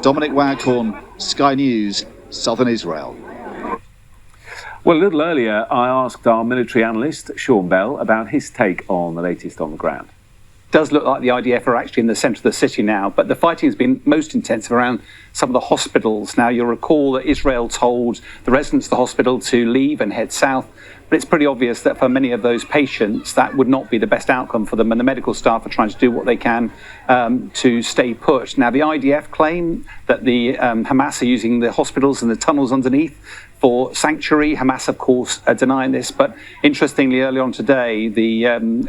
Dominic Waghorn, Sky News, Southern Israel. Well, a little earlier, I asked our military analyst, Sean Bell, about his take on the latest on the ground. Does look like the IDF are actually in the centre of the city now, but the fighting has been most intensive around some of the hospitals. Now, you'll recall that Israel told the residents of the hospital to leave and head south, but it's pretty obvious that for many of those patients, that would not be the best outcome for them, and the medical staff are trying to do what they can to stay put. Now, the IDF claim that the Hamas are using the hospitals and the tunnels underneath for sanctuary. Hamas, of course, are denying this, but interestingly, earlier on today, the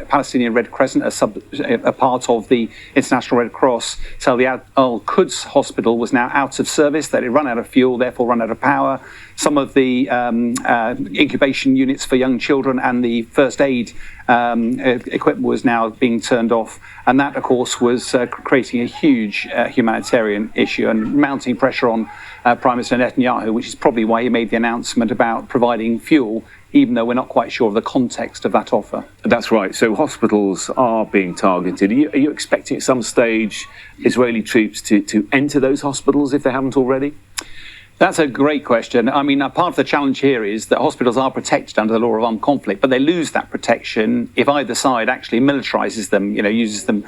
Palestinian Red Crescent, a part of the International Red Cross, tell the Al-Quds hospital was now out of service, that it run out of fuel, therefore run out of power. Some of the incubation units for young children and the first aid equipment was now being turned off. And that, of course, was creating a huge humanitarian issue and mounting pressure on Prime Minister Netanyahu, which is probably why he made the announcement about providing fuel, even though we're not quite sure of the context of that offer. That's right. So hospitals are being targeted. Are you expecting at some stage Israeli troops to enter those hospitals if they haven't already? That's a great question. I mean, part of the challenge here is that hospitals are protected under the law of armed conflict, but they lose that protection if either side actually militarizes them, uses them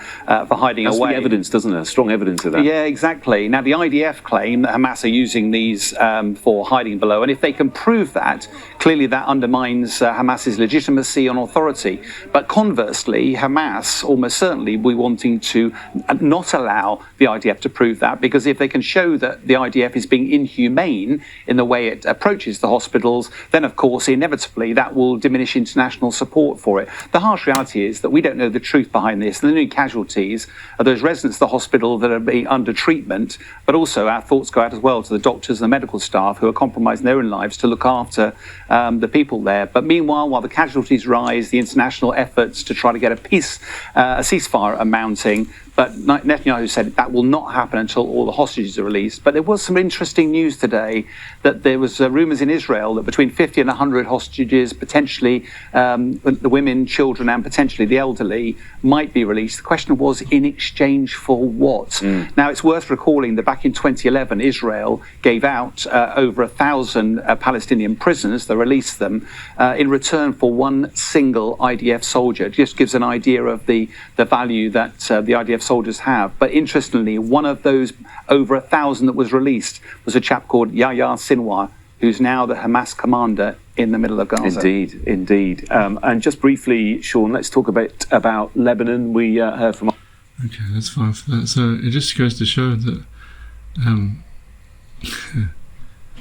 for hiding away. That's the evidence, doesn't it? Strong evidence of that. Yeah, exactly. Now, the IDF claim that Hamas are using these for hiding below, and if they can prove that, clearly that undermines Hamas's legitimacy and authority. But conversely, Hamas almost certainly will be wanting to not allow the IDF to prove that, because if they can show that the IDF is being inhumane inhumane in the way it approaches the hospitals, then of course inevitably that will diminish international support for it. The harsh reality is that we don't know the truth behind this. The only casualties are those residents of the hospital that are being under treatment, but also our thoughts go out as well to the doctors and the medical staff who are compromising their own lives to look after the people there. But meanwhile, while the casualties rise, the international efforts to try to get a ceasefire are mounting. But Netanyahu said that will not happen until all the hostages are released. But there was some interesting news today that there was rumours in Israel that between 50 and 100 hostages, potentially the women, children, and potentially the elderly, might be released. The question was, in exchange for what? Now, it's worth recalling that back in 2011, Israel gave out over 1,000 Palestinian prisoners. They released them in return for one single IDF soldier. It just gives an idea of the value that the IDF soldiers have. But interestingly, one of those over 1,000 that was released was a chap called Yahya Sinwar, who's now the Hamas commander in the middle of Gaza. Indeed. And just briefly, Sean, let's talk a bit about Lebanon. We heard from... Okay, that's fine for that. So it just goes to show that...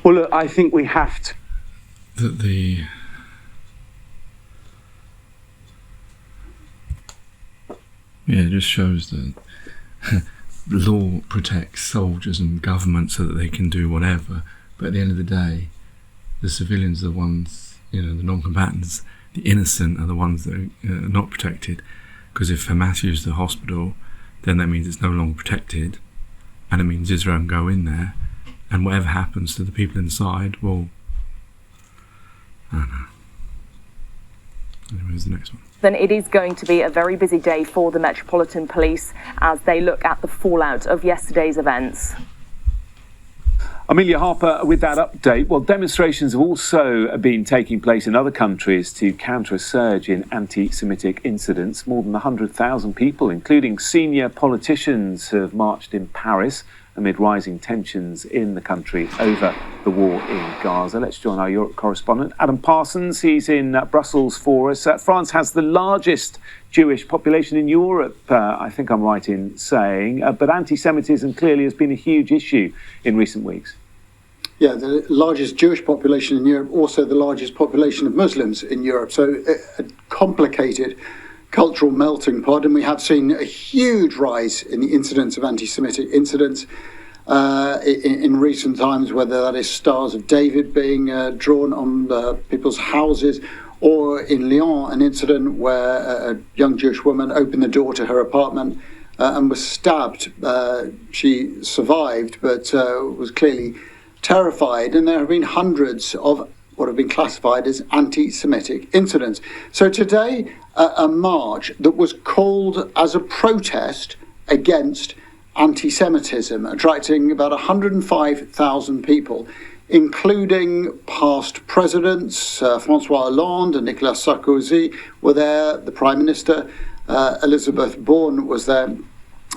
well, look, I think we have to... That the... Yeah, it just shows that law protects soldiers and governments so that they can do whatever, but at the end of the day, the civilians are the ones, the non-combatants, the innocent are the ones that are not protected, because if Hamas use the hospital, then that means it's no longer protected, and it means Israel can go in there, and whatever happens to the people inside, well, I don't know. Anyway, here's the next one. Then it is going to be a very busy day for the Metropolitan Police as they look at the fallout of yesterday's events. Amelia Harper with that update. Well, demonstrations have also been taking place in other countries to counter a surge in anti-Semitic incidents. More than 100,000 people, including senior politicians, have marched in Paris amid rising tensions in the country over the war in Gaza. Let's join our Europe correspondent, Adam Parsons. He's in Brussels for us. France has the largest Jewish population in Europe, I think I'm right in saying, but anti-Semitism clearly has been a huge issue in recent weeks. Yeah, the largest Jewish population in Europe, also the largest population of Muslims in Europe. So a complicated cultural melting pot, and we have seen a huge rise in the incidence of anti-Semitic incidents in recent times, whether that is Stars of David being drawn on people's houses, or in Lyon, an incident where a young Jewish woman opened the door to her apartment and was stabbed. She survived, but was clearly terrified, and there have been hundreds of what have been classified as anti-Semitic incidents. So today, a march that was called as a protest against anti-Semitism, attracting about 105,000 people, including past presidents. François Hollande and Nicolas Sarkozy were there. The Prime Minister, Elisabeth Borne, was there.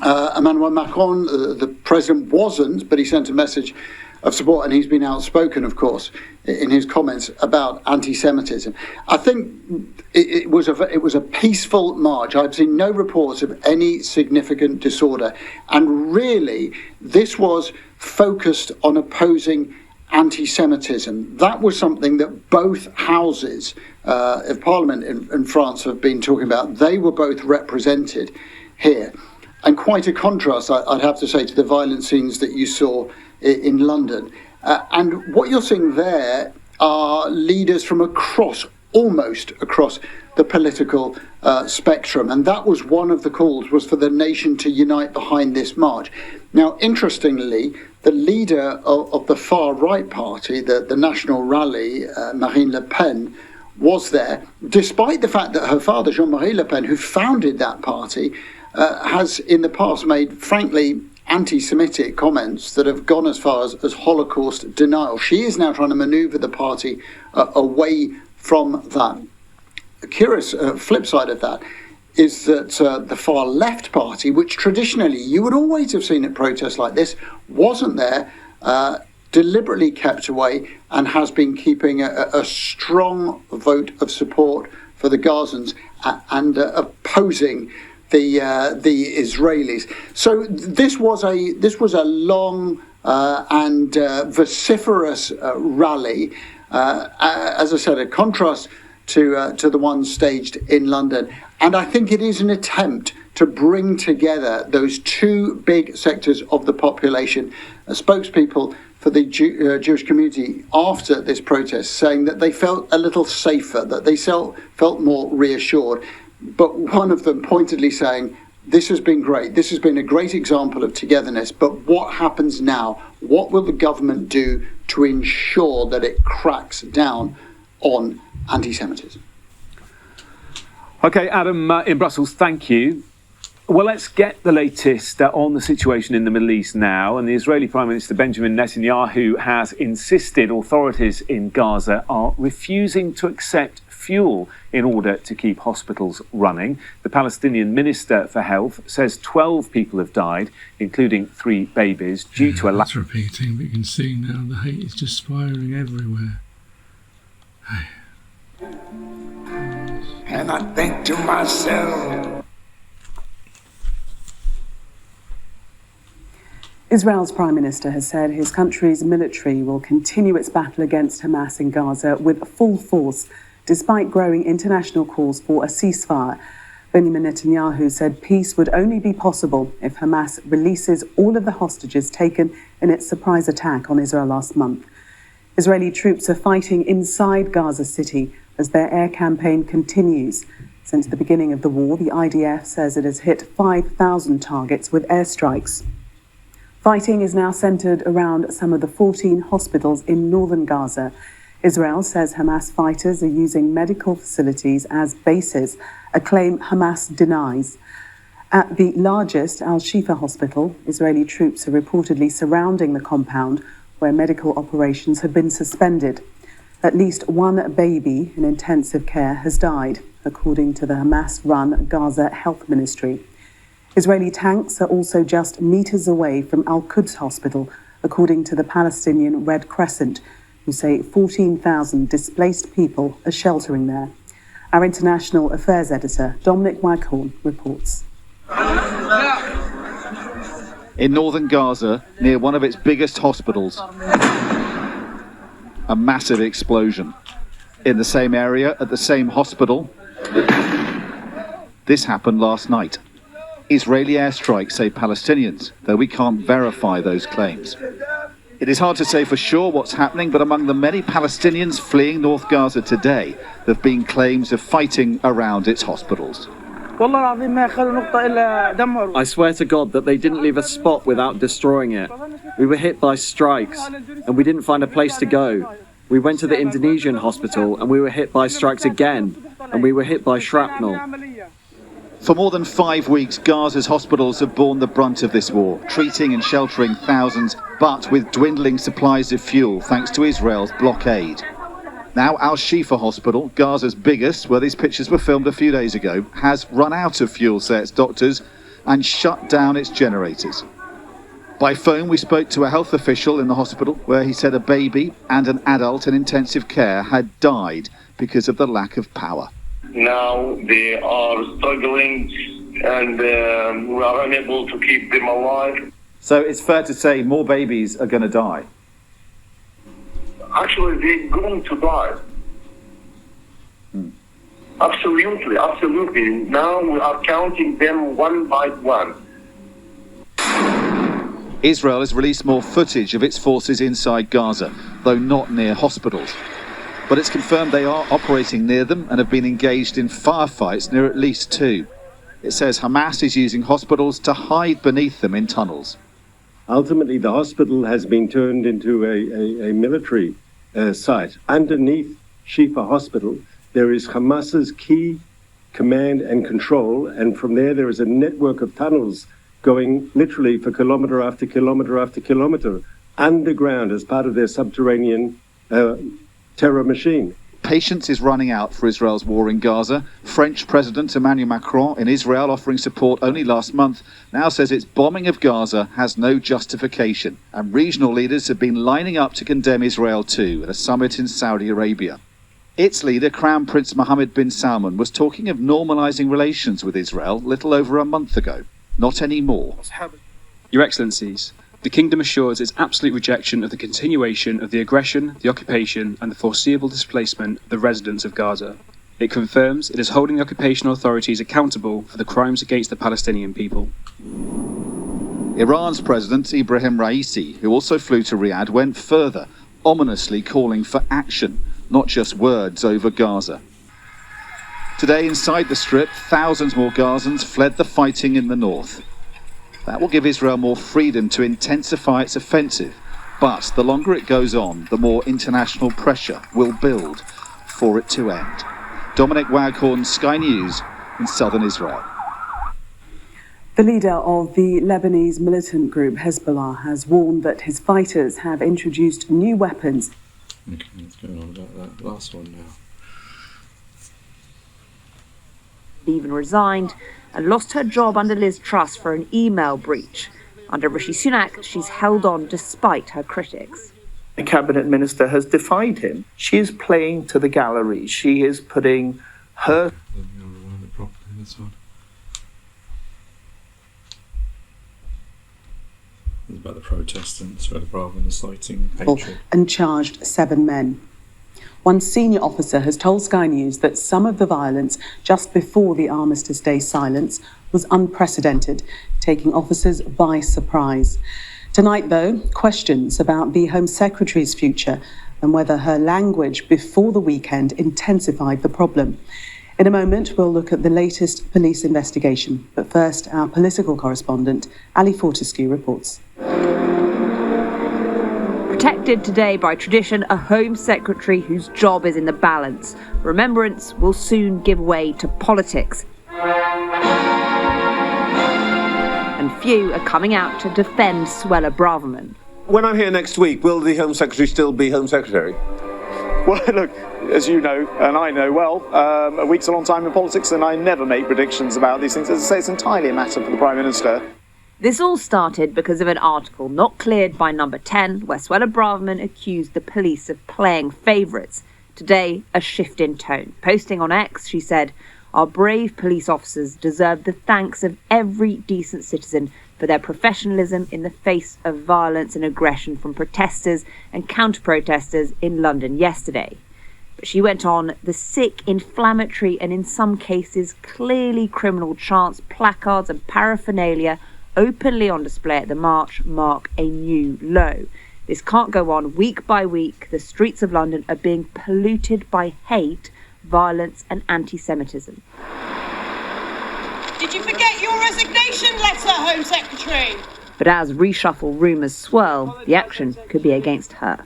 Emmanuel Macron, the president, wasn't, but he sent a message of support, and he's been outspoken, of course, in his comments about anti-Semitism. I think it was a peaceful march. I've seen no reports of any significant disorder, and really this was focused on opposing anti-Semitism. That was something that both houses of Parliament in France have been talking about. They were both represented here, and quite a contrast, I'd have to say, to the violent scenes that you saw in London. And what you're seeing there are leaders from almost across the political spectrum. And that was one of the calls, was for the nation to unite behind this march. Now, interestingly, the leader of the far-right party, the National Rally, Marine Le Pen, was there, despite the fact that her father, Jean-Marie Le Pen, who founded that party, has in the past made, frankly, anti-Semitic comments that have gone as far as Holocaust denial. She is now trying to maneuver the party away from that. A curious flip side of that is that the far left party, which traditionally you would always have seen at protests like this, wasn't there, deliberately kept away, and has been keeping a strong vote of support for the Gazans and opposing the Israelis. So this was a long and vociferous rally. As I said, a contrast to the one staged in London. And I think it is an attempt to bring together those two big sectors of the population. Spokespeople for the Jewish community after this protest saying that they felt a little safer, that they felt more reassured. But one of them pointedly saying, this has been great. This has been a great example of togetherness. But what happens now? What will the government do to ensure that it cracks down on anti-Semitism? OK, Adam in Brussels, thank you. Well, let's get the latest on the situation in the Middle East now. And the Israeli Prime Minister Benjamin Netanyahu has insisted authorities in Gaza are refusing to accept fuel in order to keep hospitals running. The Palestinian Minister for Health says 12 people have died, including 3 babies, due to a lack. That's repeating, but you can see now the hate is just spiralling everywhere. Hey. And I think to myself, Israel's Prime Minister has said his country's military will continue its battle against Hamas in Gaza with full force, despite growing international calls for a ceasefire. Benjamin Netanyahu said peace would only be possible if Hamas releases all of the hostages taken in its surprise attack on Israel last month. Israeli troops are fighting inside Gaza City as their air campaign continues. Since the beginning of the war, the IDF says it has hit 5,000 targets with airstrikes. Fighting is now centered around some of the 14 hospitals in northern Gaza. Israel says Hamas fighters are using medical facilities as bases, a claim Hamas denies. At the largest al-Shifa hospital, Israeli troops are reportedly surrounding the compound where medical operations have been suspended. At least one baby in intensive care has died, according to the Hamas-run Gaza Health Ministry. Israeli tanks are also just meters away from Al-Quds Hospital, according to the Palestinian Red Crescent, who say 14,000 displaced people are sheltering there. Our international affairs editor, Dominic Waghorn, reports. In northern Gaza, near one of its biggest hospitals, a massive explosion. In the same area, at the same hospital, this happened last night. Israeli airstrikes say Palestinians, though we can't verify those claims. It is hard to say for sure what's happening, but among the many Palestinians fleeing North Gaza today, there have been claims of fighting around its hospitals. I swear to God that they didn't leave a spot without destroying it. We were hit by strikes, and we didn't find a place to go. We went to the Indonesian hospital, and we were hit by strikes again, and we were hit by shrapnel. For more than 5 weeks, Gaza's hospitals have borne the brunt of this war, treating and sheltering thousands, but with dwindling supplies of fuel thanks to Israel's blockade. Now Al-Shifa Hospital, Gaza's biggest, where these pictures were filmed a few days ago, has run out of fuel, say its doctors, and shut down its generators. By phone, we spoke to a health official in the hospital, where he said a baby and an adult in intensive care had died because of the lack of power. Now they are struggling and we are unable to keep them alive. So it's fair to say more babies are going to die? Actually, they're going to die. Absolutely, absolutely. Now we are counting them one by one. Israel has released more footage of its forces inside Gaza, though not near hospitals. But it's confirmed they are operating near them and have been engaged in firefights near at least 2. It says Hamas is using hospitals to hide beneath them in tunnels. Ultimately, the hospital has been turned into a military site. Underneath Shifa Hospital, there is Hamas's key command and control, and from there is a network of tunnels going literally for kilometre after kilometre after kilometre underground as part of their subterranean terror machine. Patience is running out for Israel's war in Gaza. French President Emmanuel Macron in Israel, offering support only last month, now says its bombing of Gaza has no justification. And regional leaders have been lining up to condemn Israel too at a summit in Saudi Arabia. Its leader, Crown Prince Mohammed bin Salman, was talking of normalising relations with Israel little over a month ago. Not anymore. Your Excellencies, The Kingdom assures its absolute rejection of the continuation of the aggression, the occupation and the foreseeable displacement of the residents of Gaza. It confirms it is holding the occupational authorities accountable for the crimes against the Palestinian people. Iran's President Ibrahim Raisi, who also flew to Riyadh, went further, ominously calling for action, not just words over Gaza. Today, inside the Strip, thousands more Gazans fled the fighting in the north. That will give Israel more freedom to intensify its offensive, but the longer it goes on, the more international pressure will build for it to end. Dominic Waghorn, Sky News in southern Israel. The leader of the Lebanese militant group Hezbollah has warned that his fighters have introduced new weapons. Okay, what's going on about that last one now? Even resigned and lost her job under Liz Truss for an email breach. Under Rishi Sunak, she's held on despite her critics. The cabinet minister has defied him. She is playing to the gallery. She is putting her... This one. It's about the Protestants rather than inciting hatred. And charged 7 men. One senior officer has told Sky News that some of the violence just before the Armistice Day silence was unprecedented, taking officers by surprise. Tonight, though, questions about the Home Secretary's future and whether her language before the weekend intensified the problem. In a moment, we'll look at the latest police investigation. But first, our political correspondent, Ali Fortescue, reports. Protected today by tradition, a Home Secretary whose job is in the balance. Remembrance will soon give way to politics. And few are coming out to defend Suella Braverman. When I'm here next week, will the Home Secretary still be Home Secretary? Well, look, as you know, and I know well, a week's a long time in politics, and I never make predictions about these things. As I say, it's entirely a matter for the Prime Minister. This all started because of an article not cleared by Number 10, where Suella Braverman accused the police of playing favourites. Today, a shift in tone. Posting on X, she said, "Our brave police officers deserve the thanks of every decent citizen for their professionalism in the face of violence and aggression from protesters and counter-protesters in London yesterday." But she went on, "The sick, inflammatory and in some cases clearly criminal chants, placards and paraphernalia openly on display at the march mark a new low. This can't go on week by week. The streets of London are being polluted by hate, violence and anti-Semitism." Did you forget your resignation letter, Home Secretary? But as reshuffle rumours swirl, the action could be against her.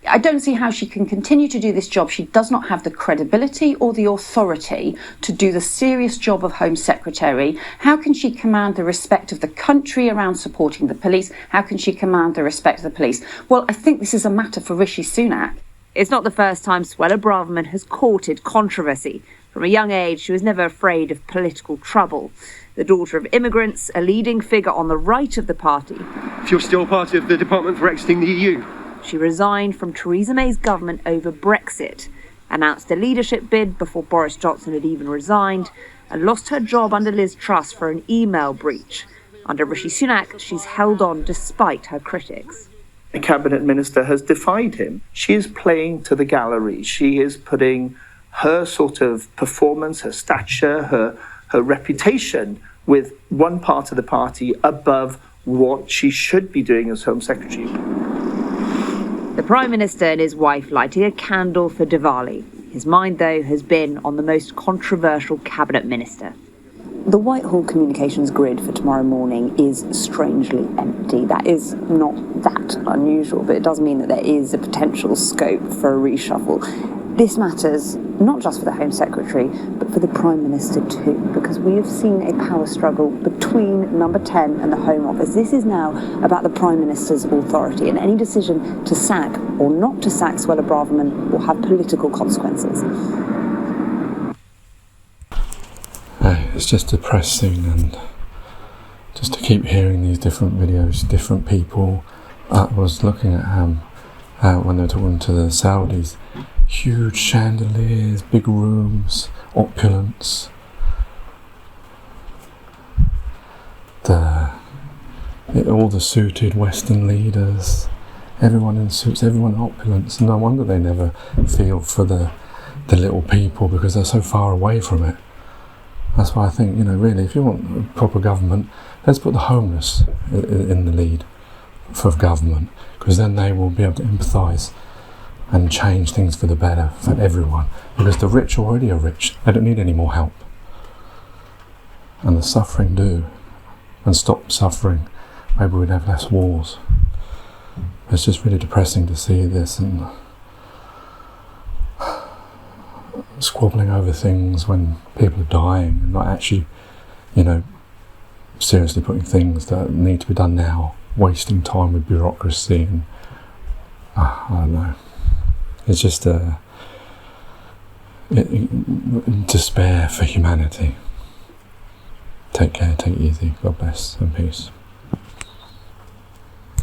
I don't see how she can continue to do this job. She does not have the credibility or the authority to do the serious job of Home Secretary. How can she command the respect of the country around supporting the police? How can she command the respect of the police? Well, I think this is a matter for Rishi Sunak. It's not the first time Suella Braverman has courted controversy. From a young age, she was never afraid of political trouble. The daughter of immigrants, a leading figure on the right of the party. If you're still part of the Department for Exiting the EU. She resigned from Theresa May's government over Brexit, announced a leadership bid before Boris Johnson had even resigned, and lost her job under Liz Truss for an email breach. Under Rishi Sunak, she's held on despite her critics. The cabinet minister has defied him. She is playing to the gallery. She is putting her sort of performance, her stature, her reputation with one part of the party above what she should be doing as Home Secretary. The Prime Minister and his wife lighting a candle for Diwali. His mind, though, has been on the most controversial cabinet minister. The Whitehall communications grid for tomorrow morning is strangely empty. That is not that unusual, but it does mean that there is a potential scope for a reshuffle. This matters not just for the Home Secretary, but for the Prime Minister too, because we have seen a power struggle between Number 10 and the Home Office. This is now about the Prime Minister's authority, and any decision to sack or not to sack Suella Braverman will have political consequences. It's just depressing, and just to keep hearing these different videos, different people. I was looking at when they were talking to the Saudis. Huge chandeliers, big rooms, opulence. The all the suited Western leaders, everyone in suits, everyone in opulence. No wonder they never feel for the little people, because they're so far away from it. That's why I think, really, if you want a proper government, let's put the homeless in the lead for government, because then they will be able to empathise and change things for the better for everyone, because the rich already are rich. They don't need any more help. And the suffering do. And stop suffering, maybe we'd have less wars. It's just really depressing to see this and squabbling over things when people are dying and not actually, seriously putting things that need to be done now, wasting time with bureaucracy and I don't know. It's just despair for humanity. Take care, take it easy. God bless and peace.